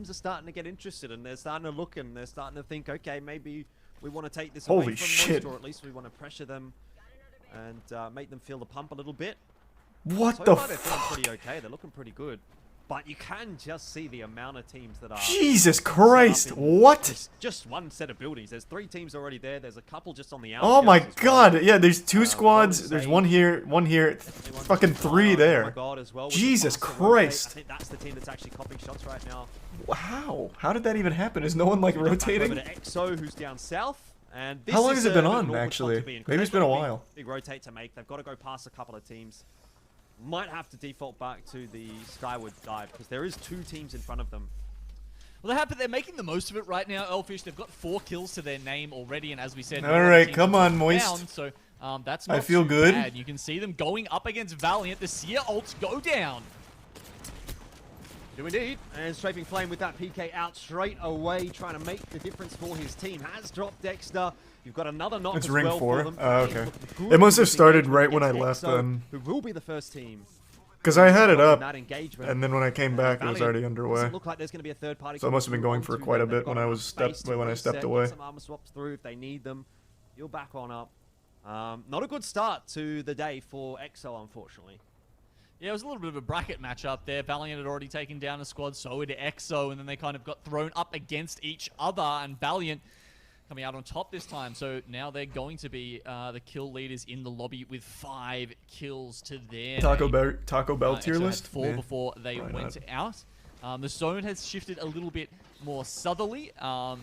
teams are starting to get interested, and they're starting to look, and they're starting to think, okay, maybe we want to take this Holy away from shit. Moist, or at least we want to pressure them and make them feel the pump a little bit. What So the far, they're feeling fuck? pretty okay. They're looking pretty good. But you can just see the amount of teams that are... Jesus set up Christ, in what? Just one set of buildings. There's 3 teams already there. There's a couple just on the outskirts. Oh my as well. god, yeah, there's 2 squads. Golden There's State. one here, fucking 3 Oh my there. God, as well, with Jesus the faster rotate. Christ. I think that's the team that's actually copying shots right now. Wow, how did that even happen? Is no one like Back over rotating? to EXO, who's down south. And this How long is has it been a bit on, awkward actually? spot to be in, 'cause Maybe it's they've been a got while. Big rotate to make. They've got to go past a couple of teams. Might have to default back to the skyward dive because there is 2 teams in front of them. Well, they're making the most of it right now, Elfish. They've got 4 kills to their name already, and as we said, All right, come on, Moist. down, so that's not I feel too good. bad. You can see them going up against Valiant. The Seer ults go down. Do indeed. And Strafing Flame with that PK out straight away, trying to make the difference for his team. Has dropped Dexter. You've got another knock It's as ring well 4. for them. Oh, okay. Good It must have with started engagement right when I against left EXO, then. Who will be the first team. Because I had it in up, that engagement. and then when I came back, it was already underway. Doesn't look like there's going to be a third party. So it must have been going for onto quite a them. They've bit got when I enough was space to when I stepped reset, away. get some armor swaps through if they need them. You'll back on up. Not a good start to the day for EXO, unfortunately. Yeah, it was a little bit of a bracket matchup there. Valiant had already taken down a squad, so did EXO, and then they kind of got thrown up against each other, and Valiant coming out on top this time. So now they're going to be the kill leaders in the lobby with 5 kills to their Taco name. Bell tier EXO had list? 4 Yeah. before they Why went not? out. The zone has shifted a little bit more southerly.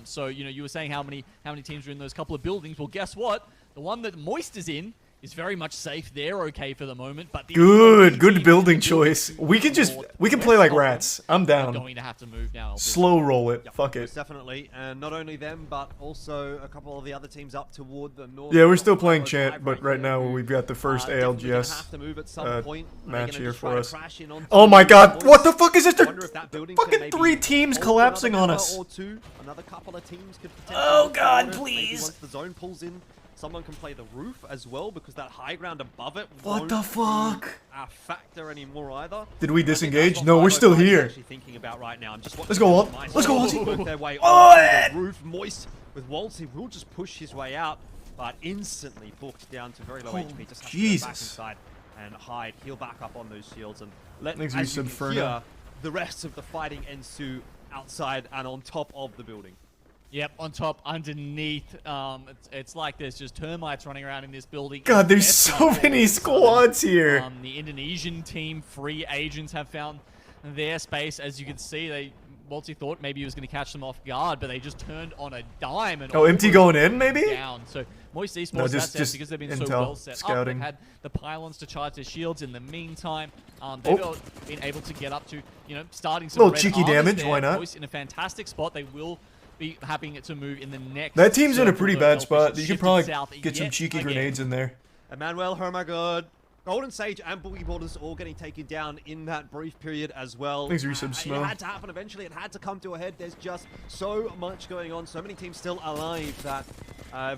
So, you know, you were saying how many teams are in those couple of buildings. Well, guess what? The one that Moist is in is very much safe. They're okay for the moment, but the Good team building in the choice. building We can north play like west of them rats. I'm are down. going to have to move now. Slow roll it. Yep, Fuck most it. definitely. And not only them, but also a couple of the other teams up toward the north. Yeah, we're still playing Those Chant, five but right here now who, we've got the first definitely gonna ALGS have to move at some point. Are they match gonna here just for try to us. crash in onto Oh my god, Moist? what the fuck is this? I wonder if that building can Fucking maybe 3 teams hold collapsing another on tower us. Or 2. Another couple of teams could potentially Oh move God, forward. Maybe please. once the zone pulls in, someone can play the roof as well, because that high ground above it What won't the be fuck? a factor anymore either. Did we I think that's disengage? what No, we're still 505 is here. actually thinking about right now. I'm just Let's go, Walt. watching Let's go, Mice Waltzy. work their way Oh, onto yeah. the roof. Moist with Waltzy will just push his way out, but instantly forked down to very low HP. Just has to go back Jesus. inside and hide, heal back up on those shields, and let Thanks, as you Resub can for hear, now. the rest of the fighting ensue outside and on top of the building. Yep, on top, underneath. It's like there's just termites running around in this building. God, there's It's so all of many a sudden, squads here. The Indonesian team, free agents, have found their space. As you can see, Waltzy thought maybe he was going to catch them off guard, but they just turned on a dime. And Oh, empty almost going in, maybe? down. So Moist Esports, No, that's just because they've been so intel, well set up. scouting. They've had the pylons to charge their shields in the meantime. They've Oh. been able to get up to, starting some Little red cheeky armors damage, there. why not? Moist in a fantastic spot. They will be having it to move in the next. That team's in a circle, pretty though. bad Elfish spot. has You could shifted probably south get some yet cheeky again. grenades in there. Emmanuel Hermagod, Golden Sage and Boogie Borders all getting taken down in that brief period as well. Thanks, Resub It Snow. had to happen eventually. It had to come to a head. There's just so much going on. So many teams still alive that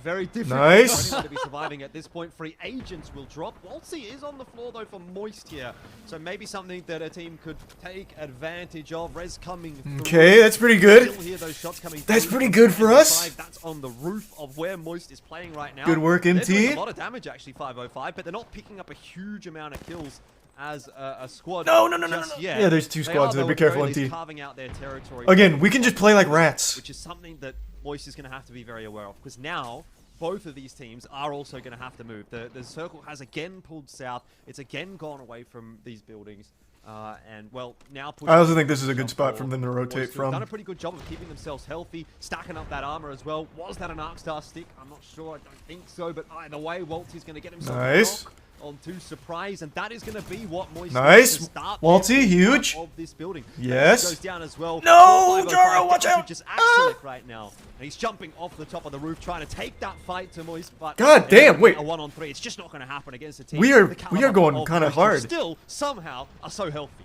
very difficult Nice. for anyone to be surviving at this point. Free agents will drop. Waltzy is on the floor though for Moist here. So maybe something that a team could take advantage of. Res coming through. Okay, that's pretty good. Still hear those shots coming That's through pretty from good for us. 505. That's on the roof of where Moist is playing right now. Good work, They're MT. doing a lot of damage actually, 505, but they're not picking up a huge amount of kills as a squad. No. just yet. Yeah, there's 2 They squads are, there. though, Be at the very careful, least, MT. carving out their territory. Again, we can just play like rats. Which is something that Moist is going to have to be very aware of, because now both of these teams are also going to have to move. The circle has again pulled south. It's again gone away from these buildings. And well, now I also think this is a good spot for them to rotate Moist, who've done a from. pretty good job of keeping themselves healthy, stacking up that armor as well. Was that an Arcstar stick? I'm not sure. I don't think so. But either way, Waltzy's going to get himself Nice. a knock onto Surprise, and that is going to be what Moist Nice. needs to start their Waltzy, build huge. of this building. Yes. Goes down as well. No, 4-5-05 Jaro, watch down to out. Just Ah. Axelic right now, and he's jumping off the top of the roof, trying to take that fight to Moist. But God they're damn, gonna wait. get a 1-on-3. It's just not going to happen against a team. We are- the we are caliber going of kinda Moist, who hard. Still, somehow, are so healthy.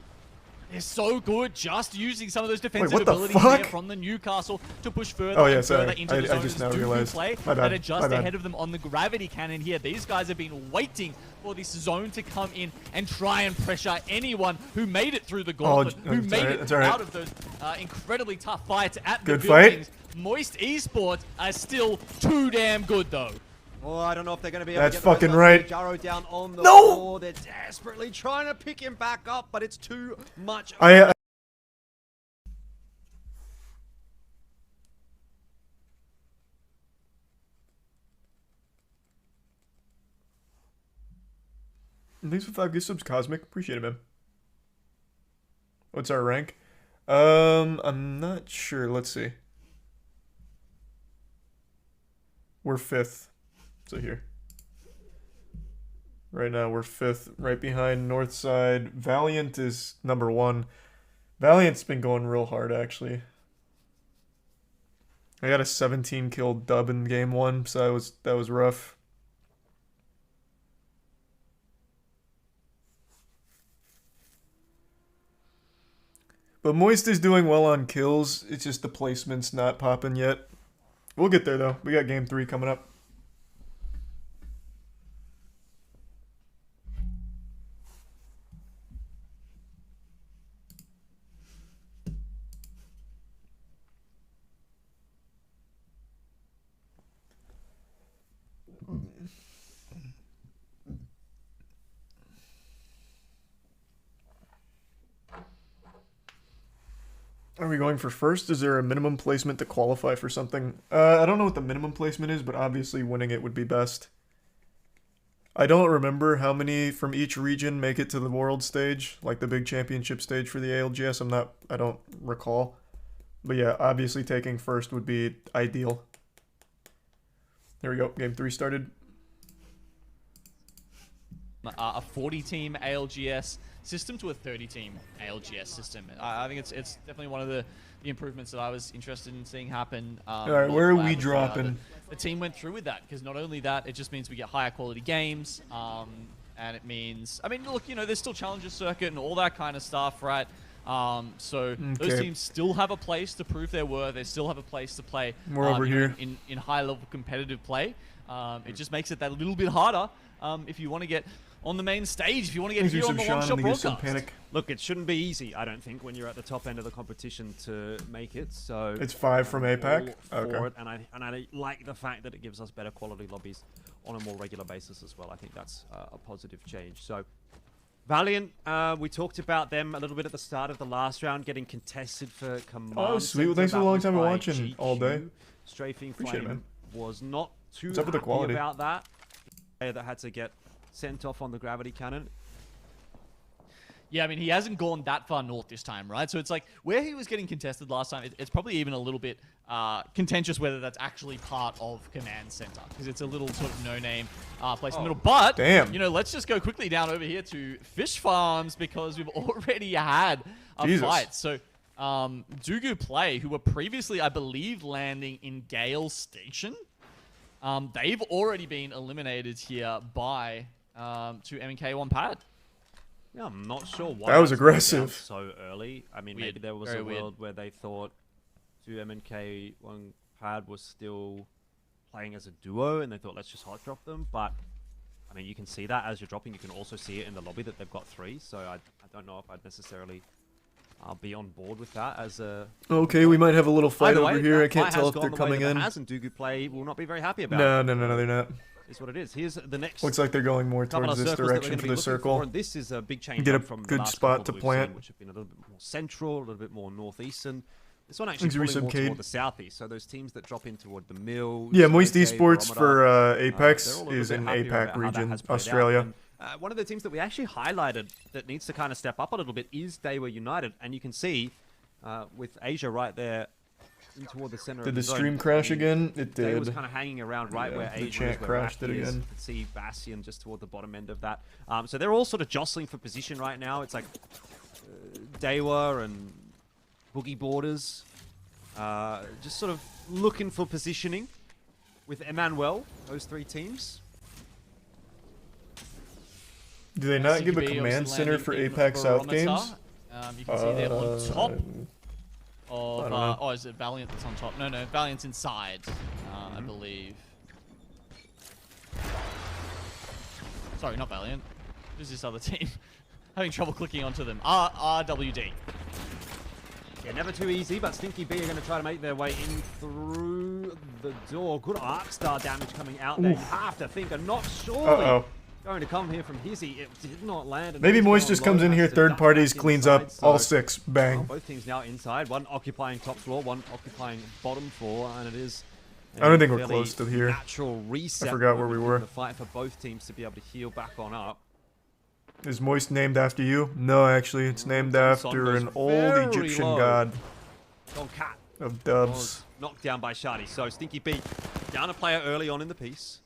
They're so good, just using some of those defensive what the abilities fuck? here from the Newcastle to push further Oh, yeah, and further sorry. into the I zone. just As now Dooku realized. play My bad, that are just my bad. ahead of them on the gravity cannon here. These guys have been waiting for this zone to come in and try and pressure anyone who made it through the gauntlet, who it's made alright, it it's alright. out of those incredibly tough fights at Good the fight. buildings. Moist Esports are still too damn good, though. Oh, I don't know if they're going to be able That's to get the fucking rest of right. Jaro down on the No! floor. They're desperately trying to pick him back up, but it's too much. Thanks for 5 gift subs, Cosmic. Appreciate it, man. What's our rank? I'm not sure. Let's see. We're 5th. So here. Right now we're 5th, right behind Northside. Valiant is number 1. Valiant's been going real hard, actually. I got a 17 kill dub in game 1, so that was rough. But Moist is doing well on kills. It's just the placement's not popping yet. We'll get there, though. We got game 3 coming up. Are we going for first? Is there a minimum placement to qualify for something? I don't know what the minimum placement is, but obviously winning it would be best. I don't remember how many from each region make it to the world stage, like the big championship stage for the ALGS. I don't recall. But yeah, obviously taking first would be ideal. There we go. Game 3 started. A 40-team ALGS system to a 30-team ALGS system. I think it's definitely one of the improvements that I was interested in seeing happen. All right, where are we dropping? The team went through with that because not only that, it just means we get higher quality games, and it means, I mean, look, you know, there's still Challenger Circuit and all that kind of stuff, right? So those teams still have a place to prove their worth. They still have a place to play. We're over here in high-level competitive play. It just makes it that little bit harder if you want to get on the main stage, if you want to get here on the one-shot broadcast. Look, it shouldn't be easy, I don't think, when you're at the top end of the competition to make it. So it's 5 from APAC. Okay. It, and I like the fact that it gives us better quality lobbies on a more regular basis as well. I think that's a positive change. So Valiant, we talked about them a little bit at the start of the last round, getting contested for command. Oh, sweet. Well, thanks for the long time of watching all day. Strafing Appreciate Flame was not too happy about that. That had to get sent off on the gravity cannon. Yeah, I mean, he hasn't gone that far north this time, right? So it's like, where he was getting contested last time, it's probably even a little bit contentious whether that's actually part of Command Center, because it's a little sort of no-name place in the middle. But, damn. you know, let's just go quickly down over here to Fish Farms, because we've already had a fight. So, Dugu Play, who were previously, I believe, landing in Gale Station, they've already been eliminated here by 2MK1 Pad. Yeah, I'm not sure why that was aggressive so early. I mean, Weird. maybe there was Very a world weird. where they thought 2MK1 Pad was still playing as a duo, and they thought, let's just hot drop them. But I mean, you can see that as you're dropping. You can also see it in the lobby that they've got 3. So I don't know if I'd necessarily be on board with that as a... Okay, we might have a little fight Either over way, here. that I can't fight tell has if they're gone the way coming that in. it has, and Dugu Play will not be very happy about No, it. no, they're not. Is what it is. Here's the next... Looks like they're going more couple towards of this circles that we're direction gonna for be the looking circle. for, and this is a big change Get a up from the good last spot couple to that we've plant. seen, which have been a little bit more central, a little bit more northeastern. This one actually Thanks, probably Resub more Cade. toward the southeast. So those teams that drop in toward the mill. Yeah, Moist Snow Cave, Esports for Barometer, Apex they're all a little is bit in happier about APAC how that region, has played out. Australia. And, one of the teams that we actually highlighted that needs to kind of step up a little bit is Daewoo United, and you can see with Asia right there in toward the center. Did of the zone, stream crash again? It Daewoo did. was kind of hanging around right Yeah, where the Asia chat is, where crashed it Raki is. again. You can see Bastion just toward the bottom end of that. So they're all sort of jostling for position right now. It's like Daewoo and Boogie Borders just sort of looking for positioning with Emmanuel, those 3 teams. Do they not give a CQB command obviously center landing for in APAC South Barometer. games? You can see they're on top I of... don't know. oh, is it Valiant that's on top? No, Valiant's inside, I believe. Sorry, not Valiant. Who's this other team? Having trouble clicking onto them. RWD. Yeah, never too easy, but Stinky B are going to try to make their way in through the door. Good Arc Star damage coming out there. You have to think, and not surely Uh-oh. going to come here from Hizzy. It did not land. and Maybe it's Moist gone just comes low, in here, has to third duck parties, back cleans inside, up, so- all 6. Well, Bang. both teams now inside. One occupying top floor, one occupying bottom floor, and it is. I don't think we're fairly close to here. Natural reset. I forgot where moment we in were. The fight for both teams to be able to heal back on up. Is Moist named after you? No, actually, it's named Son after goes an old very Egyptian low. god Don Cat of dubs. was knocked down by Shadi. So Stinky B down a player early on in the piece.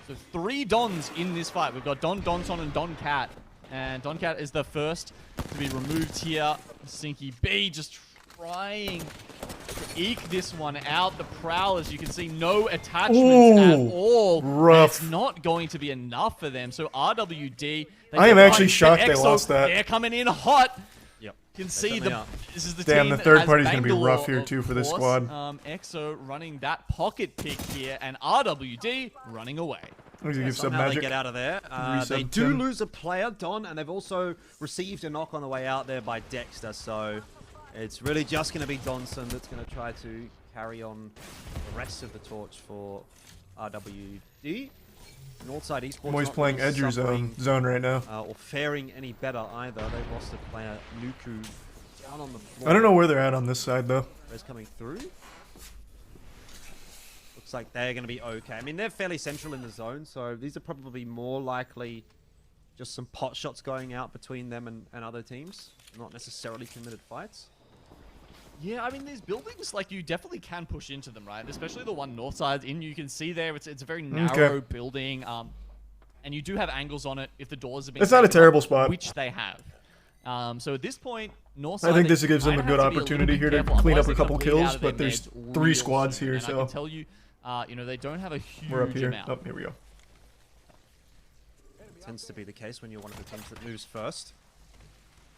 So 3 Dons in this fight. We've got Don Donson and Don Cat. And Don Cat is the first to be removed here. Stinky B just trying to eke this one out. The Prowl, as you can see, no attachments at Ooh, all. And rough. it's not going to be enough for them. So RWD... they I am get actually right, shocked but they EXO, lost that. They're coming in hot. Yep. You can They see certainly the... are. This is the Damn, team the that third has party's gonna be Bangalore, rough here of too for this course. squad. EXO running that pocket pick here, and RWD running away. I'm gonna give some Somehow they magic. get out of there. They Resub do Tim. lose a player, Don, and they've also received a knock on the way out there by Dexter. So it's really just going to be Donson that's going to try to carry on the rest of the torch for RWD. Northside Esports Moist not playing really Edger suffering, zone right now. or faring any better either. They've lost a player, Nuku, down on the floor. I don't know where they're at on this side though. Res coming through. Looks like they're going to be okay. I mean, they're fairly central in the zone, so these are probably more likely just some pot shots going out between them and other teams, not necessarily committed fights. Yeah, I mean, these buildings, like, you definitely can push into them, right? Especially the one north side in. You can see there, it's a very narrow building, and you do have angles on it if the doors have been... It's not a taken terrible up, spot. which they have. So at this point, north I side... think this they gives them might a good have to be opportunity little here bit to careful, clean otherwise up a they're couple gonna bleed kills, out of but their there's meds 3 real squads soon, here, and I so can tell you, you know, they don't have a huge we're up here. amount. Oh, here we go. Tends to be the case when you're one of the teams that moves first.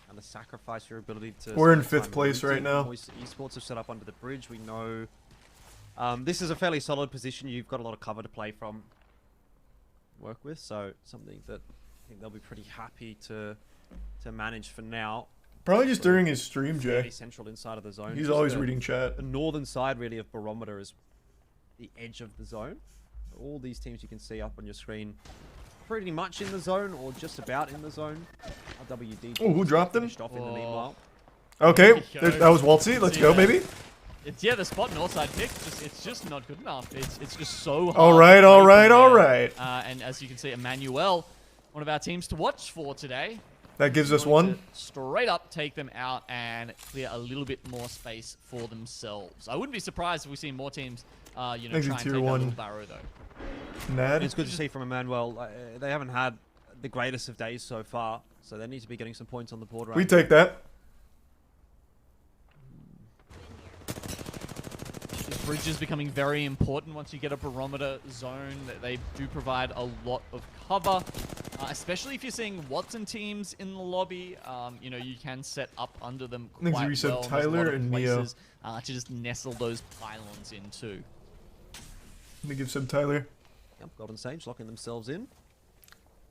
And to sacrifice your ability to... We're in spend 5th time place right rooting. now. Moist Esports have set up under the bridge. We know this is a fairly solid position. You've got a lot of cover to play from, work with, so something that I think they'll be pretty happy to manage for now. Probably just during his stream, Fairly Jay. central inside of the zone. He's Just always the- reading chat. The northern side, really, of Barometer is the edge of the zone. All these teams you can see up on your screen, pretty much in the zone or just about in the zone. RWD. Oh, who dropped them? Finished off in the meanwhile. Okay, There you go. that was Waltzy. Let's See go, that? maybe. It's, yeah, the spot north side pick, it's just not good enough. It's just so hard. All right, to all play right, from all there. right. And as you can see, Emmanuel, one of our teams to watch for today. That gives us going to one. straight up take them out and clear a little bit more space for themselves. I wouldn't be surprised if we see more teams, you know, Exit try and take tier that one. little barrow though. Nad. It's good to see from Emmanuel. They haven't had the greatest of days so far, so they need to be getting some points on the board right We now. take that. This bridge is becoming very important once you get a barometer zone. They do provide a lot of cover, especially if you're seeing Watson teams in the lobby. You know, you can set up under them I think quite we said well. and there's a lot Tyler of and Neo. places, to just nestle those pylons in too. Let me give some Tyler. Yep, Golden Sage locking themselves in.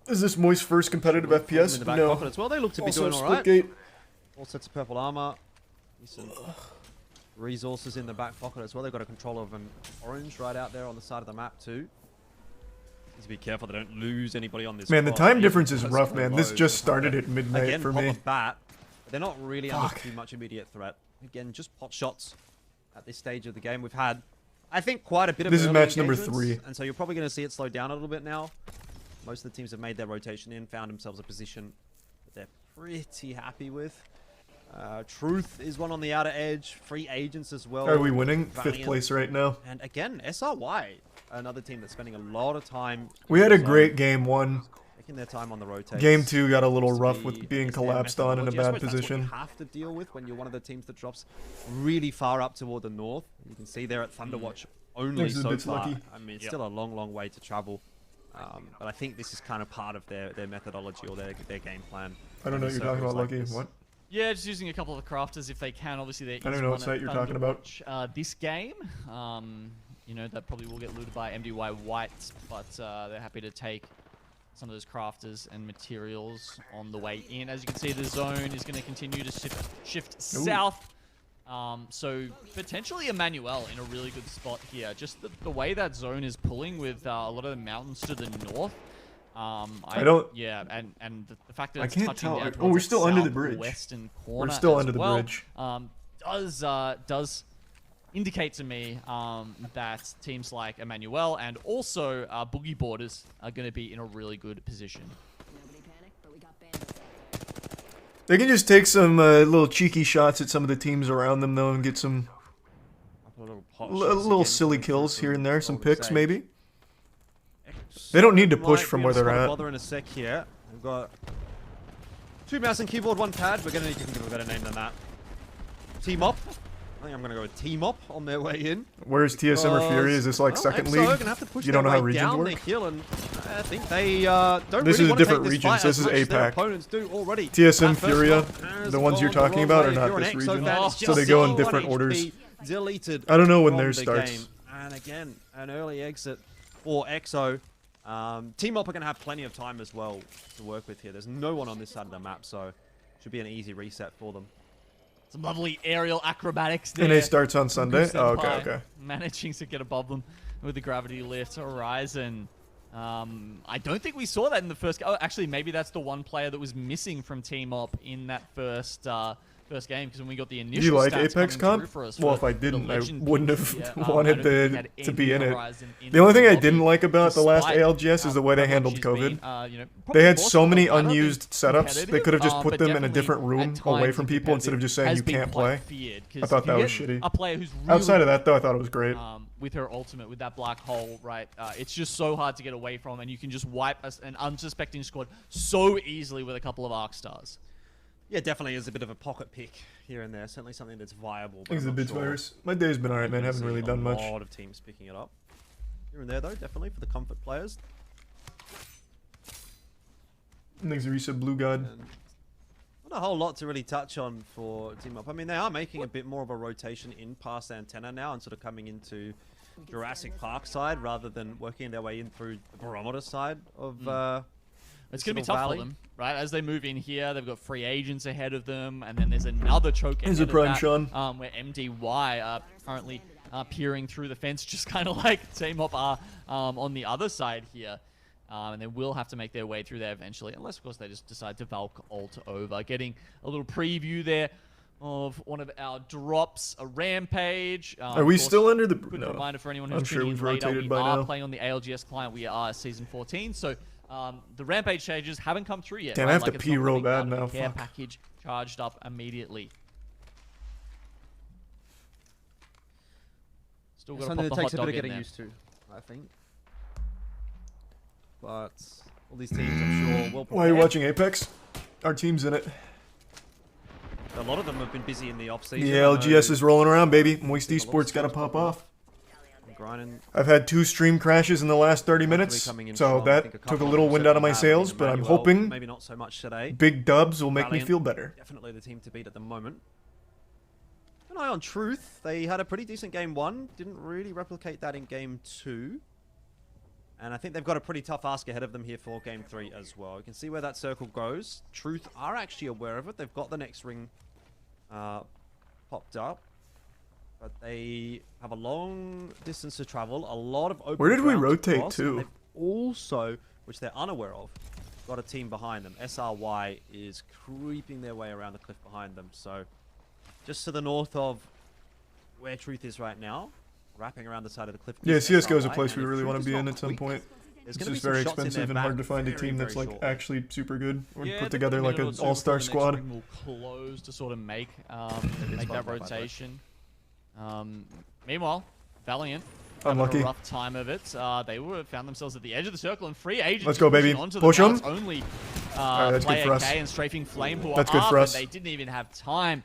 Is this Moist first competitive In FPS? the back No. pocket as well. They look to be Also doing all right. Splitgate. All sets of purple armor. Some resources in the back pocket as well. They've got a control of an orange right out there on the side of the map too. Need to be careful they don't lose anybody on this. Man, the squad. time difference is Because rough, man. This low. just started at midnight Again, for pop me. a bat. But they're not really under Fuck. too much immediate threat. Again, just pot shots at this stage of the game. We've had, I think, quite a bit of This is early match number engagements, 3. and so you're probably going to see it slow down a little bit now. Most of the teams have made their rotation in, found themselves a position that they're pretty happy with. Truth is one on the outer edge. Free agents as well. Are we winning? 5th Valiant. place right now. And again, SRY, another team that's spending a lot of time. We in had the a zone, great game 1. taking their time on the rotates. Game 2 got a little Seems to rough be- with being is their collapsed on in a methodology. I bad suppose that's what position. you have to deal with when you're one of the teams that drops really far up toward the north. You can see there at Thunderwatch only This is a so bit far. lucky. I mean, it's still a long, long way to travel. But I think this is kind of part of their methodology or their game plan. I don't know what you're talking about, Lucky. What? Yeah, just using a couple of the crafters if they can. Obviously, there is I don't know what one site at you're talking about. Thunderwatch, this game, you know, that probably will get looted by MDY White, but they're happy to take some of those crafters and materials on the way in. As you can see, the zone is going to continue to shift south. So potentially Emmanuel in a really good spot here. Just the way that zone is pulling with a lot of the mountains to the north. I don't. Yeah, and the fact that I it's can't touching tell. down Oh, we're towards still that under the bridge. southwestern corner We're still as under the well, bridge. Does indicate to me that teams like Emmanuel and also Boogie Borders are going to be in a really good position. Nobody panic, but we got bandits. They can just take some little cheeky shots at some of the teams around them, though, and get some little silly kills here and there, some picks maybe. They don't need to push from where they're at. Bother in a sec here. We've got 2 mouse and keyboard, 1 pad. We're gonna need to give a better name than that. Team Up. I think I'm gonna go with Team Up on their way in. Where's TSM or Fury? Is this like second league? Gonna have to push You don't know their how way regions down work? their hill, and I think they don't This really is want to different take this regions. fight This as is much as their APAC. opponents do already. TSM, That first Furia, one has the ones you're gone the talking wrong about way. are not If you're an this EXO region. fan, it's So they just go in 1 different HP orders. Deleted I don't know when from theirs the starts. game. And again, an early exit for EXO. Team Up are going to have plenty of time as well to work with here. There's no one on this side of the map, so should be an easy reset for them. Some lovely aerial acrobatics there. NA starts on Sunday. Goose Oh, okay, Senpai okay. Managing to get above them with the gravity lift. Horizon. I don't think we saw that in the first game. Oh, actually, maybe that's the one player that was missing from Team Up in that first game, because when we got the initial Do you like stats Apex coming Comp? through for us Well, for if I the didn't, I Legend wouldn't pick have here, wanted I don't think we had to be any in it. Horizon in The only thing I lobby, didn't like about the last despite ALGS is the way they how much handled he's COVID. been, you know, They probably had forced so to many go. I don't think unused setups. They could have just competitive, put them in a but different room definitely away at from times people instead of just saying has you been can't quite play. feared, 'cause I thought if you that was get shitty. A player who's really Outside of that, though, I thought it was great. with her ultimate, with that black hole, right? It's just so hard to get away from, and you can just wipe an unsuspecting squad so easily with a couple of arc stars. Yeah, definitely is a bit of a pocket pick here and there. Certainly something that's viable. But Thanks I'm to not the sure. virus. My day's been alright, man. You Haven't can really see done much. A lot of teams picking it up. Here and there, though, definitely for the comfort players. Thanks to Risa Blue God. And not a whole lot to really touch on for Team Up. I mean, they are making a bit more of a rotation in past Antenna now and sort of coming into Jurassic Park side rather than working their way in through the Barometer side of It's going to be little tough valley. for them, right? As they move in here, they've got free agents ahead of them, and then there's another choke Here's ahead a prime, of that, Sean. where MDY are currently peering through the fence, just kind of like Team Up are on the other side here. And they will have to make their way through there eventually, unless, of course, they just decide to Valk ult over. Getting a little preview there of one of our drops, a Rampage. Are we still under the... Good No. reminder for anyone who's I'm sure tuning in we've later, rotated we by are now. playing on the ALGS client. We are Season 14, so the Rampage changes haven't come through yet. Damn, right? I have Like, to it's pee not real coming bad out of the now, care fuck. package charged up immediately. Still got to something pop that the takes hot a bit dog of in getting there. used to, I think. But all these teams, I'm sure, will Why are you prepare. watching Apex? Our team's in it. A lot of them have been busy in the off-season. The LGS is rolling around, baby. Moist Esports gotta pop off. Grinding. I've had 2 stream crashes in the last 30 minutes, Coming in so strong. I think that couple took a of little them wind out of my certainly have. sails, but I'm Emmanuel, hoping maybe not so much today. big dubs will make me Valiant, feel better. Definitely the team to beat at the moment. An eye on Truth. They had a pretty decent game 1. Didn't really replicate that in game 2. And I think they've got a pretty tough ask ahead of them here for game 3 as well. You can see where that circle goes. Truth are actually aware of it. They've got the next ring popped up. But they have a long distance to travel. A lot of open Where did we ground rotate cross, to? and they've also, which they're unaware of, got a team behind them. SRY is creeping their way around the cliff behind them. So just to the north of where Truth is right now, wrapping around the side of the cliff. Yeah, is CSGO is a SRY, place and we if really Truth want is to be not in at some quick, point. there's It's gonna just be some very shots in their expensive and hard back to find a very, team that's very like shortly. actually super good or Yeah, put they've together got a like minute or an two all-star before the next squad. ring will close to sort of make fun that by the way. rotation. Meanwhile, Valiant Unlucky. having a rough time of it. They found themselves at the edge of the circle and free agents. Let's go, baby. Onto Push the 'em. Mars only Alright, that's good player for us. K and strafing Flame who That's are good up, for and us. they didn't even have time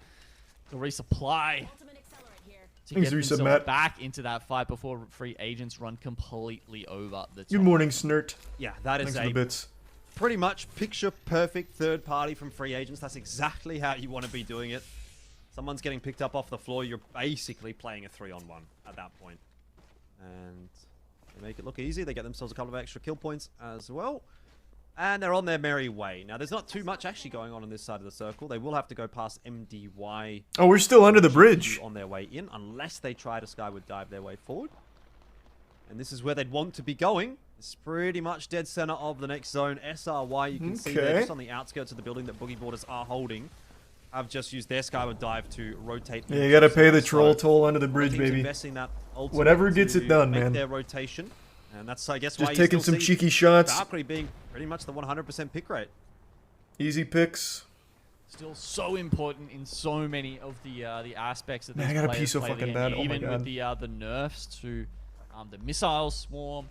to resupply. Ultimate accelerant here. to Thanks, get Resub themselves Matt. back into that fight before free agents run completely over the top. Good morning, Snert. Yeah, that is Thanks for the a bits. pretty much picture perfect third party from free agents. That's exactly how you want to be doing it. Someone's getting picked up off the floor. You're basically playing a 3-on-1 at that point. And they make it look easy. They get themselves a couple of extra kill points as well. And they're on their merry way. Now, there's not too much actually going on this side of the circle. They will have to go past MDY Oh, we're still under the bridge. on their way in, unless they try to skyward dive their way forward. And this is where they'd want to be going. It's pretty much dead center of the next zone. SRY, you can see there, Okay. just on the outskirts of the building that Boogie Boarders are holding. I've just used their skyward dive to rotate. Yeah, you gotta pay the So, troll toll under the bridge, teams baby. investing that ultimate Whatever gets to it done, make man. their rotation. And that's, I guess, why Just you taking still some see cheeky shots. Valkyrie being pretty much the 100% pick rate. Easy picks. Still so important in so many of the aspects that Man, these I gotta players pee so play fucking the bad. game. Oh my Even God. with the nerfs to the missile swarm,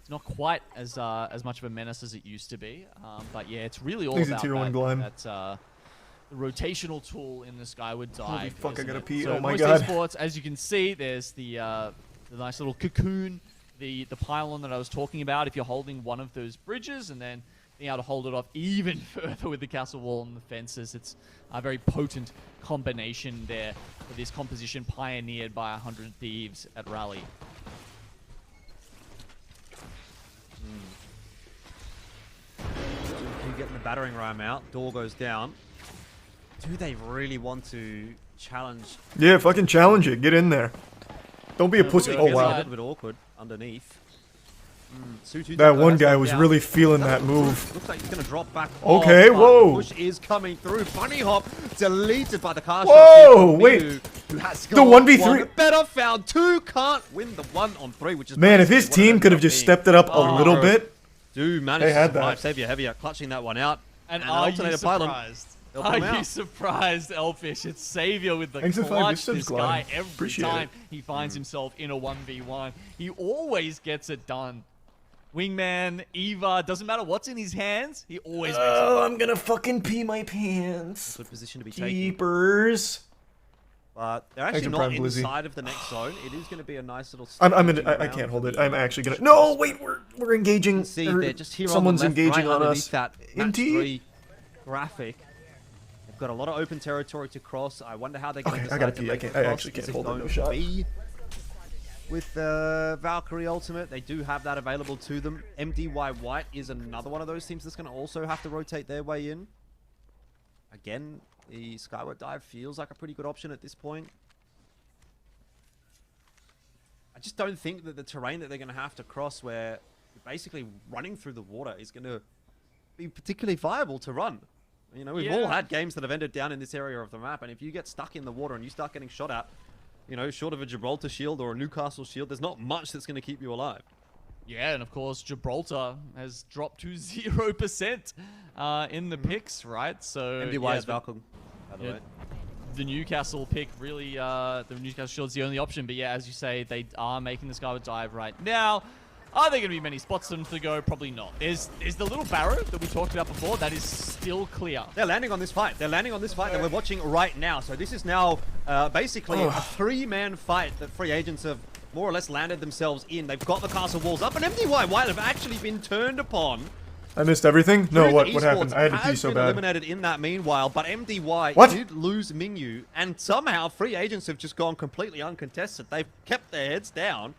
it's not quite as much of a menace as it used to be. But yeah, it's really all Easy about tier one Glime. that the rotational tool in the Skyward Dive. fuck, I isn't gotta it? pee. So Oh my Moist God. Esports, as you can see, there's the nice little cocoon, the pylon that I was talking about. If you're holding one of those bridges and then being able to hold it off even further with the castle wall and the fences, it's a very potent combination there for this composition pioneered by 100 Thieves at Rally. Keep getting the battering ram out. Door goes down. Do they really want to challenge? Yeah, fucking challenge it. Get in there. Don't be a pussy. look Oh, at A wow. little bit awkward underneath. Sutu That Doko one has guy gone was down. really feeling Is that a move. Looks like he's going to drop back. Okay, off, but whoa. the push is coming through. Bunny hop deleted by the car. Whoa, wait. Who has The got 1v3 one better found two. Can't win the 1-on-3, which is Man, if his basically what it team could have ended up just being. stepped it up a Oh, little bit. Do manage They to had survive. that. Savior Heavier clutching that one out. And an are you alternator pylon. surprised? They'll Are come you out. surprised, Elfish? It's Savior with the Thanks for 5 clutch. resubs, This Glide. guy, every Appreciate time it. he finds himself in a 1v1, he always gets it done. Wingman, Eva, doesn't matter what's in his hands, he always makes it. Oh, I'm gonna fucking pee my pants. Good position to be taking. Keepers. But they're actually Extra not Prime Blizzy. inside of the next zone. It is going to be a nice little. I round can't hold for it. the I'm actually gonna. push No, cross. wait, we're engaging. You can see or they're just here someone's on the left, engaging right on underneath us. that match Indeed. 3 graphic. They've got a lot of open territory to cross. I wonder how they're going Okay, to I decide gotta to pee. make I the can't- I cross. actually Is can't it hold it, going no to shot. be with the Valkyrie ultimate? They do have that available to them. MDY White is another one of those teams that's going to also have to rotate their way in. Again, the Skyward Dive feels like a pretty good option at this point. I just don't think that the terrain that they're going to have to cross, where you're basically running through the water, is going to be particularly viable to run. You know, we've all Yeah. had games that have ended down in this area of the map, and if you get stuck in the water and you start getting shot at, you know, short of a Gibraltar shield or a Newcastle shield, there's not much that's going to keep you alive. Yeah, and of course, Gibraltar has dropped to 0% in the picks, right? So MDY yeah, is Valkyrie, by the yeah. way. the Newcastle pick really, the Newcastle Shield's the only option. But yeah, as you say, they are making the Skyward Dive right now. Are there going to be many spots for them to go? Probably not. There's the little barrow that we talked about before. That is still clear. They're landing on this fight. They're landing on this fight that we're watching right now. So this is now basically a 3-man fight that free agents have more or less landed themselves in. They've got the castle walls up, and MDY White have actually been turned upon. I missed everything. No, Truth what happened? Esports I had to pee has so been bad. eliminated in that meanwhile, but MDY What? did lose Mingyu, and somehow free agents have just gone completely uncontested. They've kept their heads down,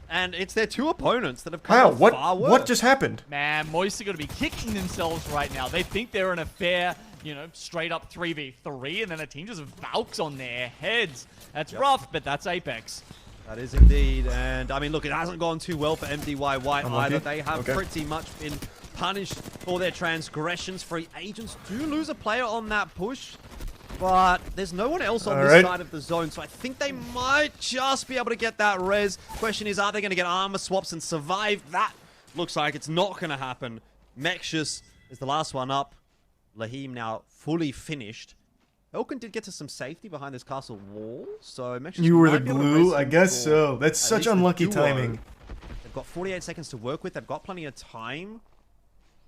and it's their 2 opponents that have come How? off far What? worse. What just happened? Man, Moist are going to be kicking themselves right now. They think they're in a fair, you know, straight up 3v3, and then a team just valks on their heads. That's rough, but that's Apex. That is indeed, and I mean, look, it hasn't gone too well for MDY White Unlucky. either. They have Okay. pretty much been punished for their transgressions. Free agents do lose a player on that push, but there's no one else on this Alright. side of the zone, so I think they might just be able to get that res. Question is, are they going to get armor swaps and survive? That looks like it's not going to happen. Mexus is the last one up. Lahim now fully finished. Elkin did get to some safety behind this castle wall, so Mexus You were the might be able to glue? raise I him guess for so. That's at such least a unlucky duo. timing. They've got 48 seconds to work with. They've got plenty of time.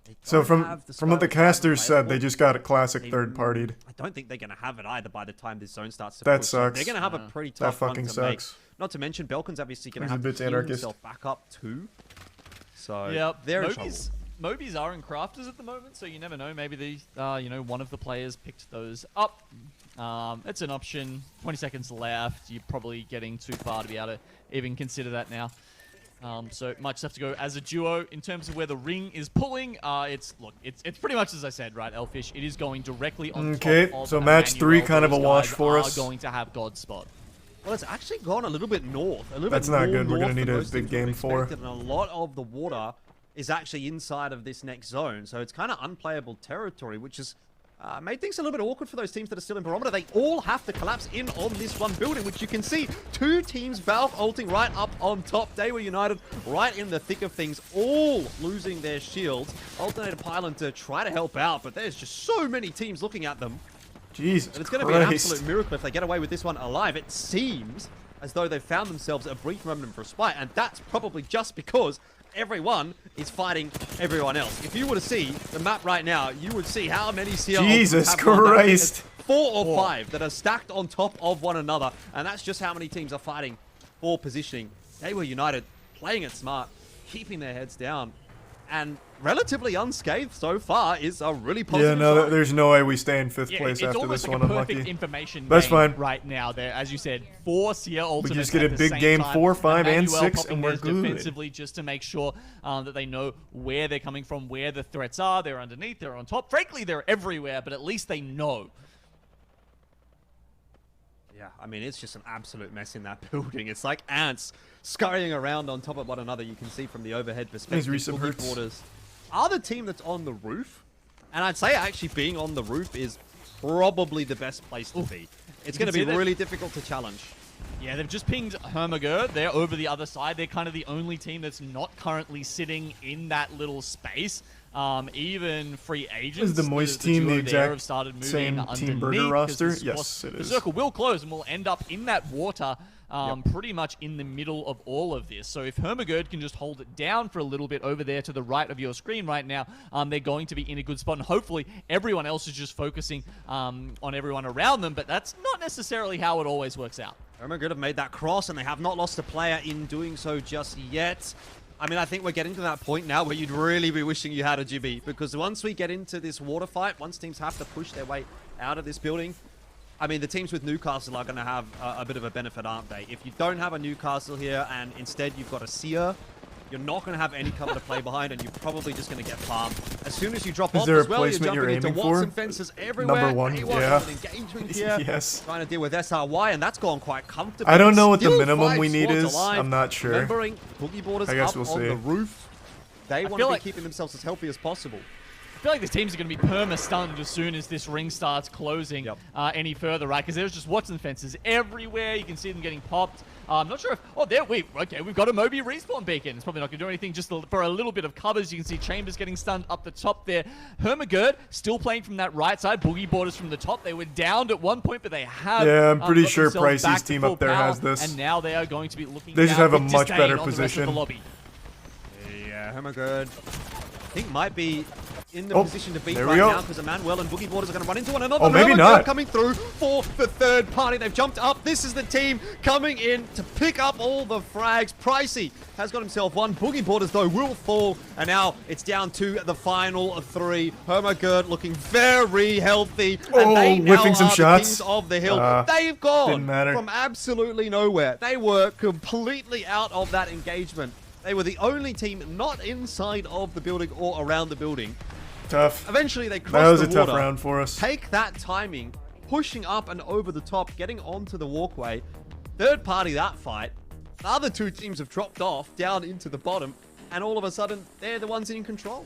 They So don't from have the from what the Scarlet Drive casters said, available. they just got a classic They- third partied. I don't think they're going to have it either by the time this zone starts to That push. sucks. They're going to have a pretty That tough one fucking to make. sucks. Not to mention, Belkin's obviously going He's to a have bit to heal anarchist. himself back up too. So Yeah, they're in trouble. Mobies are in crafters at the moment, so you never know. Maybe one of the players picked those up. It's an option. 20 seconds left. You're probably getting too far to be able to even consider that now. So might just have to go as a duo. In terms of where the ring is pulling, it's pretty much as I said, right, Elfish. It is going directly on Okay, top of so match Emmanuel. 3 kind of a Those wash guys for are us. going to have God spot. Well, it's actually gone a little bit north. A little That's bit not more good. We're gonna north need than a most big teams would have game 4. expected, and a lot of the water is actually inside of this next zone. So it's kind of unplayable territory, which has made things a little bit awkward for those teams that are still in Barometer. They all have to collapse in on this one building, which you can see. 2 teams Valve ulting right up on top. They were United right in the thick of things, all losing their shields. Alternator Pylon to try to help out, but there's just so many teams looking at them. Jesus And it's going to be an Christ. absolute miracle if they get away with this one alive. It seems as though they've found themselves a brief moment of respite, and that's probably just because everyone is fighting everyone else. If you were to see the map right now, you would see how many CR Jesus have won. I think it's Christ. 4 or 5 that are stacked on top of one another, and that's just how many teams are fighting for positioning. They were United playing it smart, keeping their heads down, and relatively unscathed so far is a really positive Yeah, no, sign. there's no way we stay in 5th Yeah, place it's after almost this like one, a perfect unlucky. information That's game fine. right now. There, as you said, 4 CL ultimates. just get a at the big same game, time. 4, 5, and Emmanuel 6, popping and we're theirs good. defensively just to make sure that they know where they're coming from, where the threats are. They're underneath, they're on top. Frankly, they're everywhere, but at least they know. Yeah, I mean, it's just an absolute mess in that building. It's like ants scurrying around on top of one another. You can see from the overhead perspective. Reese Boogie hurts. Borders are the team that's on the roof. And I'd say actually being on the roof is probably the best place to be. It's You going to can be see that- really difficult to challenge. Yeah, they've just pinged Hermagerd. They're over the other side. They're kind of the only team that's not currently sitting in that little space. Even free agents. Is the Moist team duo the there exact have started moving same underneath, Team Burger 'cause roster? this- Yes, it The is. circle will close and will end up in that water pretty much in the middle of all of this. So if Hermagerd can just hold it down for a little bit over there to the right of your screen right now, they're going to be in a good spot. And hopefully everyone else is just focusing on everyone around them. But that's not necessarily how it always works out. Hermagerd have made that cross, and they have not lost a player in doing so just yet. I mean, I think we're getting to that point now where you'd really be wishing you had a Gibby, because once we get into this water fight, once teams have to push their way out of this building, I mean, the teams with Newcastle are going to have a bit of a benefit, aren't they? If you don't have a Newcastle here, and instead you've got a Seer, you're not going to have any cover to play behind, and you're probably just going to get farmed. As soon as you drop off there a as well, you're placement you're jumping into aiming Watson for? fences everywhere. Number 1, A1 yeah. with engagement here. Yes. Trying to deal with SRY, and that's gone quite comfortably. I don't know what the Still minimum 5 we need squads is. alive. I'm not sure. Remembering Boogie Borders I guess up we'll on see. the roof. They want to feel be like- keeping themselves as healthy as possible. I feel like these teams are going to be perma-stunned as soon as this ring starts closing any further, right? Because there's just Watson fences everywhere. You can see them getting popped. I'm not sure if... Oh, there we've got a Moby respawn beacon. It's probably not going to do anything just for a little bit of covers. You can see Chambers getting stunned up the top there. Hermagerd still playing from that right side. Boogie Borders from the top. They were downed at one point, but they have... Yeah, I'm pretty got sure themselves Pricey's back to team full up there power, has this. And now they are going to be looking They just down have a with much disdain better on the rest of position. the lobby. Yeah, Hermagerd, I think might be in the Oh, position to beat there right we go. now, because Emmanuel and Boogie Borders are going to run into one another. Oh, maybe Hermagerd not. coming through for the third party. They've jumped up. This is the team coming in to pick up all the frags. Pricey has got himself one. Boogie Borders, though, will fall. And now it's down to the final 3. Hermagerd looking very healthy. And Oh, they now whiffing some are the shots. kings of the hill. They've didn't gone matter. from absolutely nowhere. They were completely out of that engagement. They were the only team not inside of the building or around the building. Tough. Eventually, they That crossed was the a tough water, round for us. take that timing, pushing up and over the top, getting onto the walkway. Third party that fight. The other 2 teams have dropped off down into the bottom, and all of a sudden, they're the ones in control.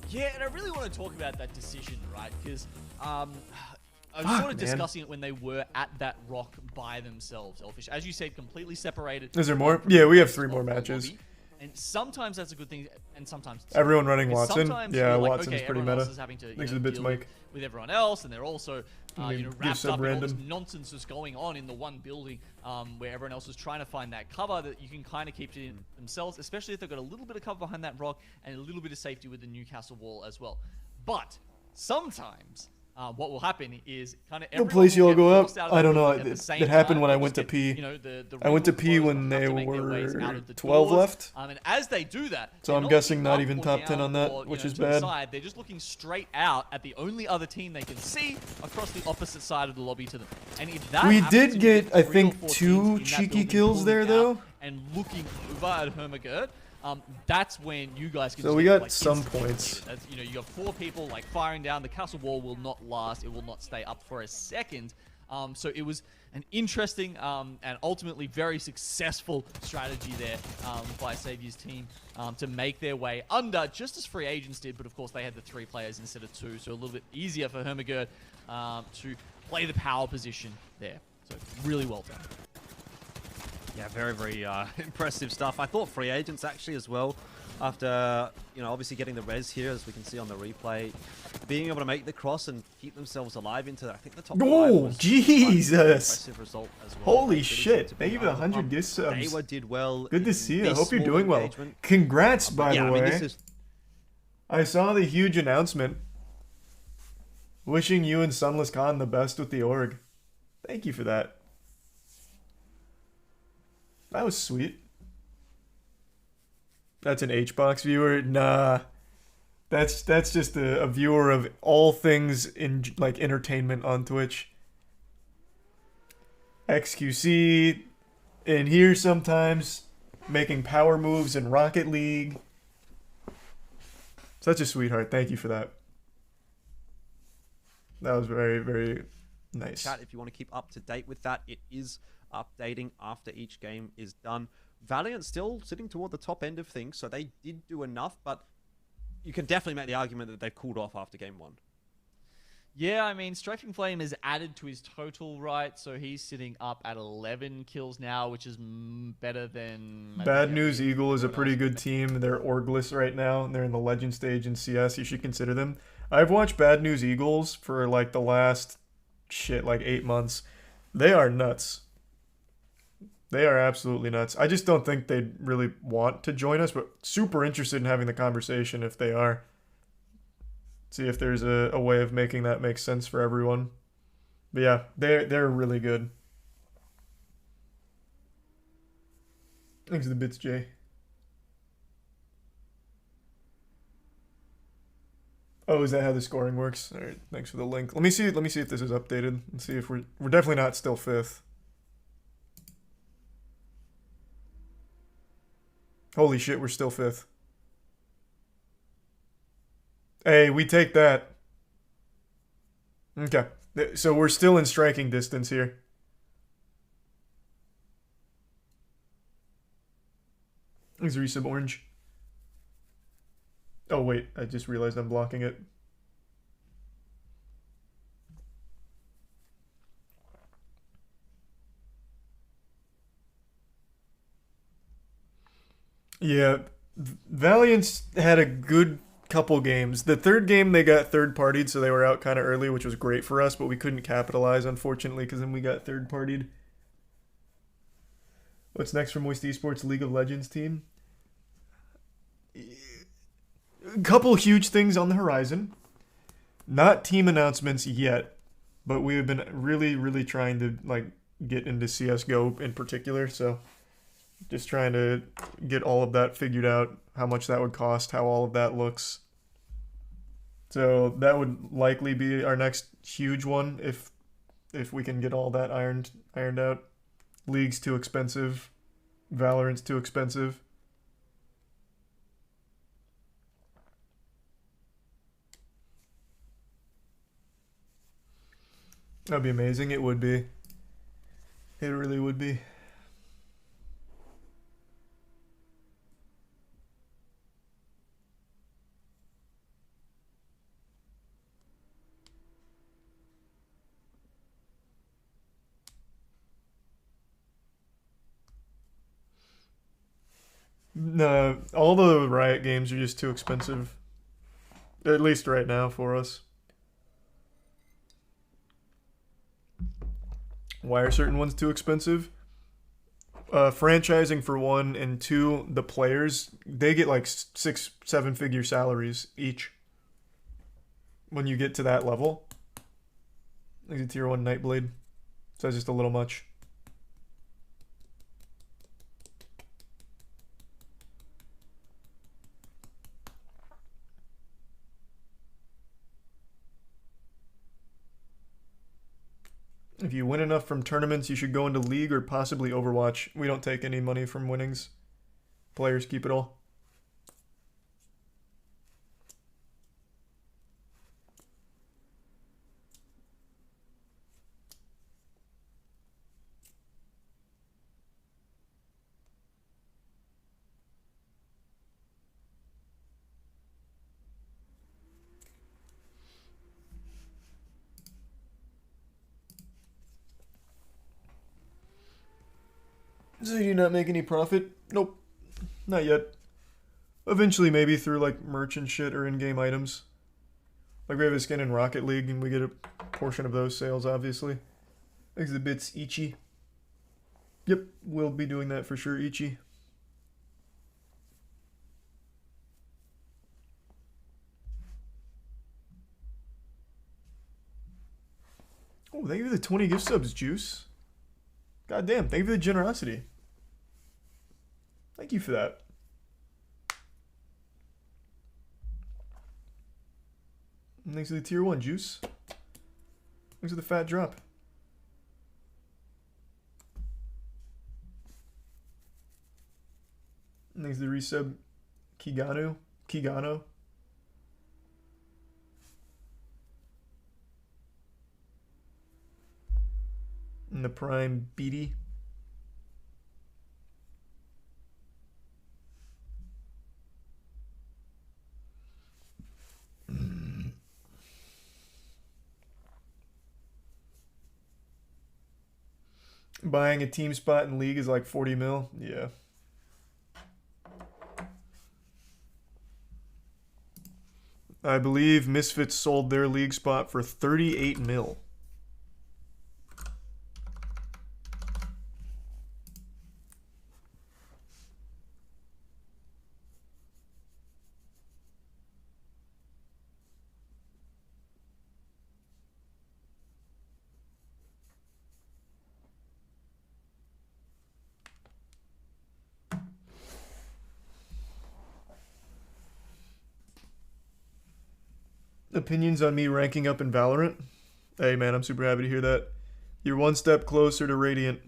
Yeah, and I really want to talk about that decision, right? Because I was Fuck, sort of man. discussing it when they were at that rock by themselves, Elfish. As you said, completely separated. Is there more? from Yeah, the we have rest 3 more of the matches. lobby. And sometimes that's a good thing, and sometimes it's Everyone running because Watson. sometimes Yeah, you're like, Watson's okay, pretty everyone else meta. is having to Thanks you for know, the bits, deal Mike. with everyone else, and they're also Give wrapped sub up in all this random. nonsense that's going on in the one building where everyone else is trying to find that cover that you can kind of keep to themselves, especially if they've got a little bit of cover behind that rock and a little bit of safety with the Newcastle wall as well. But sometimes what will happen is kind of The place you'll go up. I don't know. It happened when I went to pee. You know, the I went to room will pee close, when they'll have they to make their ways were out of the 12 doors. left. And as they do that, So they're I'm guessing looking not up even or top 10 down on that, or, you which know, is to the bad. side. They're just looking straight out at the only other team they can see across the opposite side of the lobby to them. And if that We happens did and you get, I 3 or think, 4 2 teams in that cheeky building kills pulling there, out though. and looking over at Hermagerd, that's when you guys can So just we get, got like, some instantly points. defeated. That's, you know, you got 4 people like firing down. The castle wall will not last. It will not stay up for a second. So it was an interesting and ultimately very successful strategy there by Saviour's team to make their way under, just as free agents did. But of course, they had the 3 players instead of 2, so a little bit easier for Hermagerd to play the power position there. So really well done. Yeah, very, very impressive stuff. I thought free agents actually as well, after, you know, obviously getting the res here, as we can see on the replay, being able to make the cross and keep themselves alive into, I think, the top 5 Oh, was quite an Jesus. impressive result as well. Holy They shit. really seemed to Thank be you for the under the 100 pump. gift subs. They did well. Good to in see you. I this hope you're small doing well. engagement. Congrats, by Yeah, the I mean, way. this is I saw the huge announcement. Wishing you and Sunless Khan the best with the org. Thank you for that. That was sweet. That's an HBox viewer? Nah. That's just a viewer of all things in like entertainment on Twitch. XQC in here sometimes, making power moves in Rocket League. Such a sweetheart. Thank you for that. That was very, very nice. chat if you want to keep up to date with that. It is updating after each game is done. Valiant still sitting toward the top end of things, so they did do enough, but you can definitely make the argument that they've cooled off after game 1. Yeah, I mean, Striking Flame is added to his total, right? So he's sitting up at 11 kills now, which is better than... Bad News Eagle is a pretty good team. They're orgless right now, and they're in the legend stage in CS. You should consider them. I've watched Bad News Eagles for like the last, like 8 months. They are nuts. They are absolutely nuts. I just don't think they'd really want to join us, but super interested in having the conversation if they are. See if there's a way of making that make sense for everyone. But yeah, they're really good. Thanks for the bits, Jay. Oh, is that how the scoring works? All right, thanks for the link. Let me see if this is updated and see if we're definitely not still 5th. Holy shit, we're still 5th. Hey, we take that. Okay. So we're still in striking distance here. Thanks, Resub Orange. Oh, wait. I just realized I'm blocking it. Yeah. Valiant's had a good couple games. The 3rd game they got third-partied, so they were out kind of early, which was great for us, but we couldn't capitalize, unfortunately, because then we got third-partied. What's next for Moist Esports League of Legends team? A couple huge things on the horizon. Not team announcements yet, but we have been really, really trying to like get into CSGO in particular, so just trying to get all of that figured out, how much that would cost, how all of that looks. So that would likely be our next huge one if we can get all that ironed out. League's too expensive. Valorant's too expensive. That'd be amazing. It would be. It really would be. No, all the Riot games are just too expensive. At least right now for us. Why are certain ones too expensive? Franchising for one, and two, the players, they get like 6-7 figure salaries each. When you get to that level. Like a tier 1 Nightblade. So that's just a little much. If you win enough from tournaments, you should go into League or possibly Overwatch. We don't take any money from winnings. Players keep it all. So you do not make any profit? Nope. Not yet. Eventually maybe through like merch and shit or in-game items. Like we have a skin in Rocket League and we get a portion of those sales obviously. Thanks the bits, Ichi. Yep, we'll be doing that for sure, Ichi. Oh, thank you for the 20 gift subs, Juice. God damn, thank you for the generosity. Thank you for that. And thanks for the tier 1, Juice. Thanks for the fat drop. And thanks for the resub, Kigano. And the Prime Beatty. Buying a team spot in League is like 40 mil. Yeah. I believe Misfits sold their League spot for 38 mil. Opinions on me ranking up in Valorant? Hey man, I'm super happy to hear that. You're one step closer to Radiant.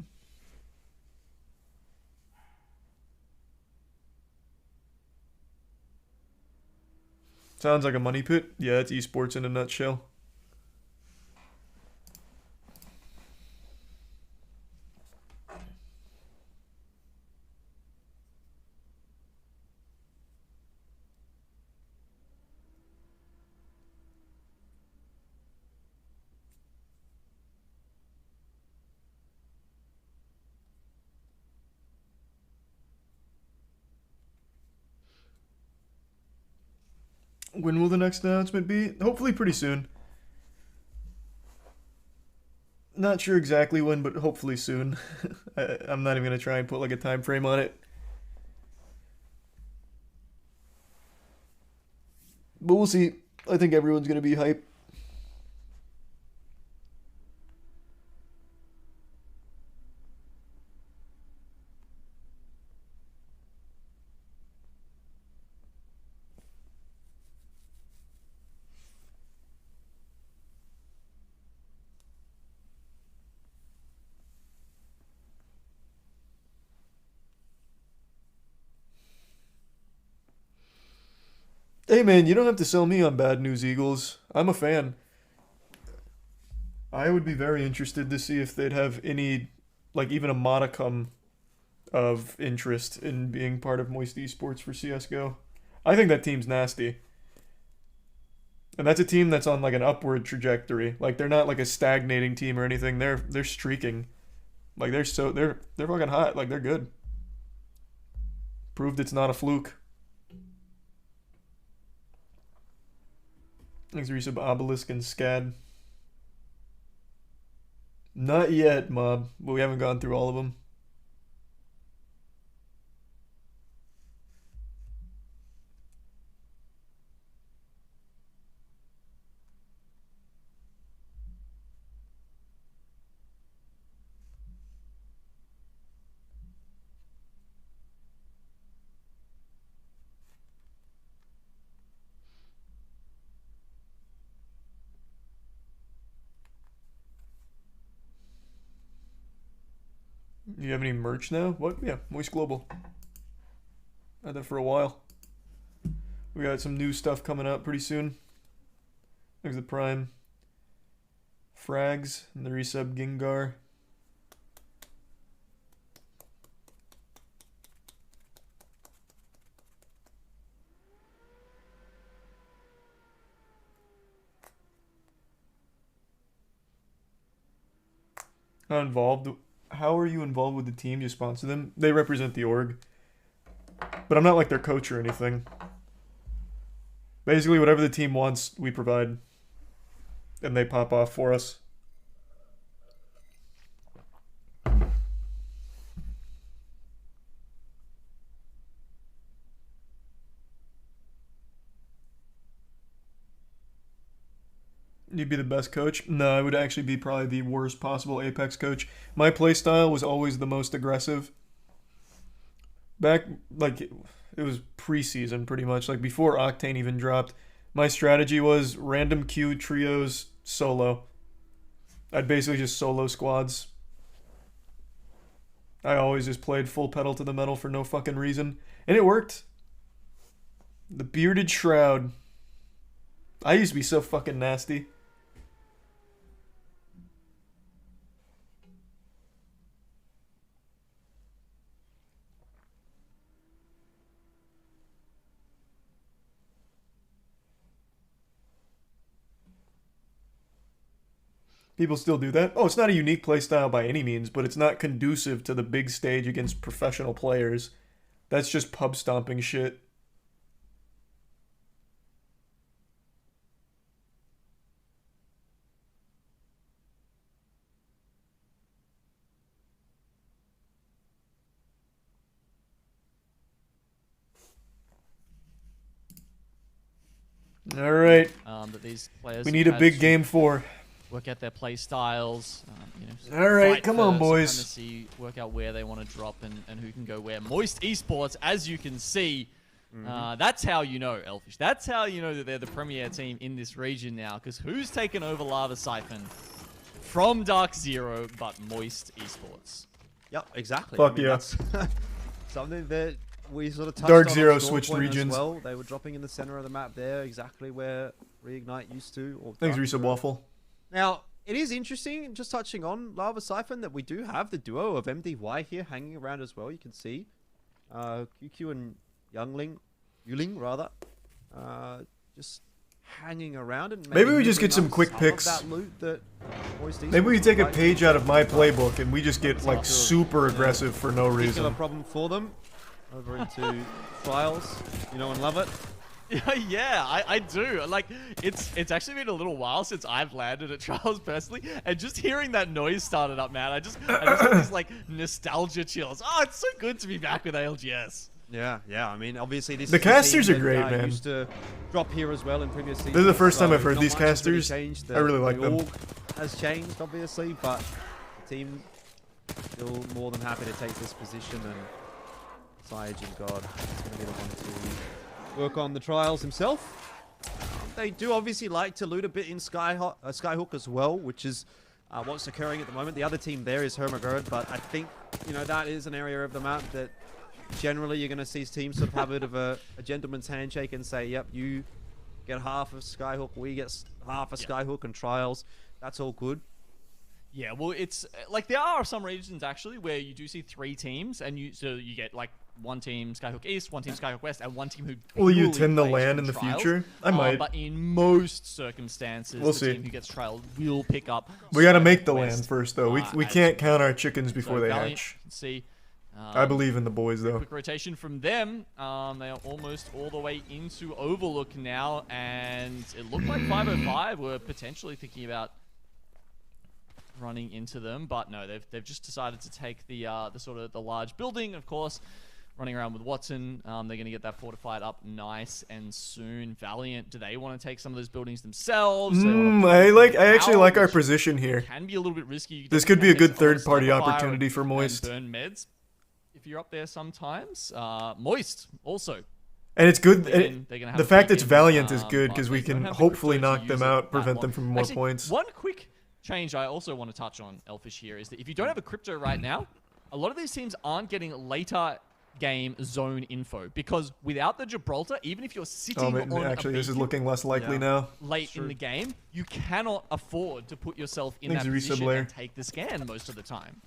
Sounds like a money pit. Yeah, it's esports in a nutshell. When will the next announcement be? Hopefully pretty soon. Not sure exactly when, but hopefully soon. I'm not even going to try and put like a time frame on it. But we'll see. I think everyone's going to be hyped. Hey man, you don't have to sell me on Bad News Eagles. I'm a fan. I would be very interested to see if they'd have any, like even a modicum of interest in being part of Moist Esports for CSGO. I think that team's nasty. And that's a team that's on like an upward trajectory. Like they're not like a stagnating team or anything. They're streaking. Like they're fucking hot. Like they're good. Proved it's not a fluke. Thanks, Resub, Obelisk, and Scad. Not yet, Mob, but we haven't gone through all of them. You have any merch now? What? Yeah, Moist Global. Had that for a while. We got some new stuff coming up pretty soon. There's the Prime. Frags and the resub Gengar. Not involved. How are you involved with the team you sponsor them? They represent the org. But I'm not like their coach or anything. Basically, whatever the team wants, we provide. And they pop off for us. You'd be the best coach? No, I would actually be probably the worst possible Apex coach. My playstyle was always the most aggressive. Back, like, it was preseason pretty much. Like, before Octane even dropped, my strategy was random queue, trios, solo. I'd basically just solo squads. I always just played full pedal to the metal for no fucking reason. And it worked. The Bearded Shroud. I used to be so fucking nasty. People still do that. Oh, it's not a unique playstyle by any means, but it's not conducive to the big stage against professional players. That's just pub stomping shit. All right. That these players We need a big game 4. work out their play styles. All right, fight come on, for boys. supremacy, work out where they want to drop and who can go where. Moist Esports, as you can see, that's how you know, Elfish. That's how you know that they're the premier team in this region now. Because who's taken over Lava Siphon from Dark Zero but Moist Esports? Yep, exactly. Fuck yeah. That's something that we sort of touched Dark on Zero Stormpoint switched as regions. well. They were dropping in the center of the map there, exactly where Reignite used to. Or Thanks, Dark Resub Zero. Waffle. Now, it is interesting, just touching on Lava Siphon, that we do have the duo of MDY here hanging around as well. You can see QQ and Yuling rather, just hanging around. And Maybe we just moving get some up quick of picks. That loot that Moist Maybe we Esports take a provides. page out of my playbook and we just get like super aggressive for no Particular reason. problem for them over into Trials. You know and love it. Yeah, I do. Like, it's actually been a little while since I've landed at Trials personally, and just hearing that noise started up, man, I just had these like nostalgia chills. Oh, it's so good to be back with ALGS. Yeah. I mean, obviously this The is a casters team are great, that, man. Used to drop here as well in previous seasons. This is the first time so I've heard not these much has really casters. changed. I really like the them. org has changed, obviously, but the team still more than happy to take this position, and Cyajin God is going to be the one to work on the Trials himself. They do obviously like to loot a bit in Skyhook as well, which is what's occurring at the moment. The other team there is Hermagerd, but I think, that is an area of the map that generally you're going to see teams sort of have a bit of a gentleman's handshake and say, yep, you get half of Skyhook, we get half of Skyhook and Trials. That's all good. Yeah, well, it's like there are some regions actually where you do see 3 teams, and you get like one team Skyhook East, one team Skyhook West, and one team who. Will you purely tend to plays land for in the Trials. future? I might. But in most circumstances, We'll the see. team who gets trialed will pick up. We gotta Skyhook make the West, land first, though. We as can't count our well. chickens before So they Valiant, hatch. you can see I believe in the boys, though. Quick rotation from them. They are almost all the way into Overlook now, and it looked like 505 were potentially thinking about running into them, but no, they've just decided to take the sort of the large building, of course. Running around with Watson, they're going to get that fortified up nice and soon. Valiant, do they want to take some of those buildings themselves? I actually like our position here. Can be a little bit risky. This could be a good third-party opportunity for Moist. Burn meds if you're up there sometimes. Moist also. And it's good. They're gonna have The a fact big it's in, Valiant is good but because they we don't can have the hopefully crypto to knock them use it out, that prevent them long. from more Actually, points. One quick change I also want to touch on, Elfish, here is that if you don't have a crypto right now, a lot of these teams aren't getting later game zone info because without the Gibraltar, even if you're sitting on Actually, a this is beacon looking less likely now. late in the game, you cannot afford to put yourself in Thanks, that Resub position Lair. and take the scan most of the time.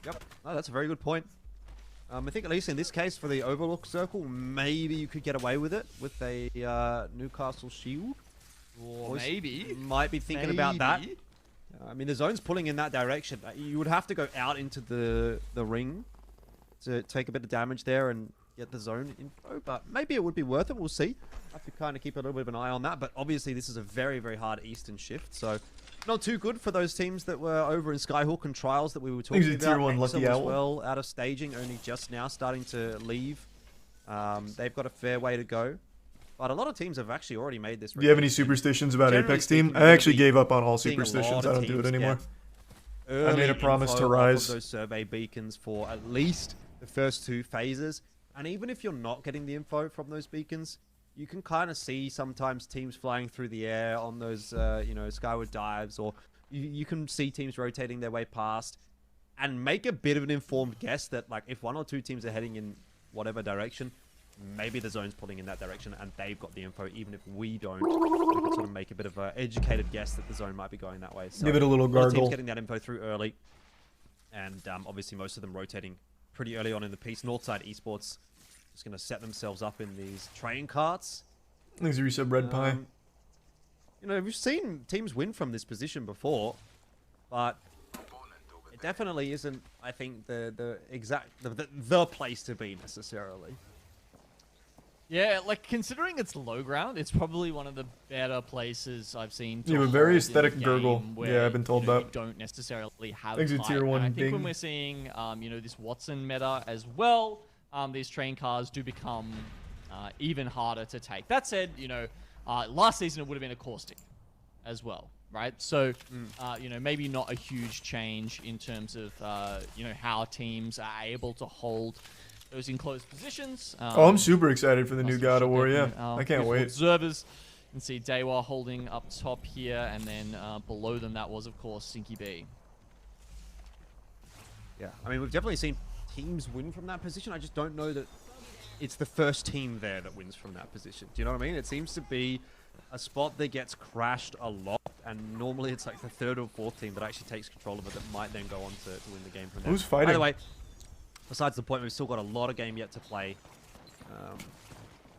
Yep. Oh, that's a very good point. I think at least in this case for the Overlook Circle, maybe you could get away with it with a Newcastle Shield. Or Boys maybe. might be thinking about that. I mean, the zone's pulling in that direction. You would have to go out into the ring to take a bit of damage there and get the zone info, but maybe it would be worth it. We'll see. Have to kind of keep a little bit of an eye on that, but obviously this is a very, very hard Eastern shift, so not too good for those teams that were over in Skyhook and Trials that we were talking These are about. tier 1 Exo Lucky as Owl. well, out of staging, only just now starting to leave. They've got a fair way to go, but a lot of teams have actually already made this. Do you have any superstitions about Generally Apex team? speaking, I we're actually gonna be gave up on all seeing a lot superstitions. of I don't do it teams anymore. get I made a early promise info to off Rise. of those survey beacons for at least the first 2 phases. And even if you're not getting the info from those beacons, you can kind of see sometimes teams flying through the air on those, skyward dives, or you can see teams rotating their way past and make a bit of an informed guess that, like, if 1 or 2 teams are heading in whatever direction, maybe the zone's pulling in that direction and they've got the info, even if we don't. We can sort of make a bit of an educated guess that the zone might be going that way. So Give it a little lot of teams gargle. getting that info through early, and obviously most of them rotating pretty early on in the piece. Northside Esports just going to set themselves up in these train carts. Thanks, Resub Red Pie. We've seen teams win from this position before, but it definitely isn't, I think, the place to be necessarily. Yeah, like considering it's low ground, it's probably one of the better places I've seen. To You have a very hold in aesthetic the gurgle. game where, Yeah, I've been told you that. don't necessarily have Thanks to height. tier And 1 I think ding. when we're seeing, this Watson meta as well, these train cars do become even harder to take. That said, last season it would have been a caustic as well, right? So, maybe not a huge change in terms of, how teams are able to hold those enclosed positions. I'm super excited for the new Must God have of War, yeah. different, I can't with wait. Observers. You can see Dewa holding up top here, and then below them that was, of course, Sinky B. Yeah, I mean, we've definitely seen teams win from that position. I just don't know that it's the first team there that wins from that position. Do you know what I mean? It seems to be a spot that gets crashed a lot, and normally it's like the 3rd or 4th team that actually takes control of it that might then go on to win the game from there. Who's fighting? By the way, besides the point, we've still got a lot of game yet to play.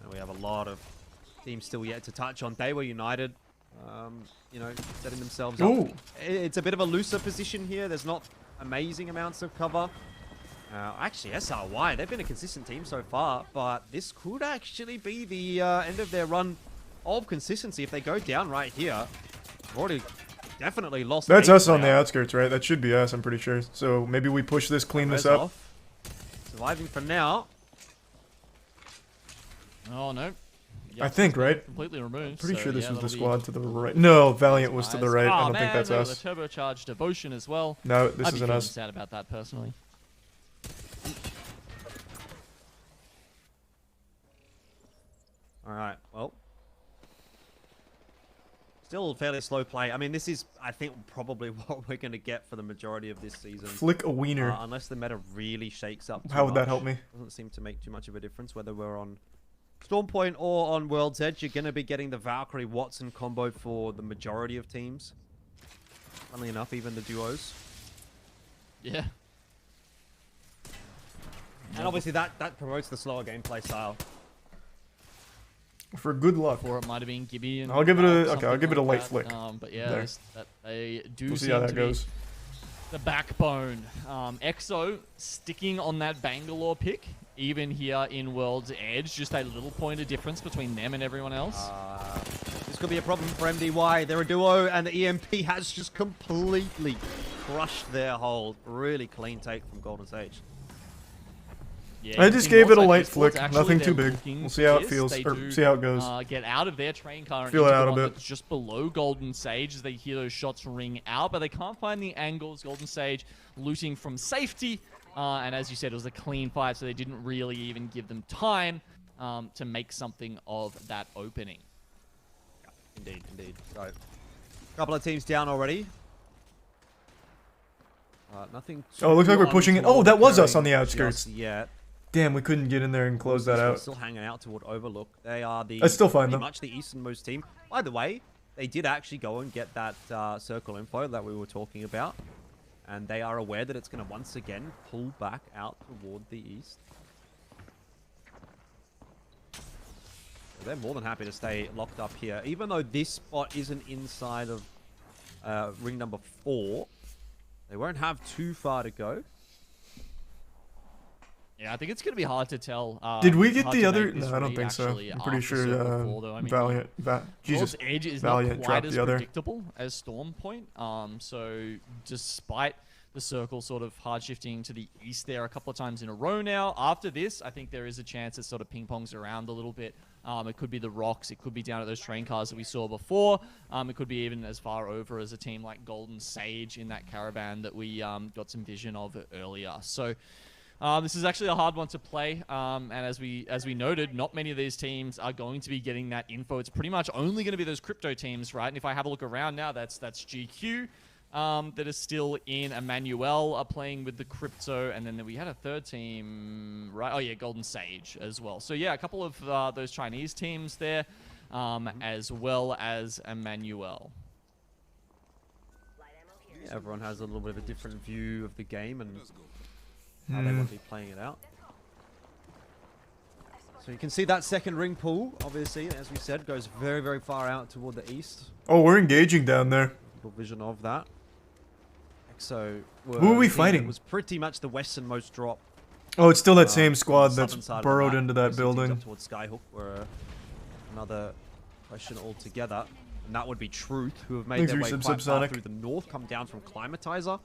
And we have a lot of teams still yet to touch on. They were United, setting themselves up. Ooh. It's a bit of a looser position here. There's not amazing amounts of cover. Actually, SRY, they've been a consistent team so far, but this could actually be the end of their run of consistency. If they go down right here, they've already definitely lost. That's a us on the player. outskirts, right? That should be us, I'm pretty sure. So maybe we push this, clean this Res up. off. Surviving for now. Oh, no. I think, right? Completely removed. Pretty so, sure this yeah, was the that'll be squad to the right. No, Valiant was to the nice. right. I Oh, don't think man, that's look at us. The turbocharged devotion as well. No, this I'd be isn't feeling us. sad about that personally. All right. Well, still fairly slow play. I mean, this is, I think, probably what we're going to get for the majority of this season. Flick a wiener. Unless the meta really shakes up. How would that much. help me? Doesn't seem to make too much of a difference whether we're on Stormpoint or on World's Edge. You're going to be getting the Valkyrie Watson combo for the majority of teams. Funnily enough, even the duos. Yeah. And obviously that promotes the slower gameplay style. For good luck. Or it might have been Gibby. And, I'll give it a- okay, I'll something give it a like light that. flick. But yeah, There. that they do We'll see seem how to that be goes. the backbone. EXO sticking on that Bangalore pick, even here in World's Edge. Just a little point of difference between them and everyone else. This could be a problem for MDY. They're a duo, and the EMP has just completely crushed their hold. Really clean take from Golden Sage. Yeah, I you just see gave it a Northside light Esports, flick, actually, nothing too they're big. looking We'll see how it fierce. feels, They or do, see how it goes. Get out of their train car and Feel into it the out a one bit. that's just below Golden Sage as they hear those shots ring out, but they can't find the angles. Golden Sage looting from safety, and as you said, it was a clean fight, so they didn't really even give them time to make something of that opening. Indeed, indeed. So, a couple of teams down already. Nothing. Oh, it looks like we're pushing it. Oh, that was us on the occurring outskirts. just yet. Damn, we couldn't get in there and close that They're out. Still hanging out toward Overlook. They are the That's still fine, pretty though. much the easternmost team. By the way, they did actually go and get that circle info that we were talking about, and they are aware that it's going to once again pull back out toward the east. So they're more than happy to stay locked up here, even though this spot isn't inside of ring number 4. They won't have too far to go. Yeah, I think it's going to be hard to tell. Did we get hard the to other? make this No, I don't read, think so. actually, I'm pretty after sure Circle 4, though. I mean, Valiant. Jesus. World's Edge is Valiant not quite dropped as the other. predictable as Storm Point. So despite the circle sort of hard shifting to the east there a couple of times in a row now, after this, I think there is a chance it sort of ping-pongs around a little bit. It could be the rocks. It could be down at those train cars that we saw before. It could be even as far over as a team like Golden Sage in that caravan that we got some vision of earlier. So this is actually a hard one to play, and as we noted, not many of these teams are going to be getting that info. It's pretty much only going to be those crypto teams, right? And if I have a look around now, that's GQ that is still in. Emmanuel are playing with the crypto, and then we had a third team, right? Oh yeah, Golden Sage as well. So yeah, a couple of those Chinese teams there, as well as Emmanuel. Yeah, everyone has a little bit of a different view of the game and how they want to be playing it out. So you can see that second ring pull, obviously, as we said, goes very, very far out toward the east. Oh, we're engaging down there. Little vision of that. So Who are we fighting? It was pretty much the westernmost drop. Oh, it's still that on same the squad southern that's side of the burrowed map. into that Obviously teams building. Up towards Skyhook, were another question altogether. And that would be Truth, who have made Thanks their for way your quite far Subsonic. through the north, come down from Climatizer.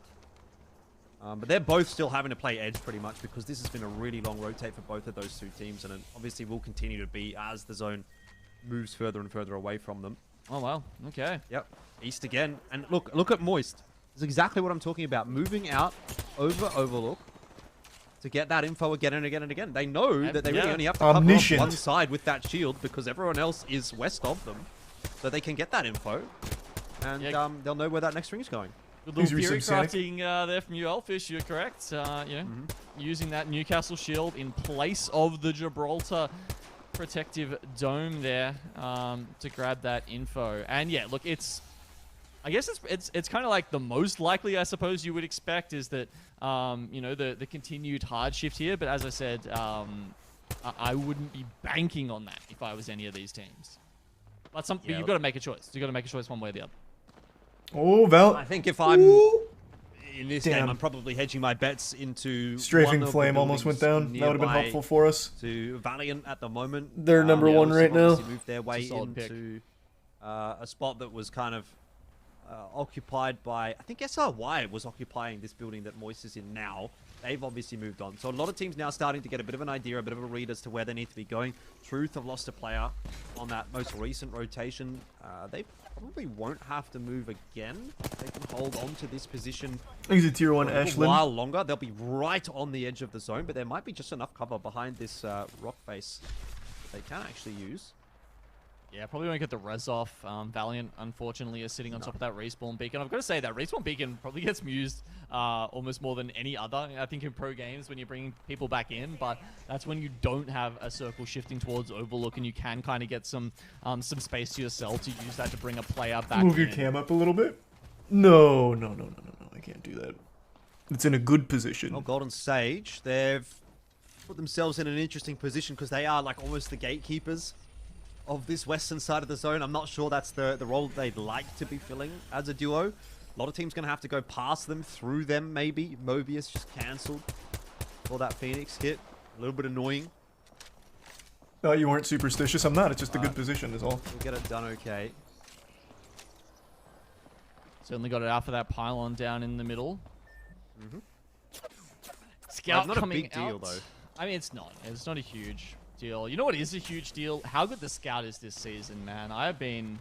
But they're both still having to play edge pretty much because this has been a really long rotate for both of those two teams, and it obviously will continue to be as the zone moves further and further away from them. Oh wow, okay. Yep, east again, and look at Moist. This is exactly what I'm talking about. Moving out over Overlook to get that info again and again and again. They know that they really Yeah. only have to cover off Omniscient. one side with that shield because everyone else is west of them, so they can get that info, and Yeah. they'll know where that next ring is going. Good Thanks little for theory some crafting there from you, Elfish. You're correct. Using that Newcastle shield in place of the Gibraltar protective dome there to grab that info. And yeah, look, I guess it's kind of like the most likely, I suppose, you would expect is that you know, the continued hard shift here. But as I said, I wouldn't be banking on that if I was any of these teams. But Yeah, you've got to make a choice. You've got to make a choice one way or the other. Oh, Val. I think if I'm Ooh. in this Damn. game, I'm probably hedging my bets into Strafing one of the Flame almost went buildings down. That would have been nearby helpful for us. to Valiant at the moment. They're number yeah, one right now. obviously moved their way It's a solid pick. into a spot that was kind of occupied by, I think SRY was occupying this building that Moist is in now. They've obviously moved on. So a lot of teams now starting to get a bit of an idea, a bit of a read as to where they need to be going. Truth have lost a player on that most recent rotation. They probably won't have to move again. They can hold on to this position He's a tier 1 for a little Ashland. while longer. They'll be right on the edge of the zone, but there might be just enough cover behind this rock face that they can actually use. Yeah, probably won't get the res off. Valiant, unfortunately, is sitting on top of that respawn beacon. I've got to say, that respawn beacon probably gets used almost more than any other. I think in pro games when you're bringing people back in, but that's when you don't have a circle shifting towards Overlook and you can kind of get some space to yourself to use that to bring a player back Move your in. cam up a little bit. No. I can't do that. It's in a good position. Well, Golden Sage, they've put themselves in an interesting position because they are like almost the gatekeepers of this western side of the zone. I'm not sure that's the role they'd like to be filling as a duo. A lot of teams going to have to go past them, through them maybe. Mobius just cancelled for that Phoenix hit. A little bit annoying. No, you weren't superstitious. I'm not. It's just a good position is all. We'll get it done okay. Certainly got it out for that pylon down in the middle. Mm-hmm. Scout It's not a coming big deal, out. though. I mean, it's not. It's not a huge deal. You know what is a huge deal? How good the Scout is this season, man. I have been...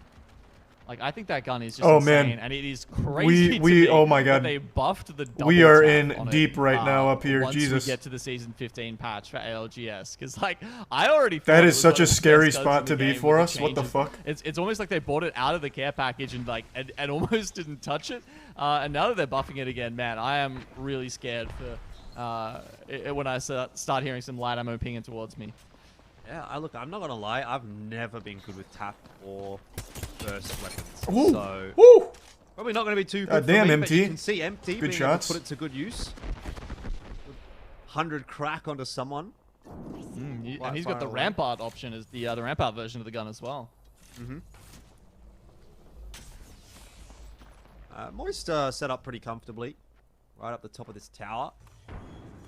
Like, I think that gun is just Oh, insane, man. and it is crazy We to me oh my that God. they buffed the double We are tap in on it, deep right now up here, once Jesus. we get to the Season 15 patch for ALGS. Because, like, I already thought That it is was such one a of the scary best guns spot in to the be game for with us. What the changes. fuck? It's almost like they bought it out of the care package and, like, and almost didn't touch it. And now that they're buffing it again, man, I am really scared for when I start hearing some light ammo pinging towards me. Yeah, I'm not going to lie. I've never been good with tap or burst weapons. Ooh. So, Woo! probably not going to be too good for damn, me, but you MT. can see MT Good being shots. able to put it to good use. 100 crack onto someone. And Quite he's far got the away. Rampart option as the Rampart version of the gun as well. Mm-hmm. Moist set up pretty comfortably. Right up the top of this tower. I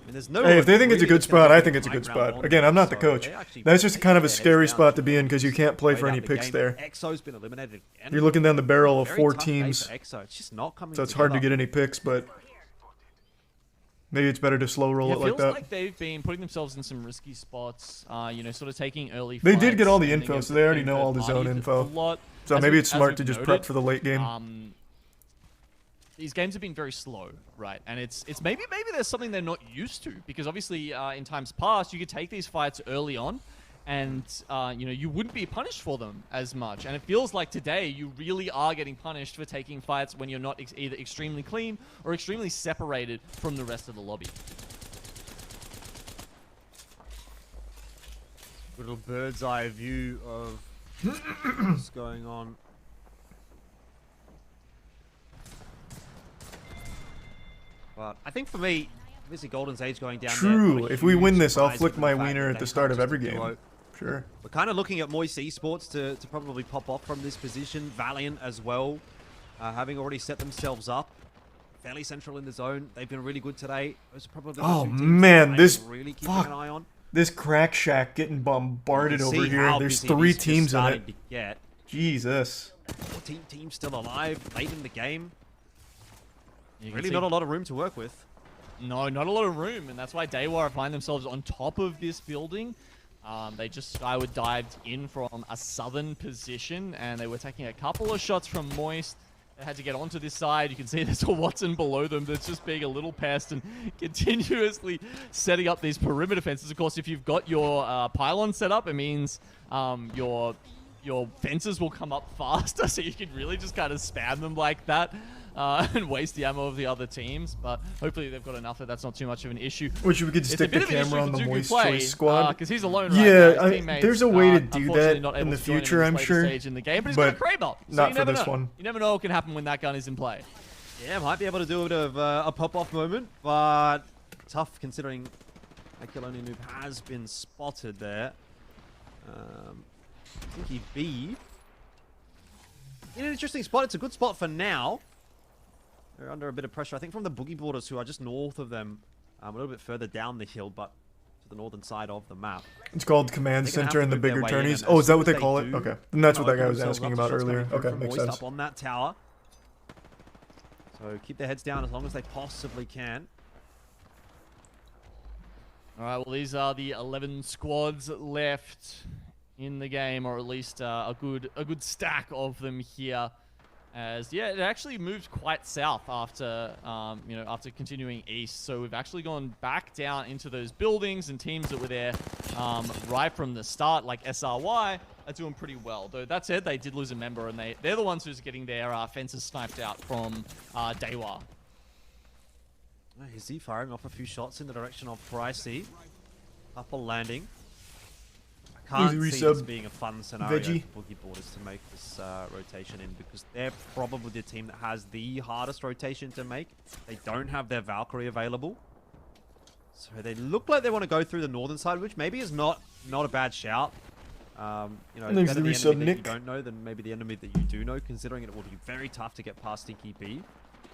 mean, there's no Hey, if they think it's a really good that's gonna spot, be I a think it's a good high ground spot. on Again, them, I'm not the so coach. they actually That's just kind of a put their scary heads spot down to be in because you can't play straight for out any the picks game. there. EXO's been eliminated again. You're looking down the barrel of Very 4 tough day teams, for EXO. It's just not coming so it's hard to together. get any picks, but maybe it's better to slow roll Yeah, it it like feels that. like they've been putting themselves in some risky spots, you know, sort of taking early They did fights get all the and info, then so they already getting know all the third zone parties info. a lot. So As maybe we- it's as smart we've to just noted, prep for the late game. These games have been very slow, right? And it's maybe there's something they're not used to, because obviously in times past you could take these fights early on, and you know, you wouldn't be punished for them as much. And it feels like today you really are getting punished for taking fights when you're not either extremely clean or extremely separated from the rest of the lobby. Little bird's eye view of what's going on. But I think for me, obviously Golden's Age going down there. True. not a if we huge win this, I'll surprise flick given my the fact wiener that at the they start of have every just a game. duo. Sure. We're kind of looking at Moist Esports to probably pop off from this position. Valiant as well, having already set themselves up. Fairly central in the zone. They've been really good today. Those are probably the Oh, two teams man, that this- I'm really keeping fuck. an eye on. This crack shack getting bombarded You can over see here. how There's busy 3 it is just teams in starting it. to get. Jesus. 14 teams still alive, late in the game. You can Really see- not a lot of room to work with. No, not a lot of room, and that's why Daewar find themselves on top of this building. They just skyward dived in from a southern position, and they were taking a couple of shots from Moist. They had to get onto this side. You can see there's a Watson below them that's just being a little pest and continuously setting up these perimeter fences. Of course, if you've got your pylon set up, it means your fences will come up faster, so you can really just kind of spam them like that. And waste the ammo of the other teams, but hopefully they've got enough that that's not too much of an issue. Wish we could It's a stick bit the of an issue camera on for the Dooku Moist Play, Choice squad. because he's alone Yeah, right now. His I- teammates, there's a way to do unfortunately that not in able the to join him future, this I'm later sure, stage in the game, but he's but got a Kraber, so not you for never this know. one. You never know what can happen when that gun is in play. Yeah, might be able to do a bit of a pop-off moment, but tough considering Akeloni Noob has been spotted there. I think he'd be in an interesting spot. It's a good spot for now. They're under a bit of pressure, I think, from the Boogie Boarders, who are just north of them, a little bit further down the hill, but to the northern side of the map. It's called Command They're gonna have Center to in the move their bigger way in, tourneys. and Oh, as is that soon what they as call they it? do, Okay. Then that's what that open guy was themselves asking up to about shots coming earlier. through Okay, from makes Moist sense. up on that tower. So keep their heads down as long as they possibly can. All right, well, these are the 11 squads left in the game, or at least a good stack of them here. As yeah, it actually moved quite south after you know, after continuing east. So we've actually gone back down into those buildings, and teams that were there right from the start, like SRY, are doing pretty well. Though that said, they did lose a member, and they're the ones who's getting their fences sniped out from Daewar. Is he firing off a few shots in the direction of Pricey? Couple landing. I can't Easy see this resub. being a fun scenario Veggie. for Boogie Boarders to make this rotation in, because they're probably the team that has the hardest rotation to make. They don't have their Valkyrie available. So they look like they want to go through the northern side, which maybe is not a bad shout. You know, Thanks better to the resub, enemy that you Nick. don't know than maybe the enemy that you do know, considering it will be very tough to get past Stinky B.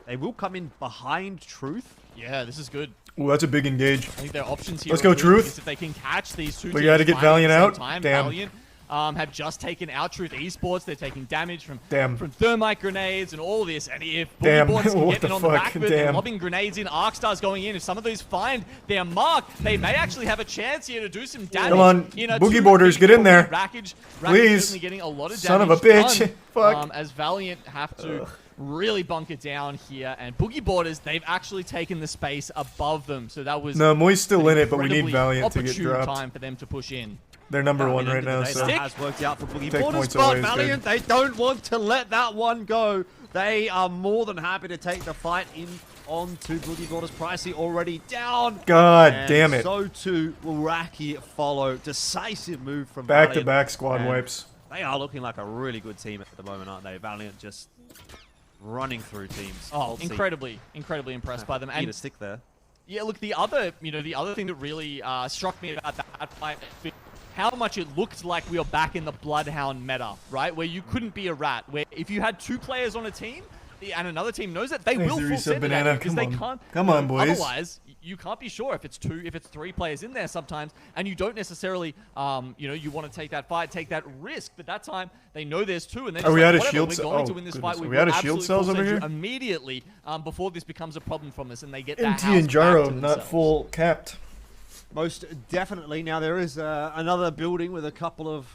They will come in behind Truth. Yeah, this is good. Ooh, that's a big engage. I think their options here. Let's are go, good, Truth. because if they can catch these two We teams gotta get fighting Valiant at the out. same time, Damn. Valiant have just taken out Truth Esports. They're taking damage from Damn. thermite grenades and all this. And if Damn. Boogie Boards can What get the in on the fuck? back of it, they're Damn. lobbing grenades in. Arcstar's going in. If some of those find their mark, they may actually have a chance here to do some damage. Come on, in a Boogie 2v4. Boarders, get in there. Rackage Please. certainly getting a lot of damage Son of a bitch. done, Fuck. as Valiant have to really bunker down here. And Boogie Boarders, they've actually taken the space above them. So that was No, Moi's still in an it, but we need incredibly Valiant to get opportune dropped. time for them to push in. They're number I mean, one right end of now, the day, so that has worked out for Boogie Take Boarders, points but away is Valiant, they don't want to let that one go. They are more than happy to take the fight in onto Boogie Boarders. Pricey already down. God And damn it. So too will Raki follow. Decisive move from Back to Valiant. back squad And wipes. They are looking like a really good team at the moment, aren't they? Valiant just running through teams. Oh, Hold C. incredibly impressed by them. Need And a stick there. yeah, look, the other thing that really struck me about that fight, how much it looked like we were back in the Bloodhound meta, right? Where you couldn't be a rat. Where if you had two players on a team, and another team knows it, they Thanks, will the full reset send it at banana. you because Come they on. can't. Come on, boys. Otherwise, you can't be sure if it's three players in there sometimes, and you don't necessarily, you want to take that fight, take that risk. But that time, they know there's two, and then Are we like, out of whatever, shield we're ce- going oh, to win this goodness. fight. Are we will out of shield absolutely cells full over send you here? immediately before this becomes a problem from us, and they get that MT house and back Jaro, to not themselves. full capped. Most definitely. Now there is another building with a couple of.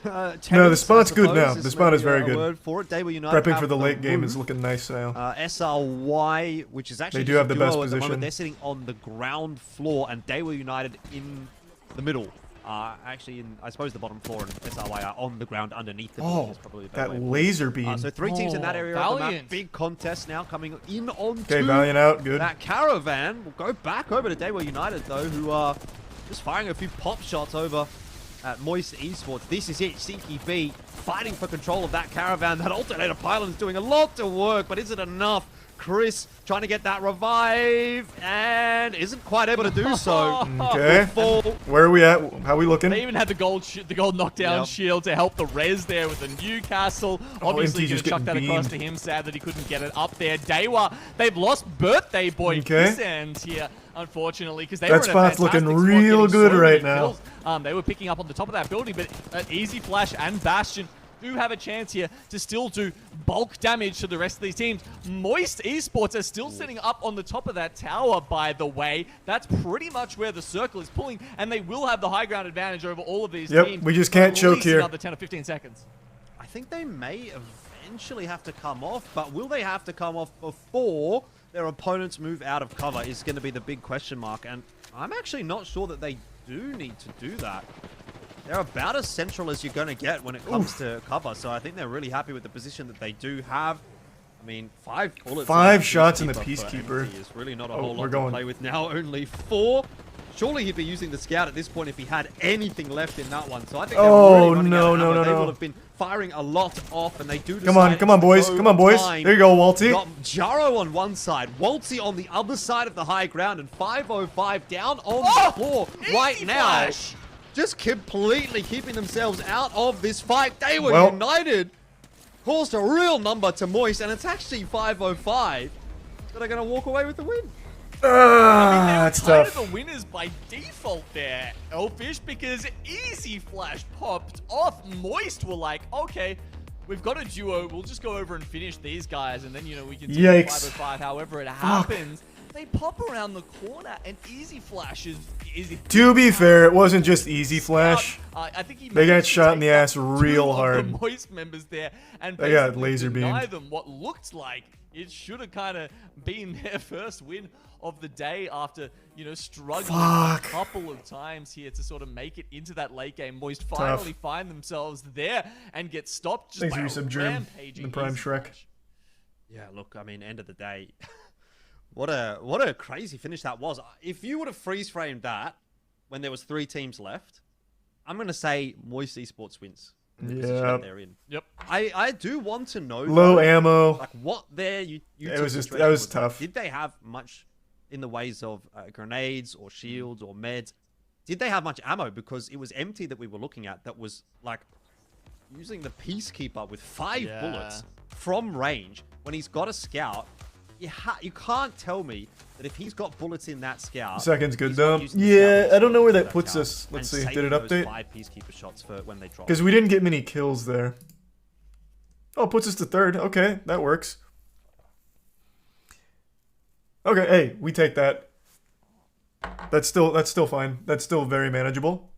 No, the tenants, spot's I good suppose, now. is The spot is maybe very a good. word for it. Daewoo United Prepping have for the late game is roof. looking nice now. SRY, which is actually They do just have a the best duo at position. moment. They're sitting on the ground floor, and Daewoo United in the middle. Actually, I suppose the bottom floor and SRY are on the ground underneath the building. Oh, Is probably a better that way of putting it. laser beam. So three teams in that Oh, area of the map. Valiant. Big contest now coming in onto Okay, Valiant out. Good. that caravan. We'll go back over to Daewoo United, though, who are just firing a few pop shots over at Moist Esports. This is it. CTB fighting for control of that caravan. That alternator pylon is doing a lot of work, but is it enough? Chris trying to get that revive and isn't quite able to do so. Okay. Full. Where are we at? How we looking? They even had the gold knockdown Yep. shield to help the res there with the Newcastle. Oh, Obviously, MT going just to chuck that getting across to beamed. him. Sad that he couldn't get it up there. Dewa, they've lost birthday boy Okay. this end here, unfortunately, because they That were in a spot's looking fantastic spot, real getting good so right many now. kills. They were picking up on the top of that building, but Easy Flash and Bastion do have a chance here to still do bulk damage to the rest of these teams. Moist Esports are still sitting up on the top of that tower, by the way. That's pretty much where the circle is pulling, and they will have the high ground advantage over all of these Yep, teams. we just can't for at choke least here. Another 10 or 15 seconds. I think they may eventually have to come off, but will they have to come off before their opponents move out of cover is going to be the big question mark. And I'm actually not sure that they do need to do that. They're about as central as you're going to get when it comes to cover, so I think they're really happy with the position that they do have. I mean, 5 bullets. 5 on shots in the for Peacekeeper. MT is really not a Oh, whole we're lot going. to play with now. Only 4. Surely he'd be using the scout at this point if he had anything left in that one. So I think they're Oh, really running no, out of no, ammo. no, They no. will have been firing a lot off, and they do. Come on, decide come on, to boys. go Come on, boys. time. There you go, Walty. Got Jaro on one side, Waltzy on the other side of the high ground, and 505 down on the floor right Easy now. Flash. Just completely keeping themselves out of this fight. They were Well- united. Caused a real number to Moist, and it's actually 505 that are going to walk away with the win. That's Kind tough. of the winners by default there, Elfish, because Easy Flash popped off. Moist were like, okay, we've got a duo. We'll just go over and finish these guys, and then, we can take Yikes. 505 however it happens. They pop around the corner, and Easy Flash is... To be fair, it wasn't just Easy Flash. I think he They got managed to shot in take the out ass 2 real of hard. The Moist members there, and They got basically laser deny beamed. them what looked like it should have kind of been their first win of the day after, struggling Fuck. a couple of times here to sort of make it into that late game. Moist finally find themselves there and get stopped just Thanks by for a your sub, Germ. rampaging The Prime Easy Shrek. Flash. Yeah, look, I mean, end of the day, what a crazy finish that was. If you would have freeze framed that when there was 3 teams left, I'm going to say Moist Esports wins. The position Yeah. that they're in. Yep. I do want to know Low though, ammo. like what their It was just- that was tough. Did they have much in the ways of grenades or shields or meds? Did they have much ammo? Because it was empty that we were looking at. That was like using the Peacekeeper with 5 Yeah. bullets from range when he's got a scout. You can't tell me that if he's got bullets in that scout. Second's good he's not though. using the Yeah, scout I don't know where that to puts out us. Let's and see. Did it saving those update? 5 Peacekeeper shots for when they drop. Because we didn't get many kills there. Oh, it puts us to 3rd. Okay, that works. Okay, hey, we take that. That's still fine. That's still very manageable.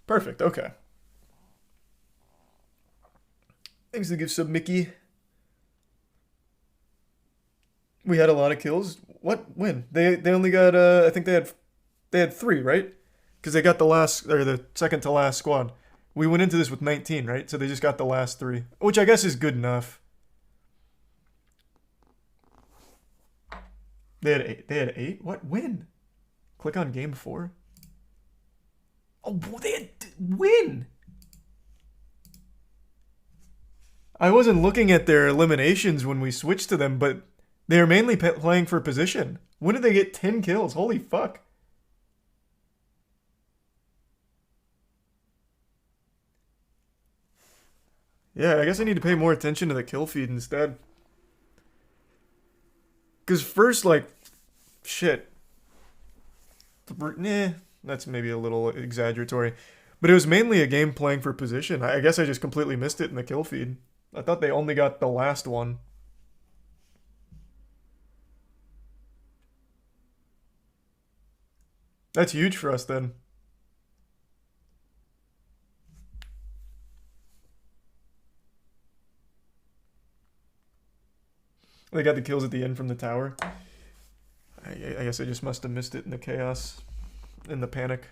Perfect, okay. Thanks to give sub Mickey. We had a lot of kills. What? When? They only got I think they had 3, right? Because they got the second to last squad. We went into this with 19, right? So they just got the last 3, which I guess is good enough. They had 8. They had 8. What? When? Click on game 4. Oh, they had win. I wasn't looking at their eliminations when we switched to them, but they're mainly playing for position. When did they get 10 kills? Holy fuck. Yeah, I guess I need to pay more attention to the kill feed instead. Because first, like, shit. Nah, that's maybe a little exaggeratory. But it was mainly a game playing for position. I guess I just completely missed it in the kill feed. I thought they only got the last one. That's huge for us then. They got the kills at the end from the tower. I guess I just must have missed it in the chaos, in the panic.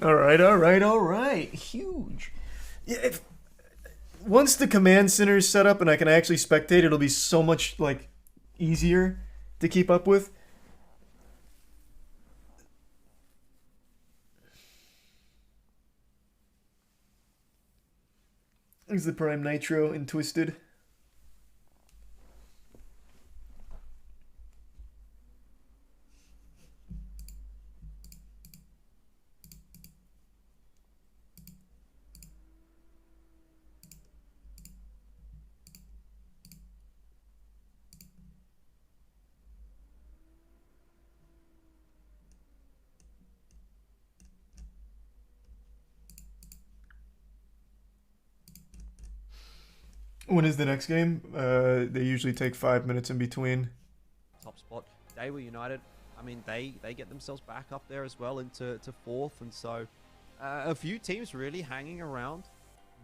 All right. Huge. Yeah, once the command center is set up and I can actually spectate, it'll be so much like easier to keep up with. There's the Prime Nitro and Twisted. When is the next game? They usually take 5 minutes in between. Top spot. They were United. I mean, they get themselves back up there as well into 4th, and so a few teams really hanging around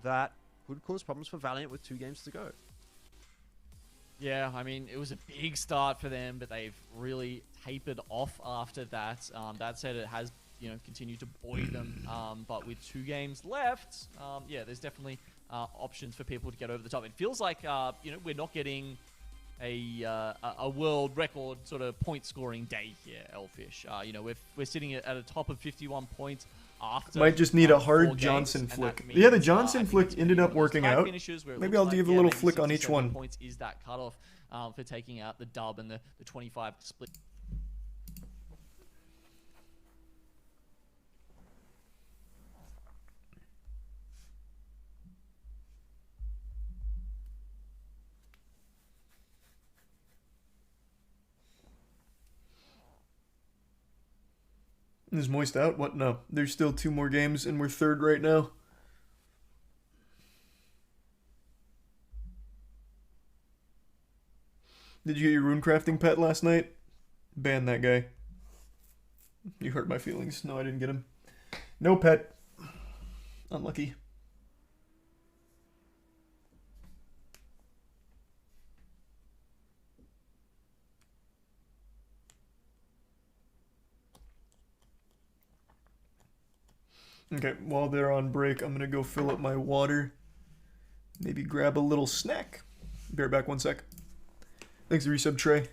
that could cause problems for Valiant with 2 games to go. Yeah, I mean, it was a big start for them, but they've really tapered off after that. That said, it has, continued to buoy them. But with 2 games left, yeah, there's definitely options for people to get over the top. It feels like, we're not getting a world record sort of point scoring day here, Elfish. We're sitting at a top of 51 points. After might just need a 4 hard games, Johnson and flick. that Yeah, the means, Johnson I think flick it's ended gonna up be one of those working tight out. finishes where it Maybe looks I'll like, give a little maybe flick on 6 or each 7 one. points is that cutoff for taking out the dub and the 25 split. Is Moist out? What? No. There's still 2 more games and we're 3rd right now. Did you get your runecrafting pet last night? Ban that guy. You hurt my feelings. No, I didn't get him. No pet. Unlucky. Okay, while they're on break, I'm gonna go fill up my water. Maybe grab a little snack. Be right back, 1 sec. Thanks for resub, Trey.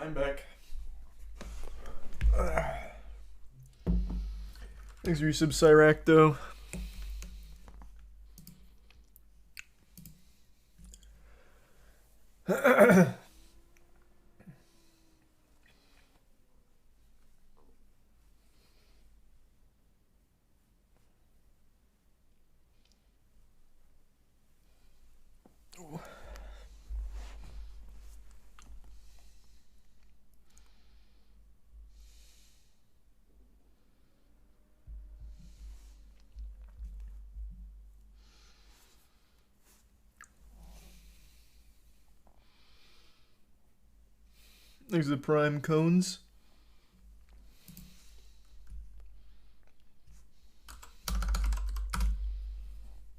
I'm back. Thanks for your sub, Cyrac, though. There's the prime cones.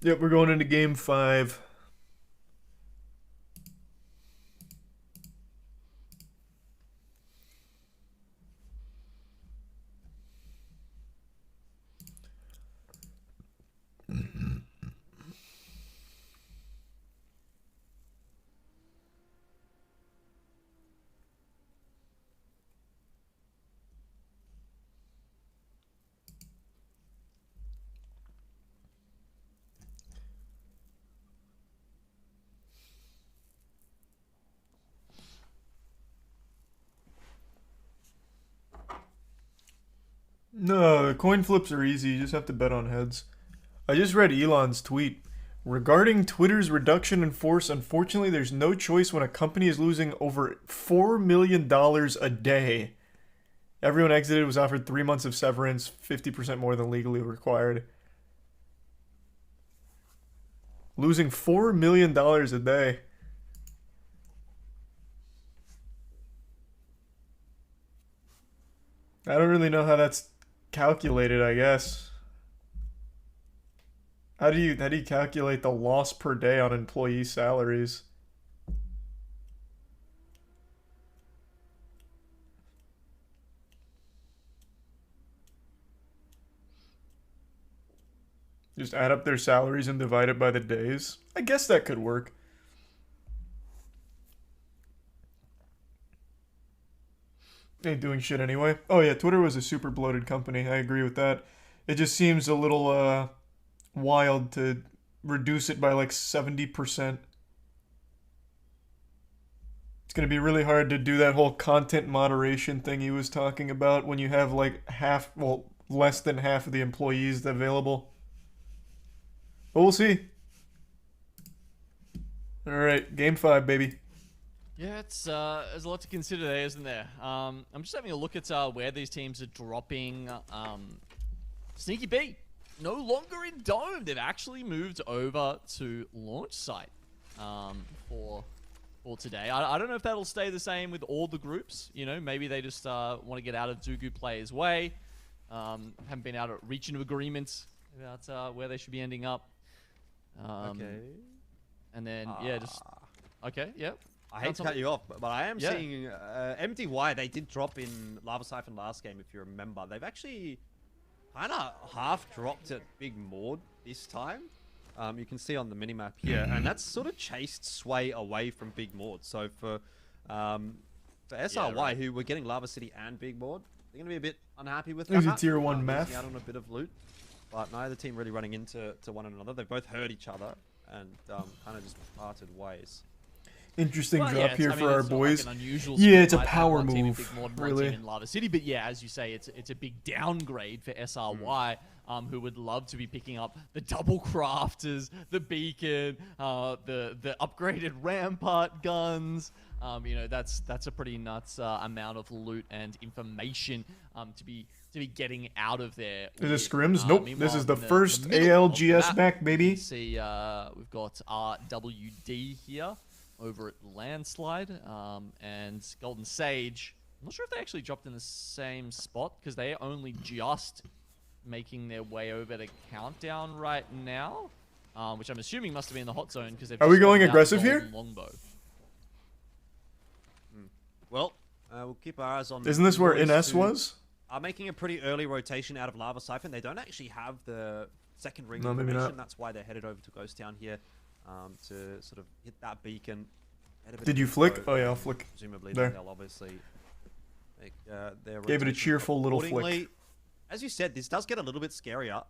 Yep, we're going into game 5. No, the coin flips are easy. You just have to bet on heads. I just read Elon's tweet. Regarding Twitter's reduction in force, unfortunately, there's no choice when a company is losing over $4 million a day. Everyone exited, was offered 3 months of severance, 50% more than legally required. Losing $4 million a day. I don't really know how that's calculated, I guess. How do you calculate the loss per day on employee salaries? Just add up their salaries and divide it by the days? I guess that could work. Ain't doing shit anyway. Oh yeah, Twitter was a super bloated company. I agree with that. It just seems a little wild to reduce it by like 70%. It's going to be really hard to do that whole content moderation thing he was talking about when you have like less than half of the employees available. But we'll see. All right, game 5, baby. Yeah, it's there's a lot to consider there, isn't there? I'm just having a look at where these teams are dropping. Sneaky B, no longer in Dome. They've actually moved over to launch site for today. I don't know if that'll stay the same with all the groups. You know, maybe they just want to get out of Zugu Players' way. Haven't been able to reach an agreement about where they should be ending up. Okay. And then, yeah, just... Okay, yep. I hate to cut you off, but I am seeing MDY. They did drop in Lava Siphon last game, if you remember. They've actually kind of half dropped at Big Mord this time. You can see on the minimap here, and that's sort of chased Sway away from Big Mord. So for SRY, who were getting Lava City and Big Mord, they're going to be a bit unhappy with that. There's a tier 1 missing map. out on a bit of loot, but neither team really running into one another. They've both hurt each other and kind of just parted ways. Interesting Well, drop here for our it's boys. Not like an unusual Yeah, it's a split. power One team in move, Big Mord, one really. team in Lava City, but yeah, as you say, it's a big downgrade for SRY, who would love to be picking up the double crafters, the beacon, the upgraded rampart guns. You know, that's a pretty nuts amount of loot and information to be getting out of there. Is it scrims? Nope. This is the first middle of the ALGS map, back, baby. you see, we've got RWD here over at Landslide, and Golden Sage. I'm not sure if they actually dropped in the same spot, because they are only just making their way over to Countdown right now, which I'm assuming must have been in the hot zone, because they've Are we just going got down aggressive Golden here? Longbow. Well, we'll keep our eyes on... Isn't this where Noise NS who was? are making a pretty early rotation out of Lava Siphon. They don't actually have the second ring No, maybe information. not. That's why they're headed over to Ghost Town here to sort of hit that beacon. Did you flick? Oh yeah, I'll flick. Presumably, There. then they'll obviously make their Gave it a rotation cheerful little flick. accordingly. As you said, this does get a little bit scarier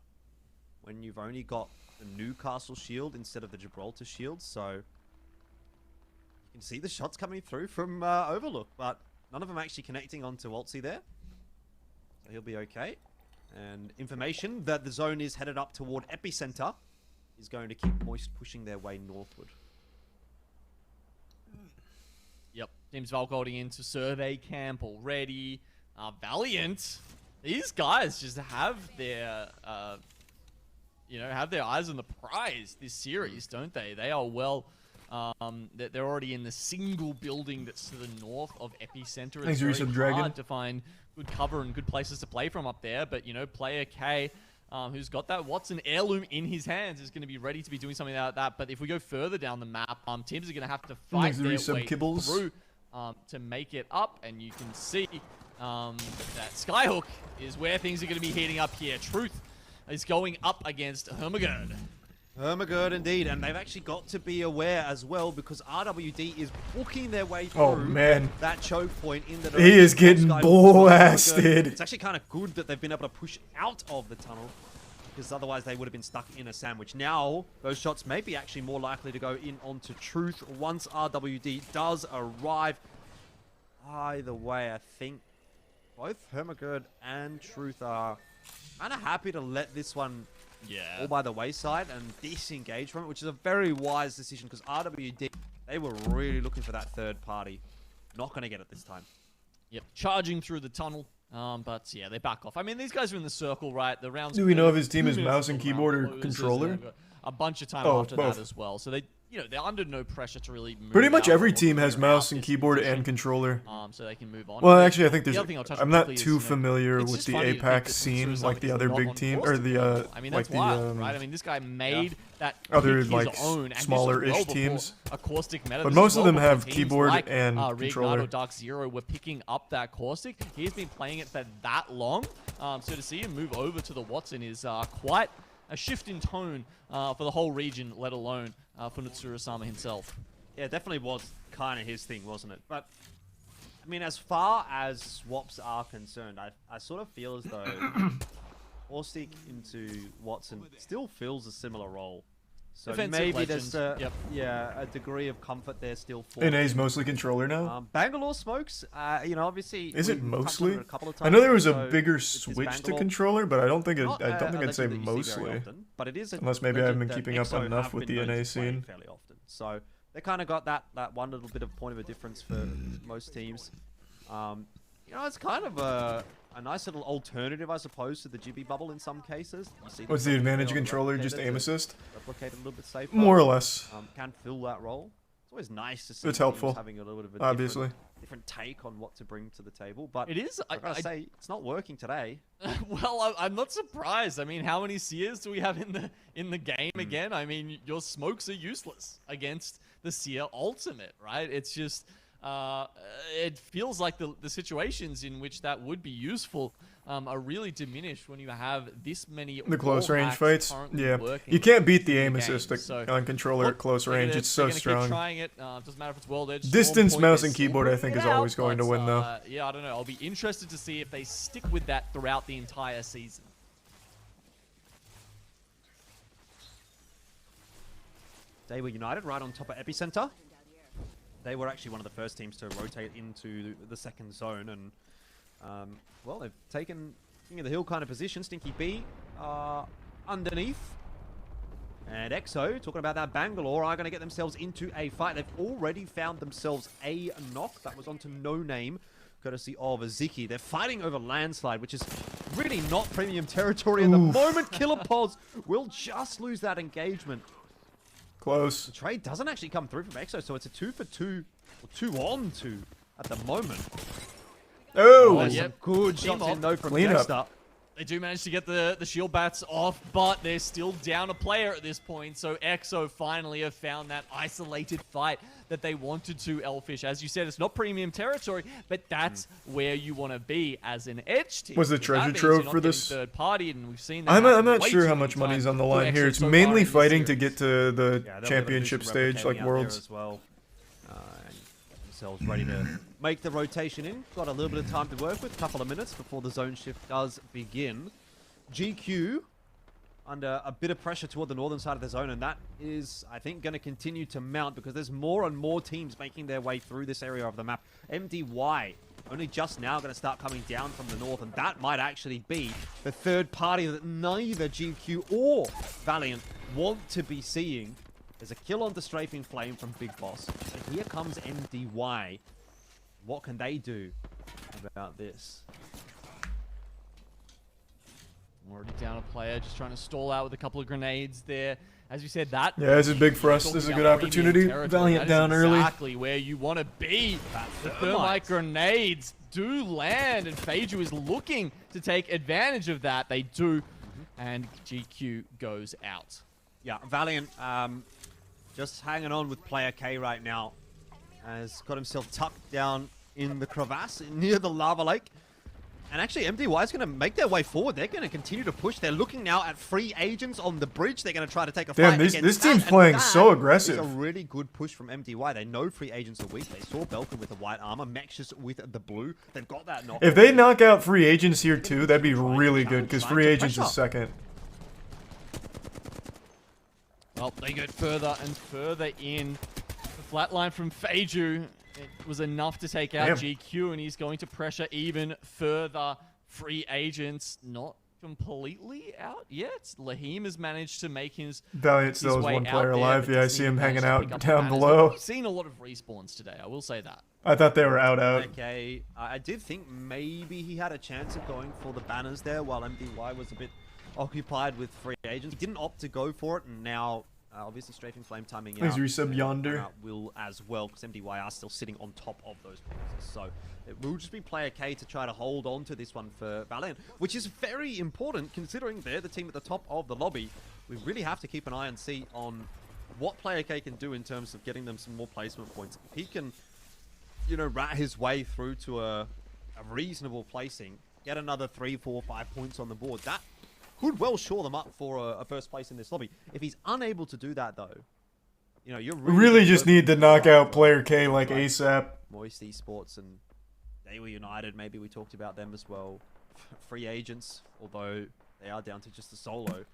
when you've only got the Newcastle shield instead of the Gibraltar shield. So you can see the shots coming through from Overlook, but none of them actually connecting onto Waltzy there. So he'll be okay. And information that the zone is headed up toward Epicenter is going to keep Moist pushing their way northward. Yep, Teams Valk holding into survey camp already. Valiant, these guys just have their, have their eyes on the prize this series, don't they? They are well They're already in the single building that's to the north of Epicenter. Thanks, It's Resub very Dragon. hard to find good cover and good places to play from up there. But, you know, player K, who's got that Watson heirloom in his hands, is going to be ready to be doing something like that. But if we go further down the map, teams are going to have to fight Thanks, their Resub way Kibbles. through to make it up. And you can see that Skyhook is where things are going to be heating up here. Truth is going up against Hermagerd. Hermagerd indeed, and they've actually got to be aware as well because RWD is booking their way through Oh, man. that choke point in the He is direction of getting Skyhook. blasted. It's actually kind of good that they've been able to push out of the tunnel because otherwise they would have been stuck in a sandwich. Now, those shots may be actually more likely to go in onto Truth once RWD does arrive. Either way, I think both Hermagerd and Truth are kind of happy to let this one all by the wayside and disengage from it, which is a very wise decision because RWD, they were really looking for that third party. Not going to get it this time. Yep, charging through the tunnel. But yeah, they back off. I mean, these guys are in the circle, right? The rounds. Do we know if his team is 2 minutes mouse and until keyboard round or closes, controller? and they've got a bunch of time Oh, after both. that as well. So they, you know, they're under no pressure to really move Pretty much out every or team has clear mouse out and this keyboard position, and controller. so they can move on. Well, But actually, I think the there's. other thing I'll touch I'm on not quickly is, too you know, familiar it's with just the funny to think Apex that scene, Suicide like the is other not big on team, or Force's the level. I mean, like that's the wild, right? I mean, this guy made that other, pick like, his own, and this was smaller-ish well before teams. Acoustic meta. But This most is of well them before have teams keyboard like, and Reignite controller. or Dark Zero were picking up that caustic. He's been playing it for that long, so to see him move over to the Watson is quite a shift in tone for the whole region, let alone for Nutsuru-sama himself. Yeah, it definitely was kind of his thing, wasn't it? But, I mean, as far as swaps are concerned, I sort of feel as though Caustic into Watson still fills a similar role. So Defensive maybe legend. there's a degree of comfort there still for NA's mostly controller now. Bangalore smokes, you know, obviously... Is it we've touched on mostly? it a couple of I know there times, was a so bigger it's switch to Bangalore. controller, but I don't think Not, I'd say legend that you see very mostly. often, but it is a Unless maybe I haven't been legend that keeping up EXO enough have with been the known NA to play scene. fairly often. So they kind of got that one little bit of point of a difference for most teams. You know, it's kind of a nice little alternative, I suppose, to the Jibby bubble in some cases. You see What's them the playing advantage on the controller? Just replicator aim to assist? replicate it a little bit safer. More or less. Can fill that role. It's always nice to see It's teams helpful, having a little bit of a obviously. different take on what to bring to the table. But It is. I gotta say, it's not working today. Well, I'm not surprised. I mean, how many Seers do we have in the game again? I mean, your smokes are useless against the Seer ultimate, right? It's just it feels like the situations in which that would be useful are really diminished when you have this many The close wall range hacks fights, currently yeah. working You can't beat the in aim game. assist So, on controller at close range. It's so they're gonna strong. Keep trying it. Doesn't matter if it's World Edge. Distance, Storm Point, mouse, they're and still keyboard, I bringing think, it is always out, going to but, win, though. Yeah, I don't know. I'll be interested to see if they stick with that throughout the entire season. They were United right on top of Epicenter. They were actually one of the first teams to rotate into the second zone, and well, they've taken King of the Hill kind of position. Stinky B underneath, and EXO talking about that Bangalore are going to get themselves into a fight. They've already found themselves a knock that was onto No Name, courtesy of Ziki. They're fighting over Landslide, which is really not premium territory at the moment. Killer Pods will just lose that engagement. Close. The trade doesn't actually come through from EXO, so it's a 2-for-2, or 2-on-2 at the moment. Oh! Yep. Some good Team shots up. in though from Clean up. Dexter. They do manage to get the shield bats off, but they're still down a player at this point. So EXO finally have found that isolated fight that they wanted to, Elfish. As you said, it's not premium territory, but that's where you want to be as an Edge team. Was the Because that treasure means trove you're not for getting this? third party, and we've seen that I'm happen not way sure too how many much money's times on the for line EXO here. It's so far mainly in this fighting to series. get to the Yeah, they'll championship be able to do some stage, replicating like out there Worlds. as well. And get themselves ready to make the rotation in. Got a little bit of time to work with, a couple of minutes before the zone shift does begin. GQ under a bit of pressure toward the northern side of the zone, and that is, I think, going to continue to mount because there's more and more teams making their way through this area of the map. MDY only just now going to start coming down from the north, and that might actually be the third party that neither GQ or Valiant want to be seeing. There's a kill onto Strafing Flame from Big Boss. And here comes MDY. What can they do about this? Already down a player, just trying to stall out with a couple of grenades there. As you said, that... Yeah, this is big for us. This is a good opportunity. Valiant down early. Exactly where you want to be. The thermite grenades do land, and Feiju is looking to take advantage of that. They do, and GQ goes out. Yeah, Valiant just hanging on with player K right now. Has got himself tucked down in the crevasse near the lava lake. And actually, MDY is going to make their way forward. They're going to continue to push. They're looking now at free agents on the bridge. They're going to try to take a fight against this that, team's and playing that so aggressive. It's a really good push from MDY. They know free agents are weak. They saw Belkin with the white armor, Mexus with the blue. They've got that knock. If they knock out free agents here too, that'd be really good because free agents is second. Well, they get further and further in. The flatline from Feiju, it was enough to take out GQ, and he's going to pressure even further. Free agents not completely out yet. Lahim has managed to make his Valiant still has way one out player there, alive. but Yeah, I doesn't see him even hanging manage to pick out up the down banners. below. We've seen a lot of respawns today, I will say that. I thought they were out. Okay, I did think maybe he had a chance of going for the banners there while MDY was a bit occupied with free agents. He didn't opt to go for it, and now obviously Strafing Flame timing out. He's resub yonder. Will as well, because MDY are still sitting on top of those boxes. So it will just be player K to try to hold on to this one for Valiant, which is very important considering they're the team at the top of the lobby. We really have to keep an eye and see on what player K can do in terms of getting them some more placement points. If he can, you know, rat his way through to a reasonable placing, get another 3, 4, 5 points on the board, that could well shore them up for a first place in this lobby. If he's unable to do that, though, you know, you're really just need to knock out player K like ASAP. Moist Esports, and they were united. Maybe we talked about them as well. Free agents, although they are down to just a solo,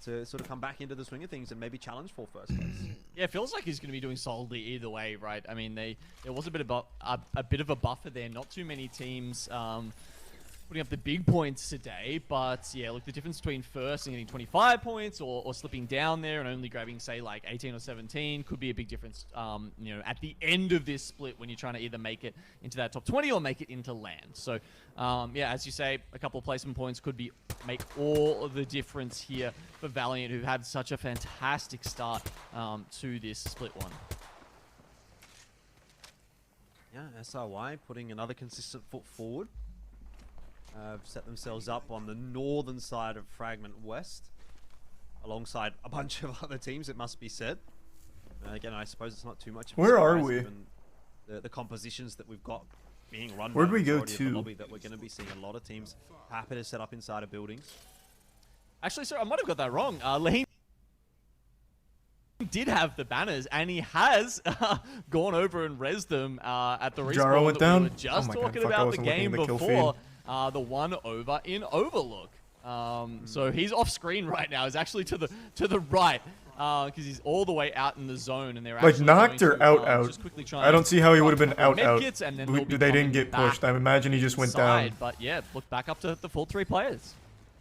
to sort of come back into the swing of things and maybe challenge for first place. Yeah, it feels like he's going to be doing solidly either way, right? I mean, there was a bit of a buffer there. Not too many teams putting up the big points today, but yeah, look, the difference between first and getting 25 points or slipping down there and only grabbing, say, like 18 or 17 could be a big difference, you know, at the end of this split when you're trying to either make it into that top 20 or make it into land. So, yeah, as you say, a couple of placement points could make all of the difference here for Valiant, who had such a fantastic start to this split one. Yeah, SRY putting another consistent foot forward. Set themselves up on the northern side of Fragment West, alongside a bunch of other teams, it must be said. Again, I suppose it's not too much of a Where are surprise we? given the compositions that we've got being run Where'd by we the go majority of the to? lobby, that we're going to be seeing a lot of teams happy to set up inside of buildings. Actually, sir, I might have got that wrong. Lahim did have the banners, and he has gone over and rezzed them at the respawn Jaro went that down? we were just Oh my God, talking fuck, I about the wasn't looking game at the kill before. The one over in Overlook. So he's off screen right now. He's actually to the right because he's all the way out in the zone, and they're Like actually knocked going or to, out. just quickly try I don't and see how he would have drop been a couple out. of medkits, and then they'll be They didn't coming get back pushed. I imagine he just went inside. down. But yeah, look back up to the full 3 players.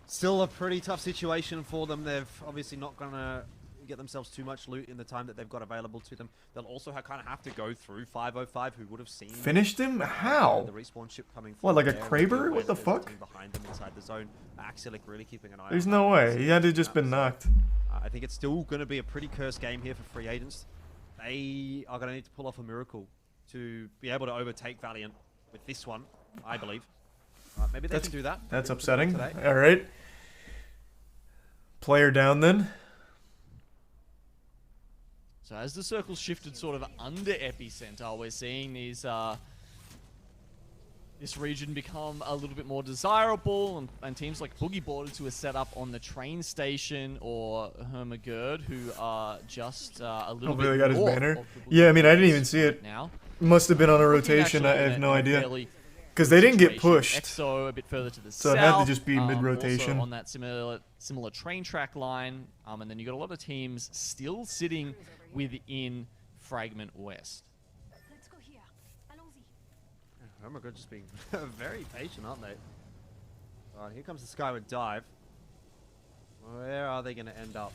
Still a pretty tough situation for them. They've obviously not going to get themselves too much loot in the time that they've got available to them. They'll also kind of have to go through 505, who would have seen Finished him? How? the respawn ship coming. What, like a there, Kraber? with What the there's a fuck? team behind them inside the zone. Axelic really keeping an eye. There's on no that. way. He had to just been knocked. I think it's still going to be a pretty cursed game here for free agents. They are going to need to pull off a miracle to be able to overtake Valiant with this one, I believe. Maybe they can do that. That's Maybe upsetting. today. All right. Player down then. So as the circle's shifted sort of under Epicenter, we're seeing these this region become a little bit more desirable, and teams like Boogie Boarders, who are set up on the train station, or Hermagerd, who are just a little Hopefully bit they got his north banner. of the Boogie Yeah, I mean, I didn't Boarders even see it. now. Must have been on a Looking rotation. I actually have in no a idea. fairly Because they didn't get situation. pushed. EXO a bit further to the So south. it had to just be also mid-rotation. on that similar train track line, and then you got a lot of teams still sitting within Fragment West. Let's go here. Allons-y. Oh my god, just being very patient, aren't they? Alright, here comes the Skyward Dive. Where are they going to end up?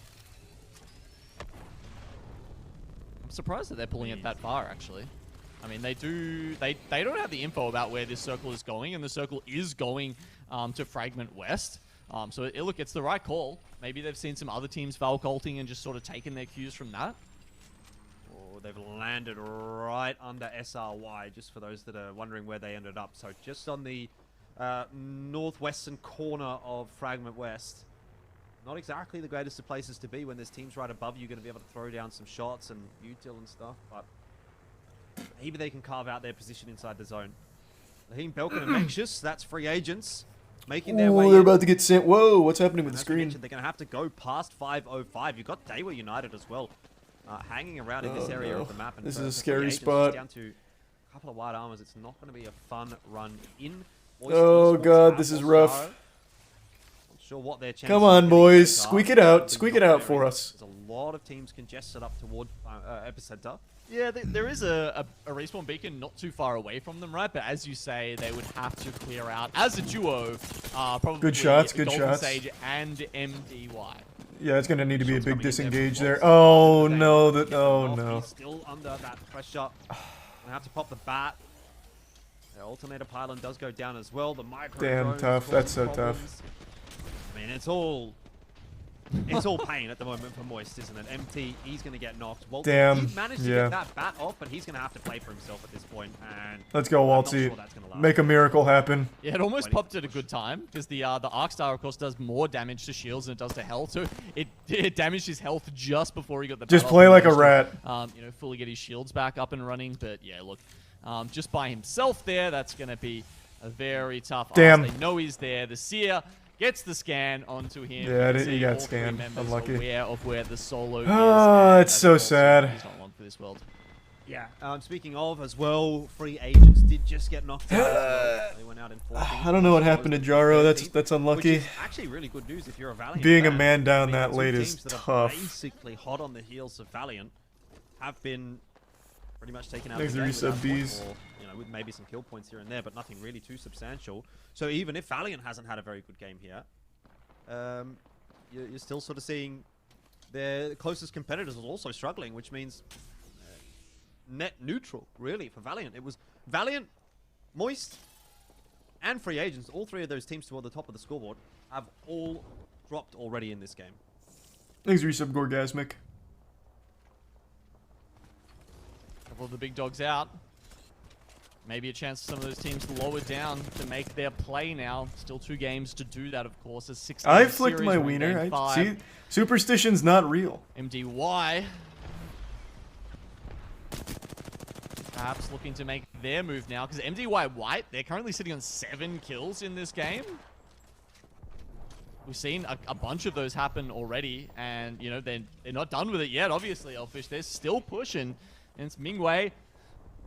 I'm surprised that they're pulling it that far, actually. I mean, they don't have the info about where this circle is going, and the circle is going to Fragment West. So look, it's the right call. Maybe they've seen some other teams Valk ulting and just sort of taken their cues from that. Oh, they've landed right under SRY, just for those that are wondering where they ended up. So just on the northwestern corner of Fragment West. Not exactly the greatest of places to be when there's teams right above you going to be able to throw down some shots and util and stuff, but maybe they can carve out their position inside the zone. Raheem Belkin and Mexius, that's free agents, making their way Oh, they're in. about to get sent. Whoa, what's happening with And the as we screen? mentioned, they're going to have to go past 505. You've got Daiwa United as well, hanging around in this Oh, area no. of the map. And This for- is a for free scary agents, spot. just down to a couple of white armors. It's not going to be a fun run in. Oh, Esports God, have this is Osaro. rough. Not sure what their chances Come of on, getting boys. those are. Squeak it out. Probably Squeak not it out very. for us. There's a lot of teams congested up toward Epicenter. Yeah, there is a respawn beacon not too far away from them, right? But as you say, they would have to clear out as a duo. Probably Good shots, good Golden shots. Sage and MDY. Yeah, it's gonna need to be a Shots big coming in disengage from there. Watts. Oh They no, get that them oh off. no. He's still under that pressure. Gonna have to pop the bat. The alternator pylon does go down as well. The micro Damn drones tough. causing That's so tough. problems. I mean, it's all pain at the moment for Moist, isn't it? MT, he's going to get knocked. Waltz, Damn, he managed to yeah. get that bat off, but he's going to have to play for himself at this point. And Let's go, I'm not Waltzy. sure that's gonna last. Make a miracle happen. Yeah, it almost Waiting popped for at a push. good time because the Arcstar, of course, does more damage to shields than it does to health. So it damaged his health just before he got the Just bat off play and like a managed to, rat. fully get his shields back up and running. But yeah, look, just by himself there, that's going to be a very tough Damn. ask. They know he's there. The Seer gets the scan onto him. Yeah, You can he see got all three scanned. members Unlucky. aware of where the solo is. Ah, and it's as so well, sad. He's not one for this world. Yeah. Speaking of as well, free agents did just get knocked out as well. They went out in 14th. I don't know what happened to Jaro. That's 13th, unlucky. Which is actually really good news if you're a Valiant Being a fan. man down I mean, that the two late is teams that are tough. basically hot on the heels of Valiant have been pretty much taken out Thanks of the to game resub without point, Bs. or, with maybe some kill points here and there, but nothing really too substantial. So even if Valiant hasn't had a very good game here, you're still sort of seeing their closest competitors are also struggling, which means net neutral, really, for Valiant. It was Valiant, Moist, and Free Agents. All three of those teams toward the top of the scoreboard have all dropped already in this game. Thanks, resub Gorgasmic. Couple of the big dogs out. Maybe a chance for some of those teams to lower down to make their play now. Still 2 games to do that, of course. A 16 I flicked series, my we're in wiener. game I 5. see. Superstition's not real. MDY perhaps looking to make their move now because MDY White, they're currently sitting on 7 kills in this game. We've seen a bunch of those happen already, and they're not done with it yet. Obviously, Elfish, they're still pushing, and it's Mingwei.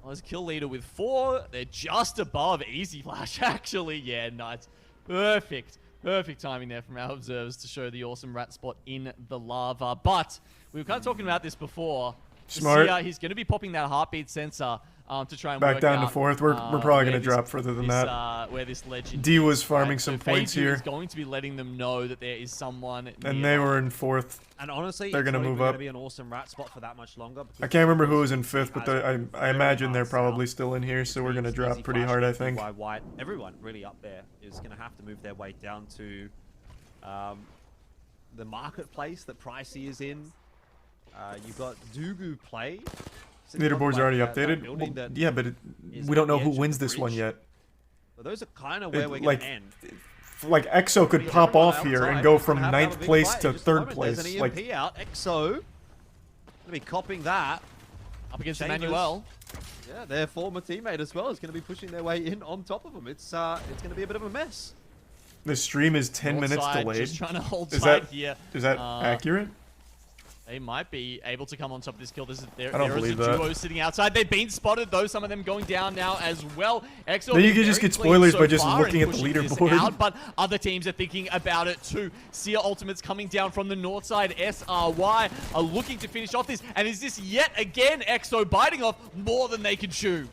Well, as kill leader with 4. They're just above Easy Flash, actually. Yeah, nice. Perfect. Perfect timing there from our observers to show the awesome rat spot in the lava. But we were kind of talking about this before. Smart. Sia, he's going to be popping that heartbeat sensor to try and Back work down to out, 4th. We're probably where going to this- drop further than that. Where this legend D was is, farming right? some So points Feiju here. is going to be letting them know that there is someone And they nearby. were in 4th. And honestly, They're it's gonna not move even up. gonna be an awesome rat spot for that much longer. I can't remember who was in 5th, but Has I imagine they're far probably south, still in here, so we're going to Easy drop pretty Flash, hard, I think. MDY White, everyone really up there is going to have to move their way down to the marketplace that Pricey is in. You've got Dugu Play. sitting on, Leaderboard's like, already that updated. building Well, that yeah, but is we don't on know the who edge of wins the this one bridge. yet. So those are kind of where we're going like, to end. Like, EXO could Yeah, pop everyone off here and outside go is from gonna have to have 9th a big place fight to in just a 3rd moment. There's place. an Like, EMP out. EXO going to be copying that. Up against Chambers. Emmanuel. Yeah, their former teammate as well is going to be pushing their way in on top of them. It's going to be a bit of a mess. the stream is 10 minutes Northside delayed. Just trying to hold Is tight that- here. Is that Uh, accurate? They might be able to come on top of this kill. There I don't is a believe that. duo sitting outside. They've been spotted, though. Some of them going down now as well. EXO Then you being could just very get clean spoilers so by just far looking and at the pushing this leaderboard. out, but other teams are thinking about it too. Seer Ultimates coming down from the north side. SRY are looking to finish off this. And is this yet again EXO biting off more than they can chew?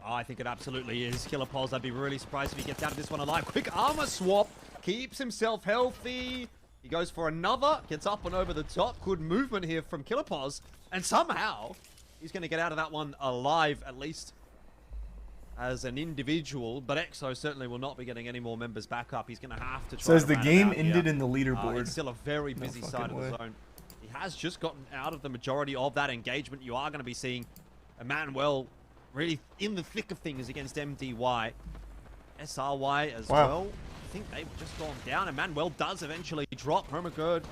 Oh, I think it absolutely is. Killer Pulse, I'd be really surprised if he gets out of this one alive. Quick armor swap. Keeps himself healthy. He goes for another. Gets up and over the top. Good movement here from Killer Pulse. And somehow, he's going to get out of that one alive, at least. as an individual, but EXO certainly will not be getting any more members back up. He's going to have to try Says to the round it game out ended here. in the leaderboard. It's still a very busy fucking side of way. the zone. He has just gotten out of the majority of that engagement. You are going to be seeing Emmanuel really in the thick of things against MDY. SRY as Wow. well. I think they've just gone down. Emmanuel does eventually drop. Hermagerd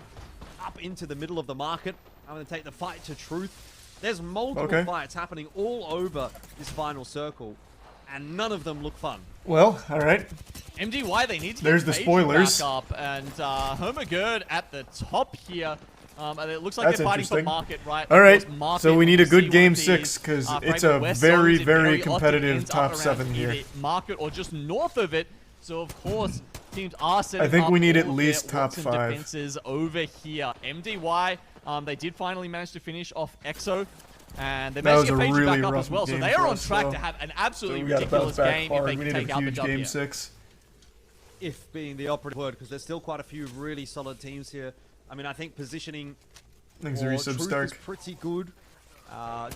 up into the middle of the market. I'm going to take the fight to Truth. There's multiple Okay. fights happening all over this final circle, and none of them look fun. Well, all right. MDY, they need to There's get the Beijing spoilers. back up, and Hermagerd at the top here. And it looks like That's they're fighting for interesting. market, right? All Of right, course, market so we need will a good see game one of 6 these, because it's Fragment a West very, zones. It very often competitive ends up top around 7 here. either market or just north of it. So of course, teams are setting I think up we need all at of least their top Watson 5. defenses over here. MDY, they did finally manage to finish off EXO. And they That managed to was get a Beijing really back up rough as well. So game they for are on us, track so- to have an So absolutely we gotta bounce ridiculous back game if hard. they We can need take a out the huge W. game 6. If being the operative word, because there's still quite a few really solid teams here. I mean, I think positioning Thanks, for Resub Truth is Stark. pretty good.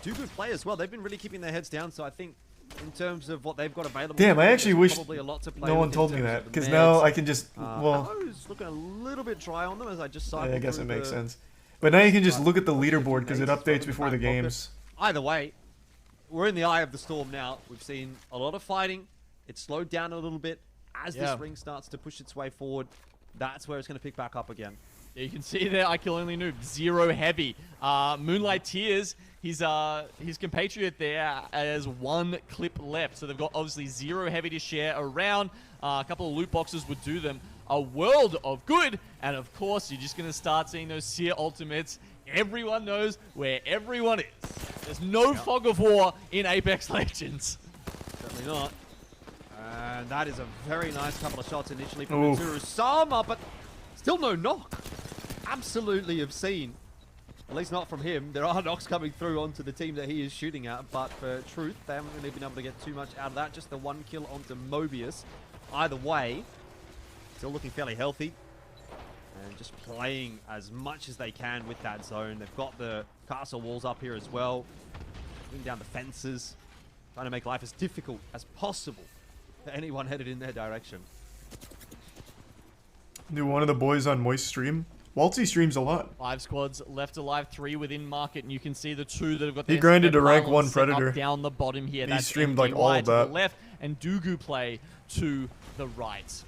Do good play as well. They've been really keeping their heads down, so I think in terms of what they've got available, Damn, I there's actually wish probably a lot to play No with one in told me terms that of the because meds. now I can just Ammo's looking a little bit dry on them as I just cycled I guess through it makes the- sense. But now you can just But look at the unfortunately, leaderboard because it Nate's updates got before the back pocket. games. Either way, we're in the eye of the storm now. We've seen a lot of fighting. It's slowed down a little bit as Yeah. this ring starts to push its way forward. That's where it's going to pick back up again. Yeah, you can see there, I Kill Only Noob, 0 heavy. Moonlight Tears, his compatriot there has 1 clip left. So they've got obviously 0 heavy to share around. A couple of loot boxes would do them a world of good. And of course, you're just going to start seeing those Seer ultimates. Everyone knows where everyone is. There's no fog of war in Apex Legends. Certainly not. And that is a very nice couple of shots initially from Oof. Mitsuru Sama, but still no knock. Absolutely obscene. At least not from him. There are knocks coming through onto the team that he is shooting at, but for Truth, they haven't really been able to get too much out of that. Just the 1 kill onto Mobius. Either way, still looking fairly healthy. And just playing as much as they can with that zone. They've got the castle walls up here as well. Moving down the fences. Trying to make life as difficult as possible for anyone headed in their direction. Do one of the boys on Moist stream? Waltzy streams a lot. 5 squads left alive, 3 within market, and you can see the 2 that have got He their grinded their to rank pylons 1 set up Predator. down the bottom here. He That's streamed, like, all MDY of to that. the left, and Dugu play to the right.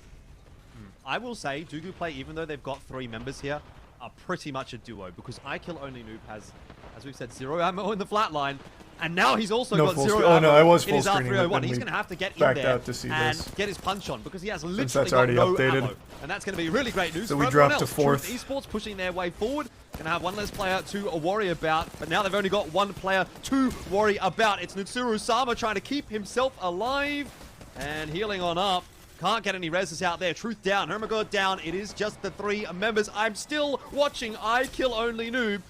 I will say, Dugu Play, even though they've got 3 members here, are pretty much a duo because I Kill Only Noob has, as we've said, 0 ammo in the flatline, and now he's also No got full 0 screen. Oh, ammo no, I was in his full screening it, R301. then He's we going to have to get in backed there out to see and this. get his punch on because he has literally that's got already no updated. ammo, and that's going to be really great news So for we everyone dropped to else. fourth. Truth Esports pushing their way forward. Going to have one less player to worry about, but now they've only got 1 player to worry about. It's Mitsuru Sama trying to keep himself alive and healing on up. Can't get any reses out there. Truth down. Hermagord down. It is just the 3 members. I'm still watching I Kill Only Noob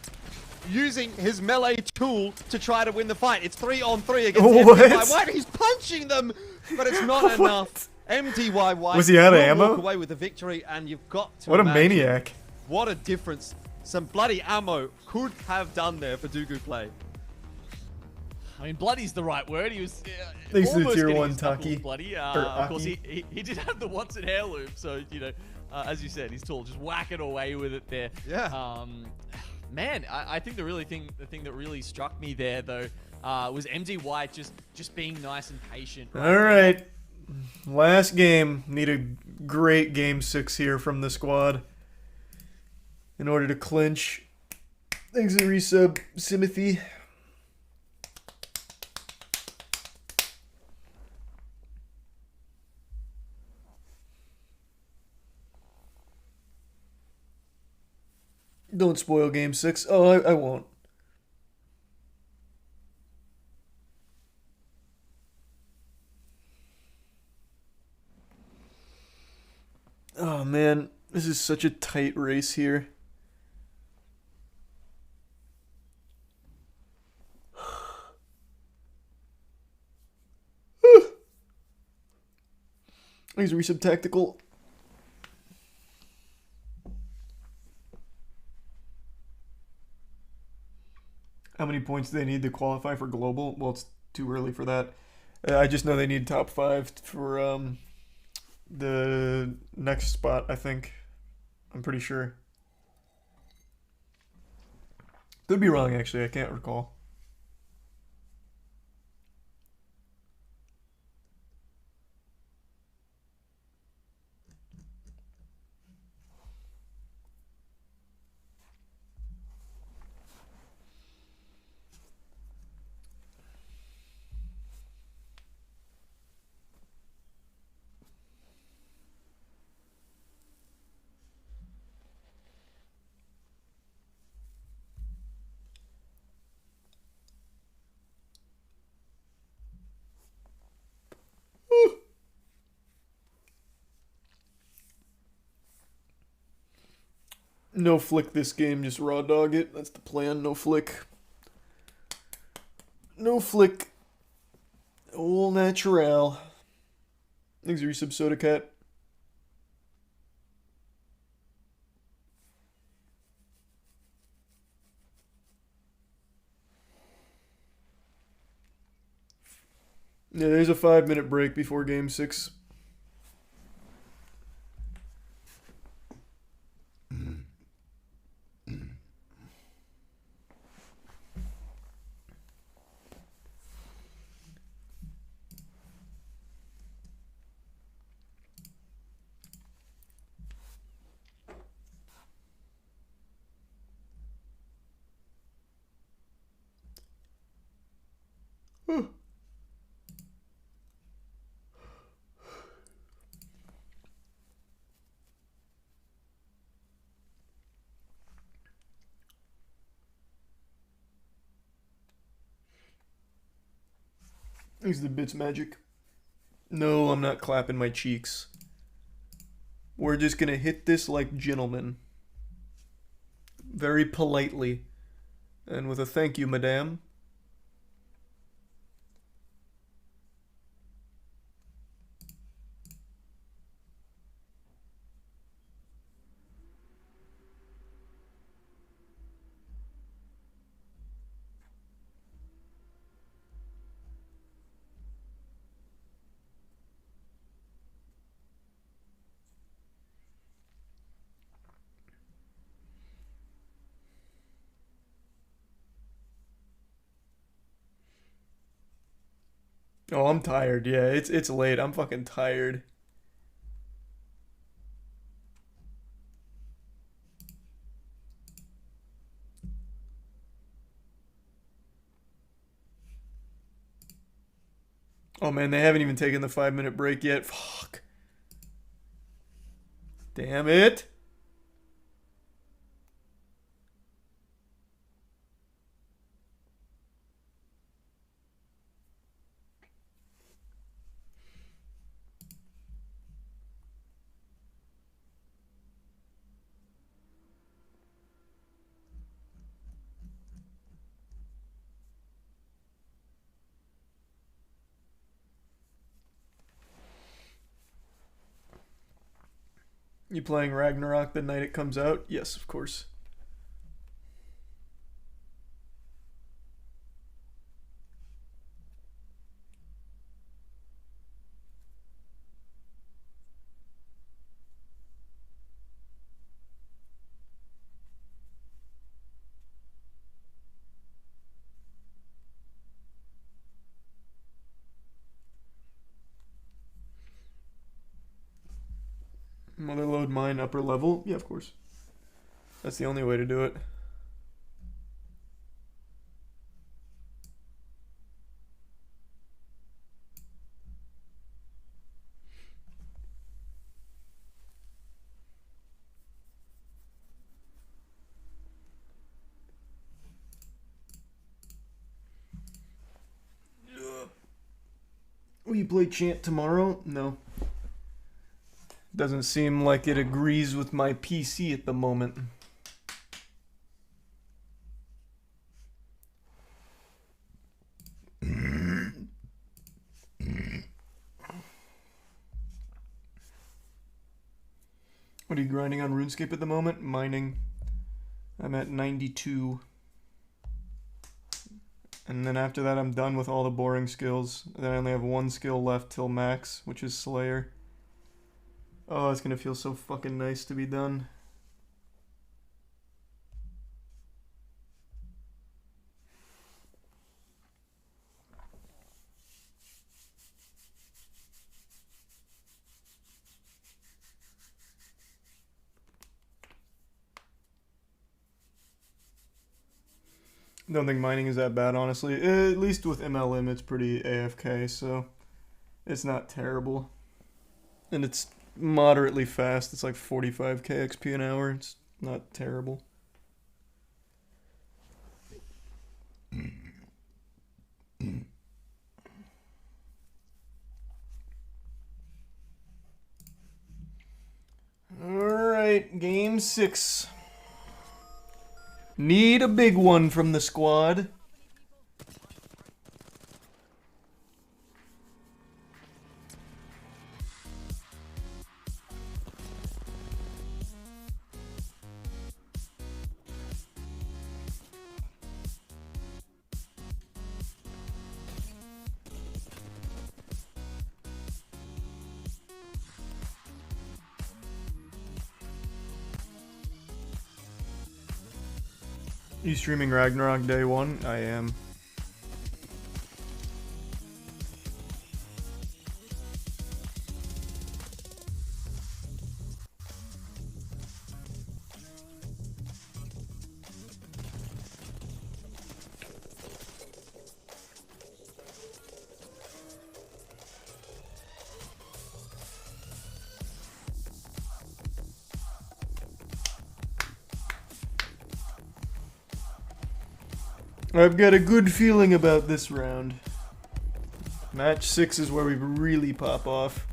using his melee tool to try to win the fight. It's 3-on-3 against What? MDY White. He's punching them, but it's not enough. MDY White Was he out of will ammo? walk away with the victory, and you've got to What a imagine maniac. what a difference some bloody ammo could have done there for Dugu Play. I mean, bloody's the right word. He was Thanks to the almost tier getting 1 his knuckles Taki. bloody. Or Of course, Aki. he did have the Watson heirloom, so you know, as you said, he's tall. Just whack it away with it there. Yeah. Man, I think the thing that really struck me there though was MDY just being nice and patient. All right. Last game. Need a great game 6 here from the squad in order to clinch. Thanks to resub, Simothy. Don't spoil game 6. Oh, I won't. Oh man, this is such a tight race here. These are some tactical. How many points do they need to qualify for global? Well, it's too early for that. I just know they need top 5 for the next spot, I think. I'm pretty sure. Could be wrong, actually. I can't recall. No flick this game, just raw dog it. That's the plan, no flick. No flick. All natural. Thanks, resub Soda Cat. Yeah, there's a 5-minute break before game 6. Thanks the bits magic. No, I'm not clapping my cheeks. We're just gonna hit this like gentlemen. Very politely. And with a thank you, madame. Oh, I'm tired. Yeah, it's late. I'm fucking tired. Oh man, they haven't even taken the 5-minute break yet. Fuck. Damn it. You playing Ragnarok the night it comes out? Yes, of course. Motherload mine upper level? Yeah, of course. That's the only way to do it. Will you play Chant tomorrow? No. Doesn't seem like it agrees with my PC at the moment. What are you grinding on RuneScape at the moment? Mining. I'm at 92. And then after that, I'm done with all the boring skills. Then I only have one skill left till max, which is Slayer. Oh, it's gonna feel so fucking nice to be done. Don't think mining is that bad, honestly. At least with MLM, it's pretty AFK, so it's not terrible. And it's moderately fast. It's like 45k XP an hour. It's not terrible. Alright, game 6. Need a big one from the squad. You streaming Ragnarok day 1? I am. I've got a good feeling about this round. Match 6 is where we really pop off.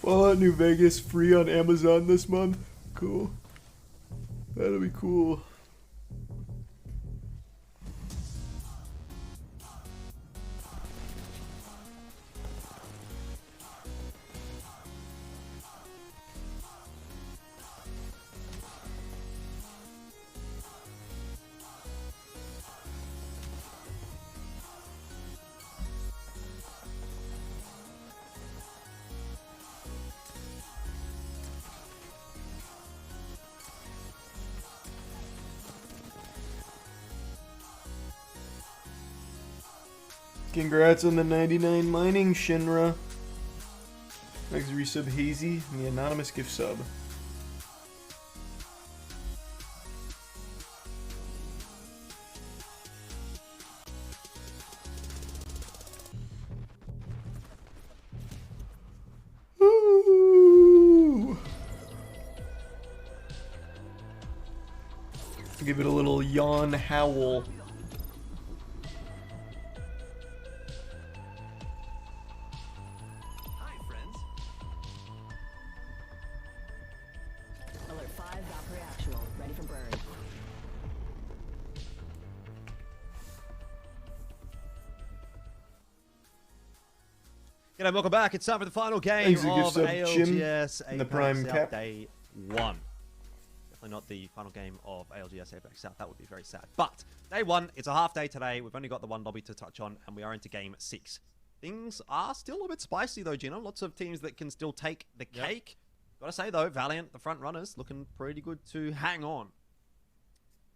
Fallout New Vegas free on Amazon this month. Cool. That'll be cool. Congrats on the 99 mining, Shinra. Thanks resub Hazy and the anonymous gift sub. Ooh. Give it a little yawn howl. Alert 5, Valkyrie actual. Ready for burn. G'day, welcome back. It's time for the final game Thanks, a gift of sub, Jim, ALGS and the Apex Prime South Cap. Day 1. Definitely not the final game of ALGS Apex South. That would be very sad. But day 1, it's a half day today. We've only got the one lobby to touch on, and we are into game 6. Things are still a bit spicy, though, Gino. Lots of teams that can still take the cake. Gotta say, though, Valiant, the front runners, looking pretty good to hang on.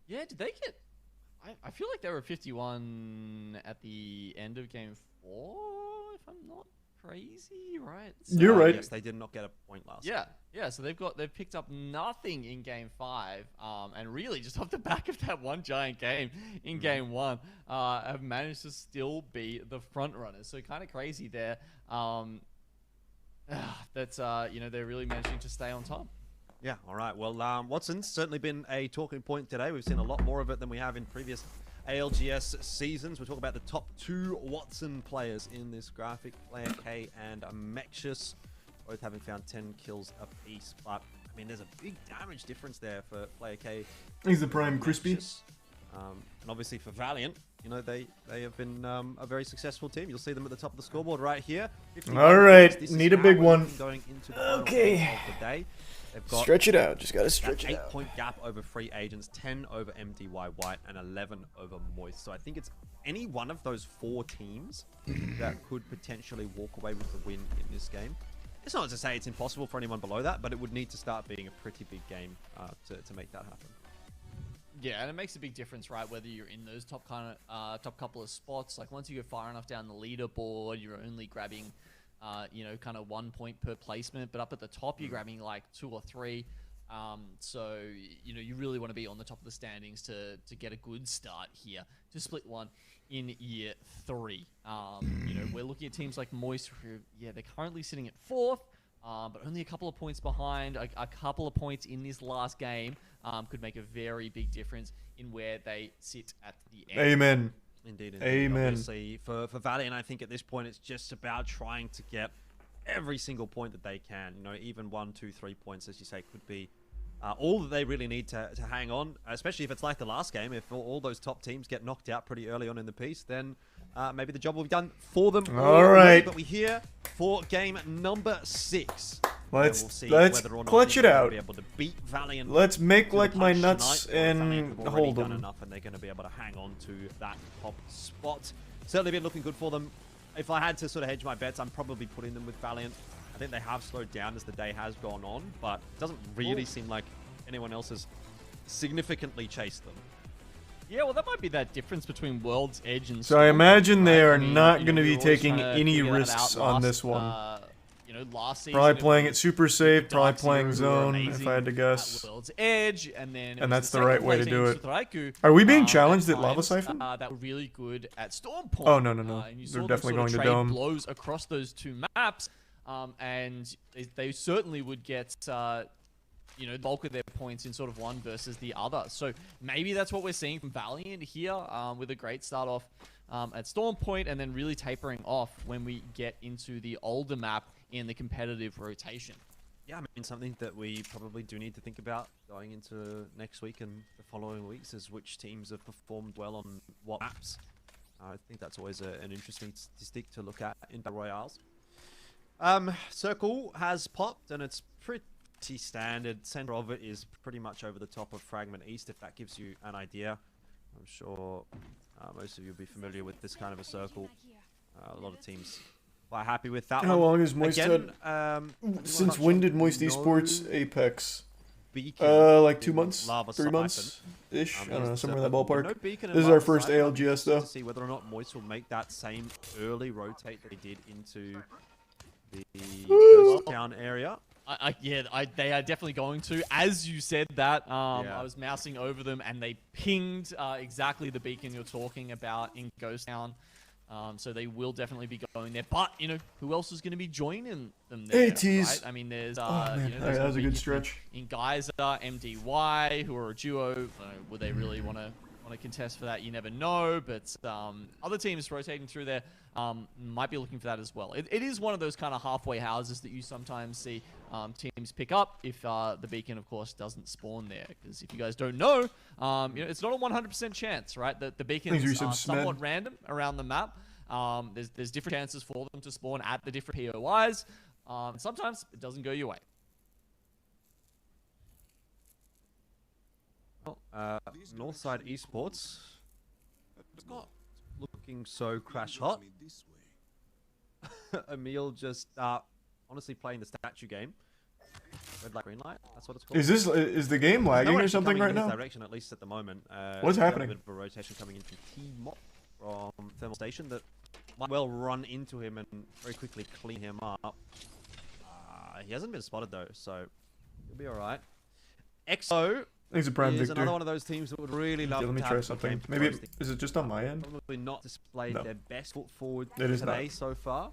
Yeah, did they get... I feel like they were 51 at the end of game 4, if I'm not crazy, right? So, You're right. Yes, they did not get a point last Yeah, yeah. So they've picked up nothing in game 5, and really just off the back of that one giant game in game 1, have managed to still be the front runners. So kind of crazy there. That's you know, they're really managing to stay on top. Yeah, all right. Well, Watson's certainly been a talking point today. We've seen a lot more of it than we have in previous ALGS seasons. We're talking about the top 2 Watson players in this graphic, Player K and Mexius, both having found 10 kills apiece. But, I mean, there's a big damage difference there for Player K. He's the Prime Crispy. Mexius. And obviously for Valiant, you know, they have been a very successful team. You'll see them at the top of the scoreboard right here. 51 All right, points. This need is a big how we're one. looking going into the final Okay. game of the day. They've got Stretch it out. Just gotta that stretch it out. 8-point gap over Free Agents, 10 over MDY White, and 11 over Moist. So I think it's any one of those 4 teams that could potentially walk away with the win in this game. It's not to say it's impossible for anyone below that, but it would need to start being a pretty big game to make that happen. Yeah, and it makes a big difference, right? Whether you're in those top couple of spots, like once you go far enough down the leaderboard, you're only grabbing, you know, kind of 1 point per placement. But up at the top, you're grabbing like 2 or 3. So you know, you really want to be on the top of the standings to get a good start here to split one in year 3. You know, we're looking at teams like Moist, who, yeah, they're currently sitting at 4th. But only a couple of points behind. A couple of points in this last game could make a very big difference in where they sit at the end. Amen. Indeed. Amen. Obviously, for Valiant, I think at this point it's just about trying to get every single point that they can. You know, even 1, 2, 3 points, as you say, could be all that they really need to hang on. Especially if it's like the last game. If all those top teams get knocked out pretty early on in the piece, then maybe the job will be done for them. All right. But we're here for game number 6. Let's We'll see let's whether or not clutch it they're gonna out. Be able to beat Valiant. Let's make to the like my punch nuts tonight, or if Valiant and have already hold done them. enough and they're going to be able to hang on to that top spot. Certainly been looking good for them. If I had to sort of hedge my bets, I'm probably putting them with Valiant. I think they have slowed down as the day has gone on, but it doesn't really seem like anyone else has significantly chased them. Yeah, well, that might be that difference between World's Edge and So I imagine they right? are I mean, not you going to know, be we were always taking trying to any figure that risks out on last, this one. You know, last season Probably playing was it super safe, probably Dark playing Zero, who were zone, if amazing I had to at guess. World's Edge, and then it And was that's the second right way to place do teams it. with Raikou, Are we being at challenged at Lava times, Siphon? that were really good at Storm Point. Oh, no. And you They're saw definitely them going sort to of Dome. trade blows across those 2 maps, and they certainly would get you know, bulk of their points in sort of one versus the other. So maybe that's what we're seeing from Valiant here, with a great start off at Storm Point, and then really tapering off when we get into the older map in the competitive rotation. Yeah, I mean, something that we probably do need to think about going into next week and the following weeks is which teams have performed well on what maps. I think that's always an interesting statistic to look at in Battle Royales. Circle has popped, and it's pretty standard. Center of it is pretty much over the top of Fragment East, if that gives you an idea. I'm sure most of you will be familiar with this kind of a circle. A lot of teams quite happy with that How one. long has Moist Again, Since when did Moist Esports Apex? Beacon Like 2 in months? Lava 3 Siphon. months? Ish? I don't know, Here's somewhere in that Circle. ballpark. No Beacon in This is our Lava first Siphon. ALGS Just though. to see whether or not Moist will make that same early rotate that they did into the Ghost Town area. They are definitely going to. As you said that, Yeah. I was mousing over them, and they pinged exactly the beacon you're talking about in Ghost Town. So they will definitely be going there. But, you know, who else is going to be joining them there? ATs. Right? I mean, there's, man. you know, Alright, there's that was a good Beacon stretch. in Geyser, MDY, who are a duo. Would they really want to contest for that? You never know. But other teams rotating through there might be looking for that as well. It is one of those kind of halfway houses that you sometimes see teams pick up if the beacon, of course, doesn't spawn there. Because if you guys don't know, you know, it's not a 100% chance, right? That the beacons Thanks, are Resub somewhat Smed. random around the map. There's different chances for them to spawn at the different POIs. Sometimes it doesn't go your way. Well, Northside Esports, it's not looking so crash hot. Emil just honestly playing the statue game. Red light, green light. That's what it's called. Is the game No lagging one or actually something coming right in his now? direction, at least at the moment. What's we have happening? A bit of a rotation coming in from T-Mop from Thermal Station that might well run into him and very quickly clean him up. He hasn't been spotted though, so he'll be all right. EXO Thanks a Prime is Victor. another one of those teams that would really love Okay, let me to have try a something. game Maybe close. is it just on my end? Probably not displayed No. their best foot forward It is today not. so far.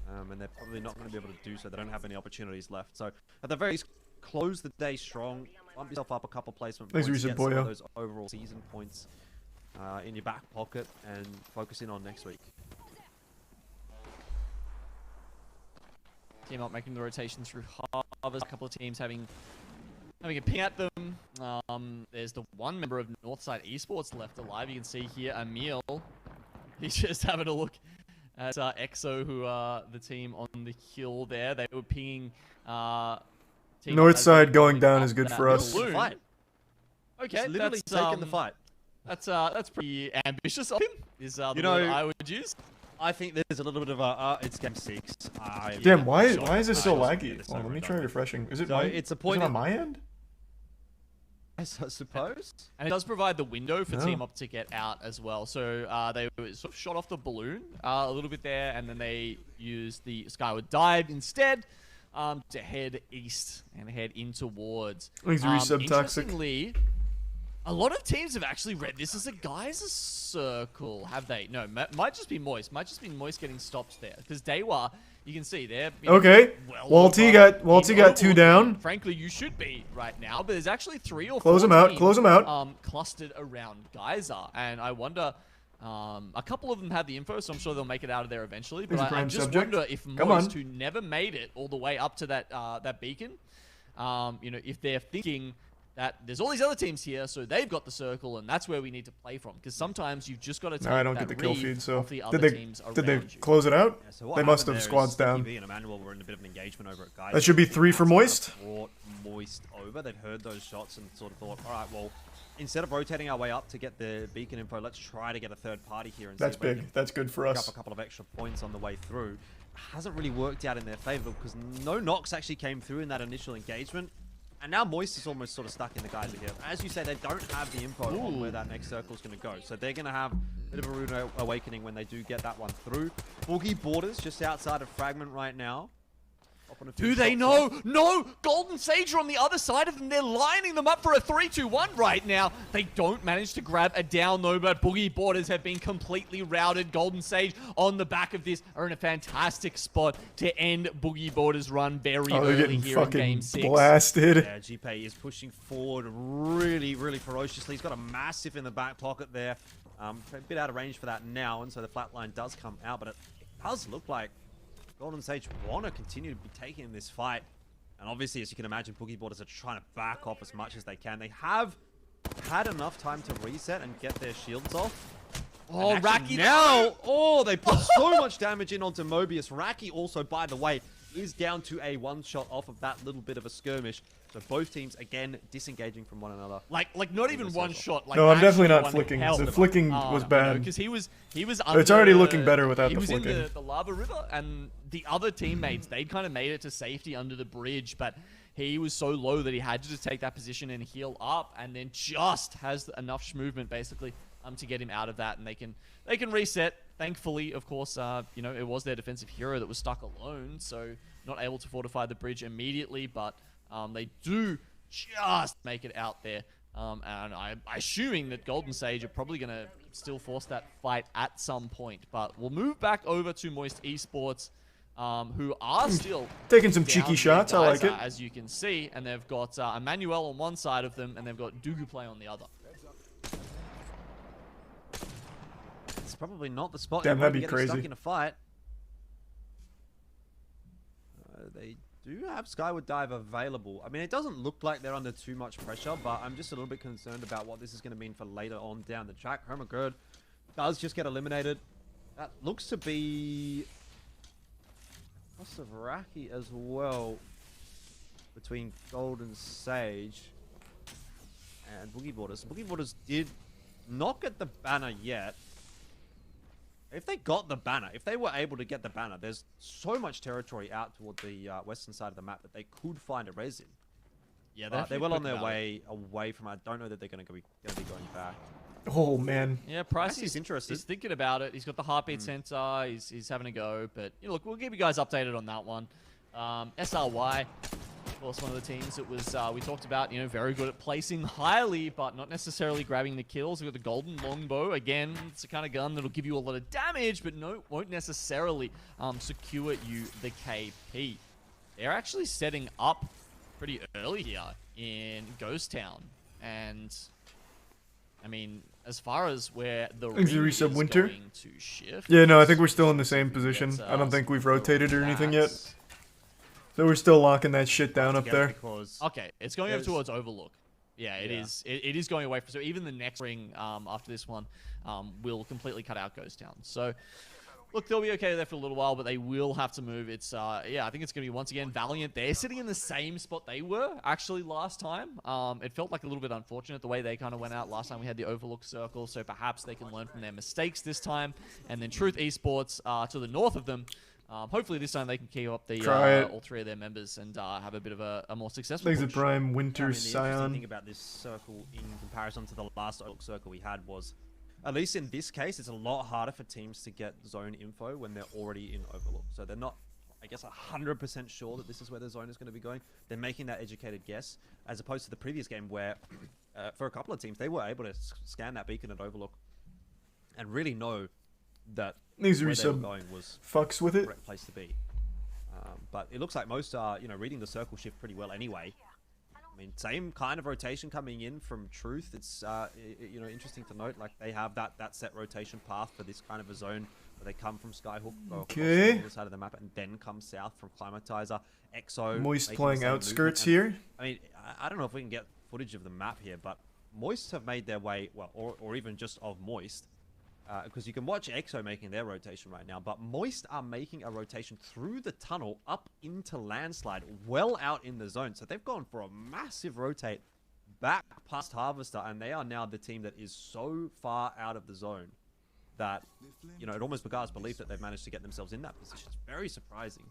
And they're probably not going to be able to do so. They don't have any opportunities left. So at the very least, close the day strong. Bump yourself up a couple placement Thanks, points. Recent Get some Boyo. of those overall season points in your back pocket and focus in on next week. Team up making the rotation through Harvest. A couple of teams having Having a ping at them. There's the one member of Northside Esports left alive. You can see here Emil. He's just having a look at EXO, who are the team on the hill there. They were pinging. Northside going down is good for us. Fight. Okay, It's literally taking the fight. That's pretty ambitious of him. Is the You know, word I would use. I think there's a little bit of a it's game 6. Damn, why sure. is this so I also laggy? get this Oh, let over me and try over. refreshing. Is it So my? it's a Is point it on in- my end? I suppose. And it does provide the window for Oh. Team Up to get out as well. So they sort of shot off the balloon a little bit there, and then they used the Skyward Dive instead to head east and head in towards. He's resub toxic. Interestingly, a lot of teams have actually read this as a Geyser circle, have they? No, might just be Moist. Might just be Moist getting stopped there. Because Dewa, you can see they're Okay. Walty got 2 down. Frankly, you should be right now, but there's actually 3 or 4 Close 'em out, teams, close 'em out. clustered around Geyser, and I wonder. A couple of them have the info, so I'm sure they'll make it out of there eventually. There's a But I prime just subject. wonder if Come Moist, on. who never made it all the way up to that beacon, if they're thinking that there's all these other teams here, so they've got the circle, and that's where we need to play from. Because sometimes you've just got to take No, I don't that get the kill read feed. So off the other did they teams did they around you. close it out? Yeah, so what They must happened have there squads is down. TTV and Emmanuel were in a bit of an engagement over at Guys. That should be 3 for Moist. Brought Moist over. They'd heard those shots and sort of thought, all right, well, instead of rotating our way up to get the beacon info, let's try to get a third party here and That's see if we big. can That's good for pick us. up a couple of extra points on the way through. Hasn't really worked out in their favor because no knocks actually came through in that initial engagement. And now Moist is almost sort of stuck in the Geyser here. As you say, they don't have the info on where that next circle is going to go. So they're going to have a bit of a rude awakening when they do get that one through. Boogie Borders just outside of Fragment right now. Up on a few Do they shots know? off. No! Golden Sage are on the other side of them. They're lining them up for a 3-2-1 right now. They don't manage to grab a down though, but Boogie Borders have been completely routed. Golden Sage on the back of this are in a fantastic spot to end Boogie Borders' run very Oh, they're early getting here in Game fucking 6. blasted. Yeah, GPay is pushing forward really, really ferociously. He's got a massive in the back pocket there. A bit out of range for that now, and so the flatline does come out, but it does look like Golden Sage want to continue to be taking this fight. And obviously, as you can imagine, Boogie Borders are trying to back off as much as they can. They have had enough time to reset and get their shields off. Oh, And actually Raki now! Oh, they put so much damage in onto Mobius. Raki also, by the way, is down to a one-shot off of that little bit of a skirmish. So both teams, again, disengaging from one another. Like not even the one circle. shot. Like No, I'm definitely actually not one flicking. hell The of a- flicking was bad. Because he was It's under already looking better without he the was flicking. in the lava river, and the other teammates, they'd kind of made it to safety under the bridge, but he was so low that he had to just take that position and heal up, and then just has enough movement basically to get him out of that, and they can reset. Thankfully, of course, it was their defensive hero that was stuck alone, so not able to fortify the bridge immediately, but they do just make it out there. And I'm assuming that Golden Sage are probably going to still force that fight at some point. But we'll move back over to Moist Esports, who are still Taking some down cheeky with shots. I like Geyser, it. as you can see. And they've got Emmanuel on one side of them, and they've got Dugu Play on the other. It's probably not the spot Damn, you want that'd to be get stuck crazy. in a fight. They do have Skyward Dive available. I mean, it doesn't look like they're under too much pressure, but I'm just a little bit concerned about what this is going to mean for later on down the track. Hermagerd does just get eliminated. That looks to be loss of Raki as well between Golden Sage and Boogie Borders. Boogie Borders did not get the banner yet. If they got the banner, if they were able to get the banner, there's so much territory out toward the western side of the map that they could find a res in. Yeah, They're well on their way away from it. I don't know that they're going to be going back. Oh man. Yeah, Price Actually, he's interested. He's thinking about it. He's got the heartbeat sensor. He's having a go. But look, we'll keep you guys updated on that one. SRY, of course, one of the teams that was we talked about. Very good at placing highly, but not necessarily grabbing the kills. We've got the golden longbow. Again, it's the kind of gun that'll give you a lot of damage, but won't necessarily secure you the KP. They're actually setting up pretty early here in Ghost Town, and I mean, as far as where the ring Is the resub is Winter? going to shift. Yeah, no, I think we're still in the same position. Let's, I don't think we've rotated or anything yet. So we're still locking that shit down up together there. Because Okay, it's going over There's- towards Overlook. Yeah, it Yeah. is. It is going away. So even the next ring after this one will completely cut out Ghost Town. So look, they'll be okay there for a little while, but they will have to move. It's yeah, I think it's going to be once again Valiant. They're sitting in the same spot they were actually last time. It felt like a little bit unfortunate the way they kind of went out last time. We had the Overlook Circle, so perhaps they can learn from their mistakes this time. And then Truth Esports to the north of them. Hopefully this time they can keep up the Try it. all three of their members and have a bit of a more successful Thanks to push. Prime I Winter mean, the interesting thing Scion. about this circle in comparison to the last Oak circle we had was, at least in this case, it's a lot harder for teams to get zone info when they're already in Overlook. So they're not, I guess, 100% sure that this is where the zone is going to be going. They're making that educated guess, as opposed to the previous game where, for a couple of teams, they were able to scan that beacon at Overlook and really know that These where are they were some going was fucks with the it. correct place to be. But it looks like most are, reading the circle shift pretty well anyway. I mean, same kind of rotation coming in from Truth. It's, interesting to note, like, they have that set rotation path for this kind of a zone where they come from Skyhook, go across Okay. the other side of the map, and then come south from Climatizer. EXO Moist making the playing same outskirts movement. here. I mean, I don't know if we can get footage of the map here, but Moist have made their way, well, or even just of Moist, because you can watch EXO making their rotation right now, but Moist are making a rotation through the tunnel up into Landslide, well out in the zone. So they've gone for a massive rotate back past Harvester, and they are now the team that is so far out of the zone that, it almost beguiles belief that they've managed to get themselves in that position. It's very surprising.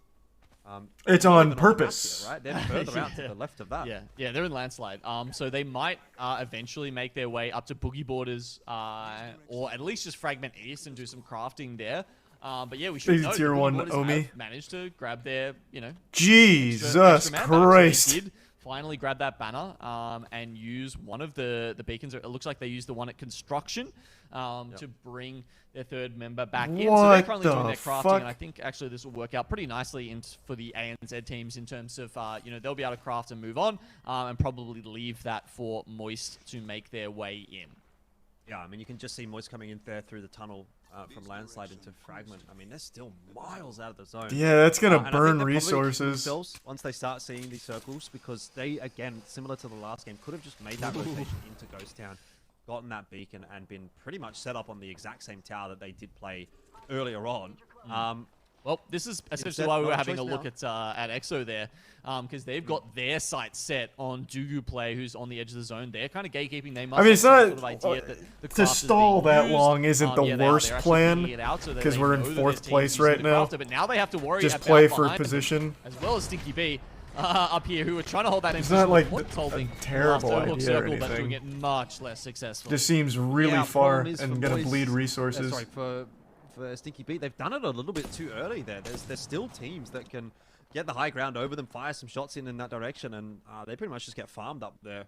It's Not on even the map purpose. here, right? They're further out to the left of that. Yeah, they're in Landslide. So they might eventually make their way up to Boogie Borders, or at least just Fragment East and do some crafting there. But yeah, we should Easy note tier that Boogie one, Borders Omi. have managed to grab their, Jesus extra man back. So Christ. they did finally grab that banner and use one of the beacons. It looks like they used the one at Construction to bring their third member back in. So they're What currently doing the their crafting, fuck? and I think actually this will work out pretty nicely for the ANZ teams in terms of, they'll be able to craft and move on and probably leave that for Moist to make their way in. Yeah, I mean, you can just see Moist coming in there through the tunnel from Landslide into Fragment. I mean, they're still miles out of the zone. Yeah, that's gonna And I think burn they're probably kicking resources. themselves once they start seeing these circles, because they, again, similar to the last game, could have just made that rotation into Ghost Town, gotten that beacon, and been pretty much set up on the exact same tower that they did play earlier on. Well, this is essentially Instead, why we were no having a choice look at EXO there, because they've got their sights set on Dugu Play, who's on the edge of the zone. They're kind of gatekeeping. They must I mean, it's have not some sort of idea that the to craft is stall being that used. long isn't the Yeah, they are. worst They're actually plan, figuring it out so that 'cause they we're in know that fourth their team's place using right the now. crafter, but now they have to worry Just about play for behind them, position. as well as Stinky B up here, who are trying to hold that in It's not like Points a holding terrible last Overlook idea or circle, but doing anything. it much less successful. Just seems really Yeah, far problem is and for gonna Moist- bleed resources. Sorry, for Stinky Beat, they've done it a little bit too early there. There's still teams that can get the high ground over them, fire some shots in that direction, and they pretty much just get farmed up there.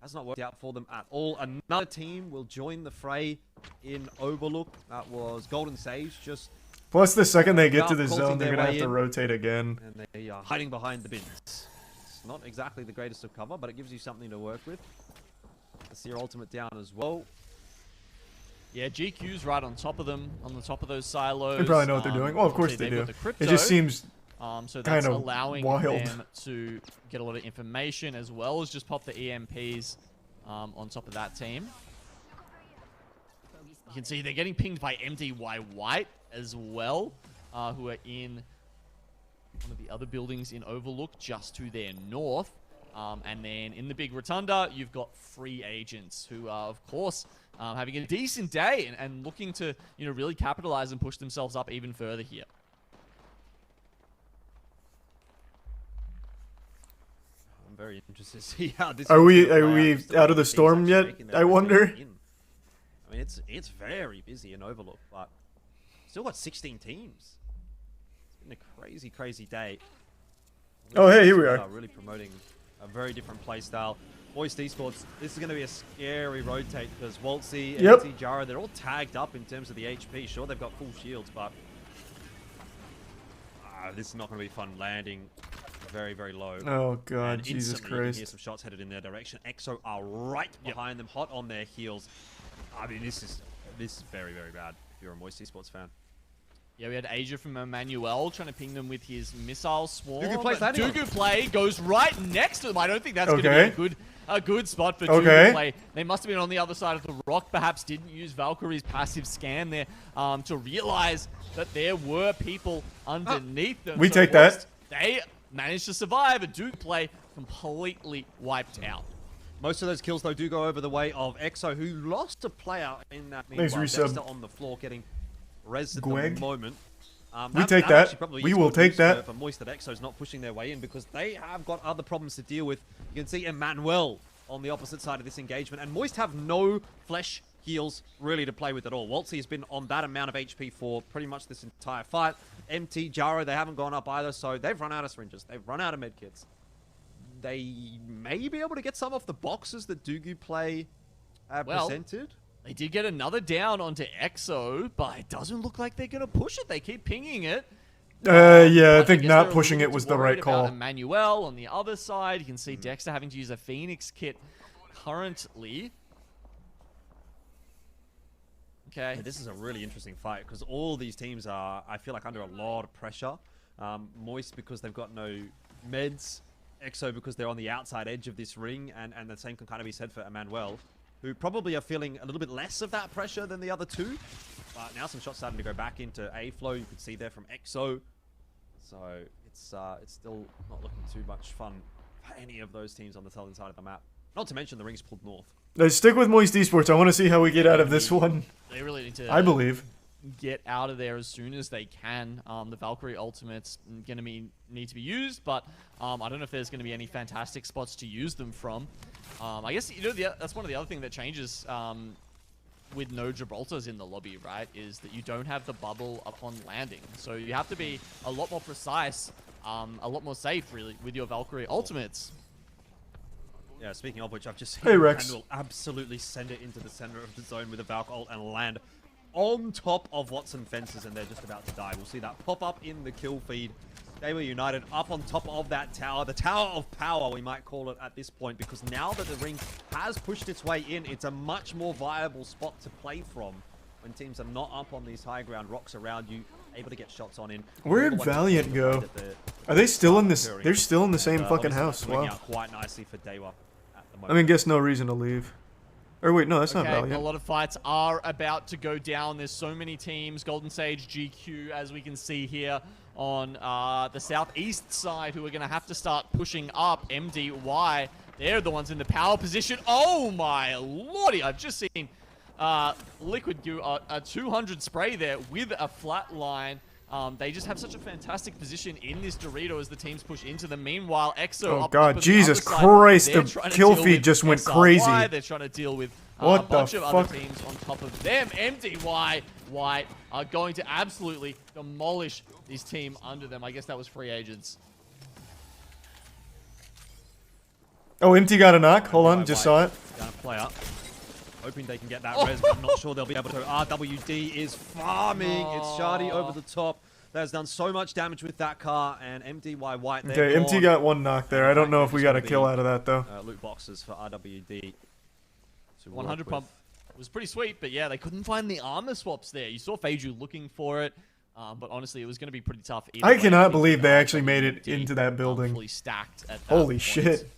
Has not worked out for them at all. Another team will join the fray in Overlook. That was Golden Sage, just, Plus, the second they get to the Colting zone, they're their gonna way have to in. rotate again. and they are hiding behind the bins. It's not exactly the greatest of cover, but it gives you something to work with. Let's see your ultimate down as well. Yeah, GQ's right on top of them, on the top of those silos. They probably know what they're doing. Well, of course obviously they they've do. got the It just crypto. seems So that's kinda allowing wild. them to get a lot of information, as well as just pop the EMPs on top of that team. You can see they're getting pinged by MDY White as well, who are in one of the other buildings in Overlook just to their north. And then in the big rotunda, you've got free agents who are, of course, having a decent day and looking to, really capitalize and push themselves up even further here. I'm very interested to see how this. Are one's we- gonna are play we Still out of the teams storm actually yet? making their I wonder. rotation in. I mean, it's very busy in Overlook, but still got 16 teams. It's been a crazy day. Oh, hey, here we are. Really promoting a very different play style. Moist Esports, this is going to be a scary rotate because Waltzy and Yep. Jara, they're all tagged up in terms of the HP. Sure, they've got full shields, but this is not going to be fun landing very low. Oh god, And Jesus instantly you can hear Christ. some shots headed in their direction. EXO are right behind them, hot on their heels. I mean, this is very bad if you're a Moist Esports fan. Yeah, we had Asia from Emmanuel trying to ping them with his missile swarm. Dooku plays that in. Dooku play goes right next to them. I don't think that's going to Okay. be a good spot for Okay. Dooku play. They must have been on the other side of the rock. Perhaps didn't use Valkyrie's passive scan there to realize that there were people underneath them. We So take that. whilst They managed to survive. A Dooku play completely wiped out. Most of those kills, though, do go over the way of EXO, who lost a player in that Thanks, meanwhile. resub. Dexter on the floor getting res at Gweg. the moment. We take that. actually probably We is will good take news that. For Moist that EXO's not pushing their way in because they have got other problems to deal with. You can see Emmanuel on the opposite side of this engagement, and Moist have no flesh heals really to play with at all. Waltzy has been on that amount of HP for pretty much this entire fight. MT, Jaro, they haven't gone up either, so they've run out of syringes. They've run out of medkits. They may be able to get some off the boxes that Dooku play presented. They did get another down onto EXO, but it doesn't look like they're going to push it. They keep pinging it. Yeah, I But think guess not they're a pushing little it was bit the right worried about call. Emmanuel on the other side. You can see Dexter having to use a Phoenix kit currently. Okay. Yeah, this is a really interesting fight because all these teams are, I feel like, under a lot of pressure. Moist because they've got no meds. EXO because they're on the outside edge of this ring. And the same can kind of be said for Emmanuel, who probably are feeling a little bit less of that pressure than the other two. But now some shots starting to go back into A-Flow. You can see there from EXO. So it's still not looking too much fun for any of those teams on the southern side of the map. Not to mention the ring's pulled north. Let's stick with Moist Esports. I want to see how we get out of this one. They really need to I believe. get out of there as soon as they can. The Valkyrie ultimate's going to need to be used, but I don't know if there's going to be any fantastic spots to use them from. I guess, you know, that's one of the other things that changes with no Gibraltars in the lobby, right, is that you don't have the bubble upon landing. So you have to be a lot more precise, a lot more safe, really, with your Valkyrie ultimates. Yeah, speaking of which, I've just seen Hey, Rex. will absolutely send it into the center of the zone with a Valk ult and land on top of Watson fences, and they're just about to die. We'll see that pop up in the kill feed. They were united up on top of that tower, the Tower of Power, we might call it at this point, because now that the ring has pushed its way in, it's a much more viable spot to play from when teams are not up on these high ground rocks around you, able to get shots on in. Where'd Valiant go? Are they still in this? They're still in the same fucking house. Working Wow. out quite nicely for Dewa at the I moment. mean, guess no reason to leave. Or wait, no, that's not Okay, a Valiant. lot of fights are about to go down. There's so many teams. Golden Sage, GQ, as we can see here on the southeast side, who are going to have to start pushing up. MDY, they're the ones in the power position. Oh my lordy, I've just seen Liquid do a 200 spray there with a flat line. They just have such a fantastic position in this Dorito as the teams push into them. Meanwhile, EXO Oh up God, on the Jesus other side, Christ, they're the trying to kill deal feed with just went SRY. crazy. They're trying to deal with a What the bunch of other fuck? teams on top of them. MDY White are going to absolutely demolish this team under them. I guess that was free agents. Oh, MT got a knock. Hold on, just saw it. Gonna play up. Hoping they can get that res, but I'm not sure they'll be able to. RWD is farming. It's Shardy over the top. That has done so much damage with that car, and MDY White there. Okay, MT got one knock there. I don't know if we got a kill out of that though. Loot boxes for RWD. to 100 work pump with. was pretty sweet, but yeah, they couldn't find the armor swaps there. You saw Feiju looking for it, but honestly, it was going to be pretty tough. either I way. cannot think believe they RWD, actually made it into that building. Fully stacked at that Holy point. shit.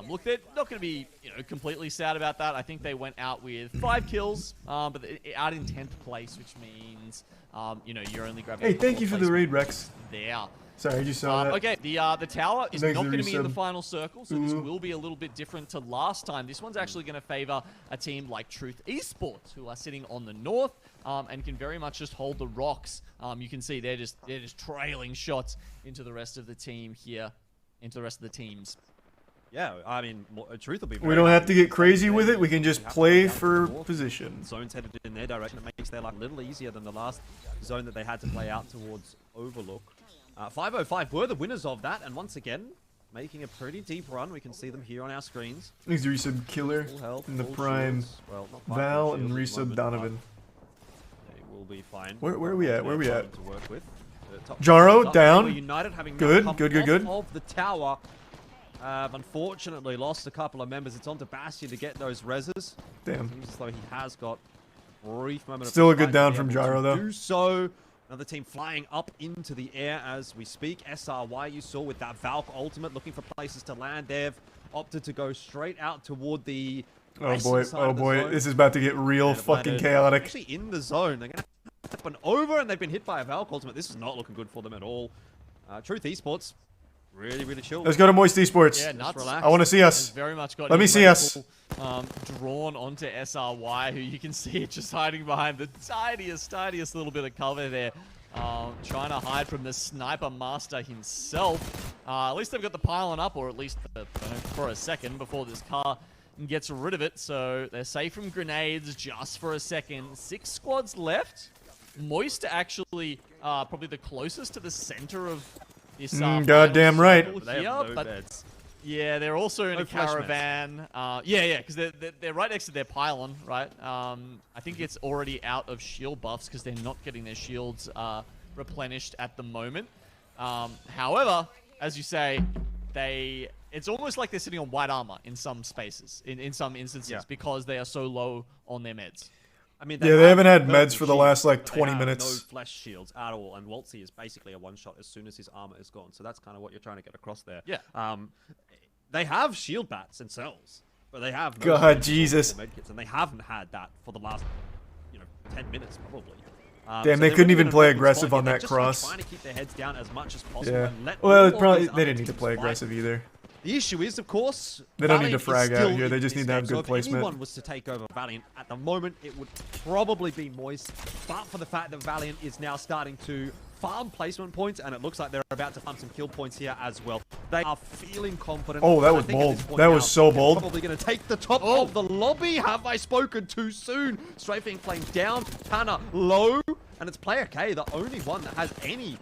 Look, they're not going to be, completely sad about that. I think they went out with 5 kills, but out in 10th place, which means, you're only grabbing. Hey, a thank couple you for the places raid, Rex. there. Sorry, I just saw that. Okay, the tower is Thanks not for going to be in the resub. final circle, so this Ooh. will be a little bit different to last time. This one's actually going to favor a team like Truth Esports, who are sitting on the north and can very much just hold the rocks. You can see they're just trailing shots into the rest of the team here, into the rest of the teams. Yeah, I mean, Truth will be. We very don't have happy to with get crazy that. with it. We can just Have to play go down to for the north. position. Zone's headed in their direction. It makes their life a little easier than the last zone that they had to play out towards Overlook. 505 were the winners of that, and once again, making a pretty deep run. We can see them here on our screens. Thanks to resub Killer Full health, in the full prime. shields. Well, not quite Val full and shields at the resub moment, Donovan. but They will be fine. Where are we at? Where are we at? To work with. Top Jaro, teams up. down. They were United having Good, now come good, good, good. off of the tower. Unfortunately, lost a couple of members. It's on to Bastion to get those reses. Damn. Seems as though he has got brief moment. Still of a good time down to from be able Jaro, to though. Do so. Another team flying up into the air as we speak. SRY, you saw with that Valk ultimate, looking for places to land. They've opted to go straight out toward the Oh boy, oh boy, this is about to get real and fucking landed chaotic. Actually in the zone. They're going to happen over, and they've been hit by a Valk ultimate. This is not looking good for them at all. Truth Esports, really chill. Let's go to Moist Esports. Yeah, nuts. relax. I want to see Has us. very much got Let me his see us. reticle, drawn onto SRY, who you can see it just hiding behind the tiniest little bit of cover there. Trying to hide from the sniper master himself. At least they've got the pylon up, or at least for a second before this car gets rid of it. So they're safe from grenades just for a second. 6 squads left. Moist actually probably the closest to the center of this. Goddamn right. circle They have here, no but beds. yeah, they're also in No a flash meds. caravan. Yeah, because they're right next to their pylon, right? I think it's already out of shield buffs because they're not getting their shields replenished at the moment. However, as you say, it's almost like they're sitting on white armor in some spaces, in some instances, Yeah. because they are so low on their meds. I mean, Yeah, they haven't had purple meds for the last, like, but they 20 have minutes. No flesh shields at all, and Waltzy is basically a one-shot as soon as his armor is gone. So that's kind of what you're trying to get across there. Yeah. They have shield bats themselves, but they have no God, shields Jesus. or medkits, and they haven't had that for the last, 10 minutes probably. Damn, so they they're couldn't really even in a play good aggressive spot on here. that They're just cross. trying to keep their heads down as much as possible. Yeah. And let Well, all it of probably these they other didn't need to teams play fight. aggressive either. The issue is, of course, They don't need Valiant to frag is out still here, they in just this need to have game. good So if placement. anyone was to take over Valiant at the moment, it would probably be Moist. But for the fact that Valiant is now starting to farm placement points, and it looks like they're about to farm some kill points here as well. They are feeling confident. Oh, that and I was think at this bold. point That now, was so they're bold. Probably going to take the top of the lobby. Have I spoken too soon? Strafing Flame down, Tanner low, and it's Player K, the only one that has any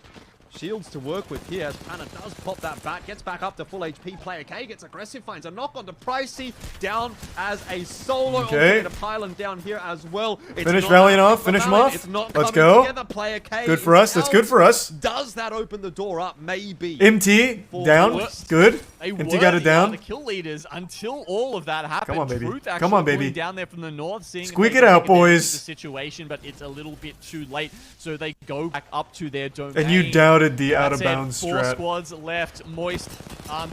shields to work with here, as Panna does pop that back, gets back up to full HP. Player K gets aggressive, finds a knock onto Pricey, down as a solo. Okay. A pylon down here as well. It's Finish not Valiant happening off, for finish him Valiant. off. It's not Let's coming go. together. Player K Good for is us, that's out. good for us. Does that open the door up? Maybe. MT, For down, Moist. good. They MT were got it the down. other kill leaders until all of that happened. Come on, baby. Truth Come actually on, baby. pulling down there from the north, seeing if Squeak they it can out, take advantage of boys. The situation, but it's a little bit too late, so they go back up to their domain. And you doubted the out That of said, bounds 4 strat. squads left. Moist,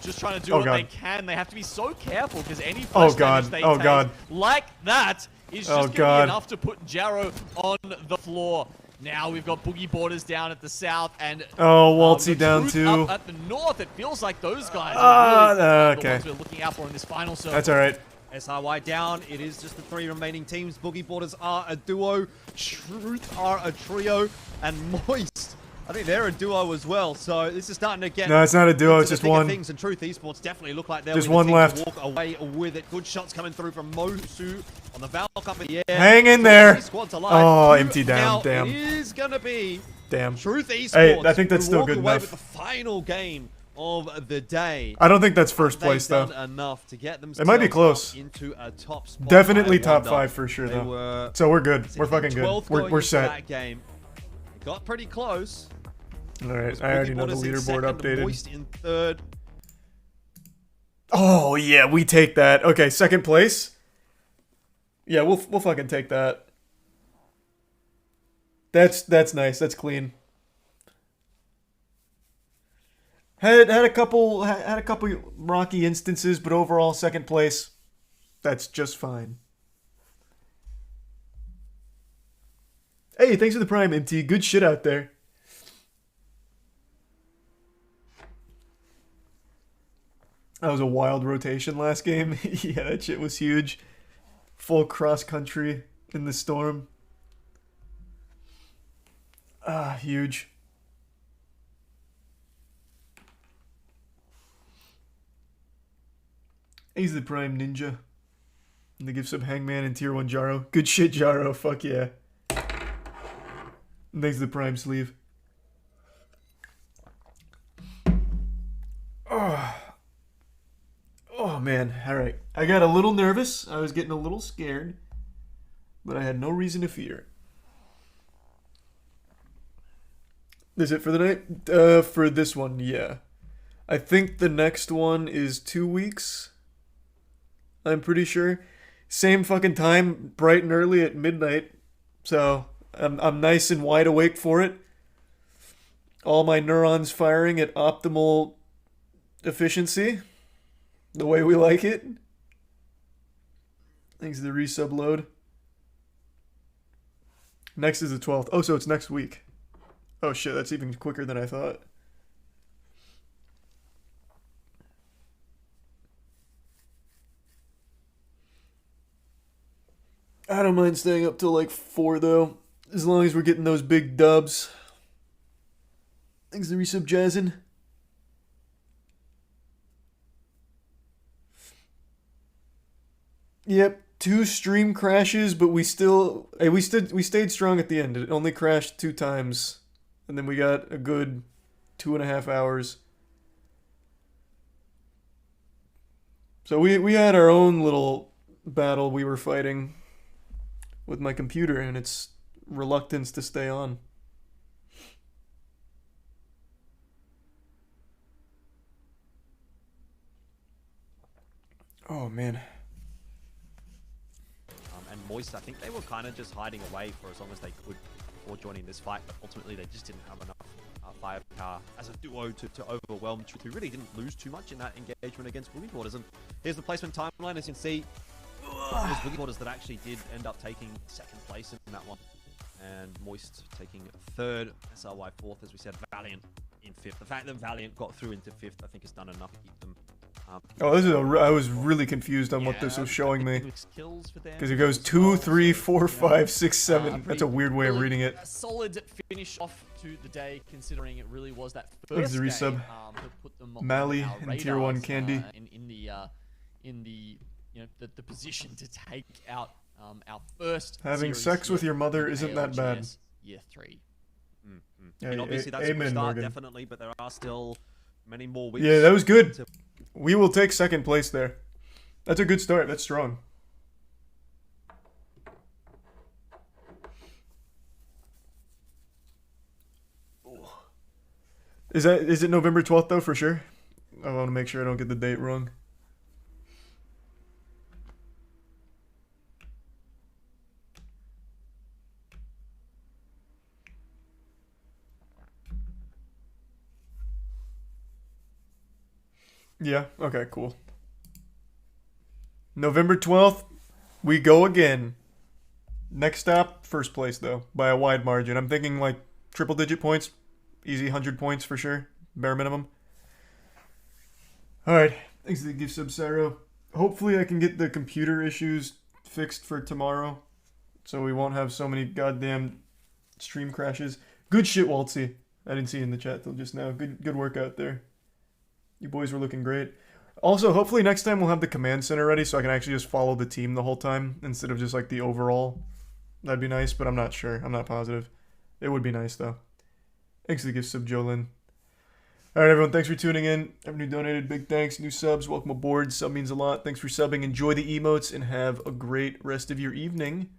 just trying to do Oh, what God. they can. They have to be so careful because any Oh, flash God. damage they Oh, take God. like that is just Oh, going to be God. enough to put Jarrow on the floor. Now we've got Boogie Borders down at the south and Oh, Waltzy the down Truth too. up at the north. It feels like those guys are really the okay. ones we're looking out for in this final circle. That's alright. SRY down. It is just the 3 remaining teams. Boogie Borders are a duo. Truth are a trio. And Moist, I think they're a duo as well. So this is starting to get... No, it's not a duo, into it's the just thick of one. Things, and Truth Esports definitely look like they're Just the one team left. to walk away with it. Good shots coming through from Mosu on the Valk up in the air. Hang in there. Three squads alive. Oh, Who- empty down, now damn. It is going to be Damn. Truth Esports. Hey, I think that's who still walk good away enough. with the final game of the day. I don't think that's first They've place though. done enough to get themselves It might be close. up into a top spot. Definitely I top wonder. 5 for sure They though. were So we're good. We're fucking good. 12th We're going we're into set. That game. It got pretty close. Alright, I already know the Boogie Borders in leaderboard second, updated. Moist in third. Oh yeah, we take that. Okay, second place. Yeah, we'll fucking take that. That's nice. That's clean. Had a couple rocky instances, but overall second place. That's just fine. Hey, thanks for the prime, MT. Good shit out there. That was a wild rotation last game. Yeah, that shit was huge. Full cross country in the storm. Ah, huge. He's the prime ninja. And they give some Hangman and Tier 1 Jaro. Good shit, Jaro. Fuck yeah. And thanks to the prime sleeve. Oh man, alright. I got a little nervous. I was getting a little scared. But I had no reason to fear. Is it for the night? For this one, yeah. I think the next one is 2 weeks. I'm pretty sure. Same fucking time, bright and early at midnight. So, I'm nice and wide awake for it. All my neurons firing at optimal efficiency. The way we like it. Thanks to the resub load. Next is the 12th. Oh, so it's next week. Oh shit, that's even quicker than I thought. I don't mind staying up till like 4 though, as long as we're getting those big dubs. Thanks to resub Jazzin. Yep, 2 stream crashes, but we stayed strong at the end. It only crashed 2 times, and then we got a good 2.5 hours. So we had our own little battle we were fighting with my computer and its reluctance to stay on. Oh man. And Moist, I think they were kind of just hiding away for as long as they could before joining this fight, but ultimately they just didn't have enough firepower as a duo to overwhelm Truth, who really didn't lose too much in that engagement against Boogie Borders. And here's the placement timeline, as you can see. It was Boogie Borders that actually did end up taking 2nd place in that one. And Moist taking 3rd, SRY 4th, as we said, Valiant in 5th. The fact that Valiant got through into 5th, I think, has done enough to keep them. Oh, this is I was really confused on what this was showing me. Because it goes 2, 3, 4, 5, 6, 7. That's a weird way of reading it. A solid finish off to the day, considering it really was that Thanks first to resub. game that put them on Mally our and Tier 1 radars, Candy. in the you know the position to take out our first. Having series sex with here your mother in isn't that bad. ALGS Year 3. I mean, obviously that's a Amen, good start, Morgan. definitely, but there are still many more weeks. Yeah, that was good. to- We will take 2nd place there. That's a good start. That's strong. Is it November 12th though for sure? I want to make sure I don't get the date wrong. Yeah, okay, cool. November 12th, we go again. Next stop, 1st place though, by a wide margin. I'm thinking like triple digit points, easy 100 points for sure, bare minimum. Alright, thanks to the gift sub, Cyro. Hopefully I can get the computer issues fixed for tomorrow, so we won't have so many goddamn stream crashes. Good shit, Waltzy. I didn't see you in the chat till just now. Good work out there. You boys were looking great. Also, hopefully next time we'll have the command center ready so I can actually just follow the team the whole time instead of just like the overall. That'd be nice, but I'm not sure. I'm not positive. It would be nice though. Thanks for the gift sub, Jolyn. Alright everyone, thanks for tuning in. Everyone who donated, big thanks. New subs, welcome aboard. Sub means a lot. Thanks for subbing. Enjoy the emotes and have a great rest of your evening.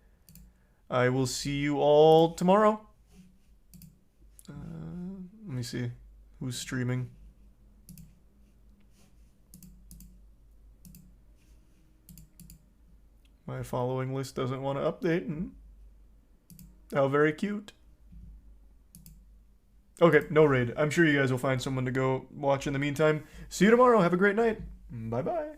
I will see you all tomorrow. Let me see. Who's streaming? My following list doesn't want to update. How very cute. Okay, no raid. I'm sure you guys will find someone to go watch in the meantime. See you tomorrow. Have a great night. Bye-bye.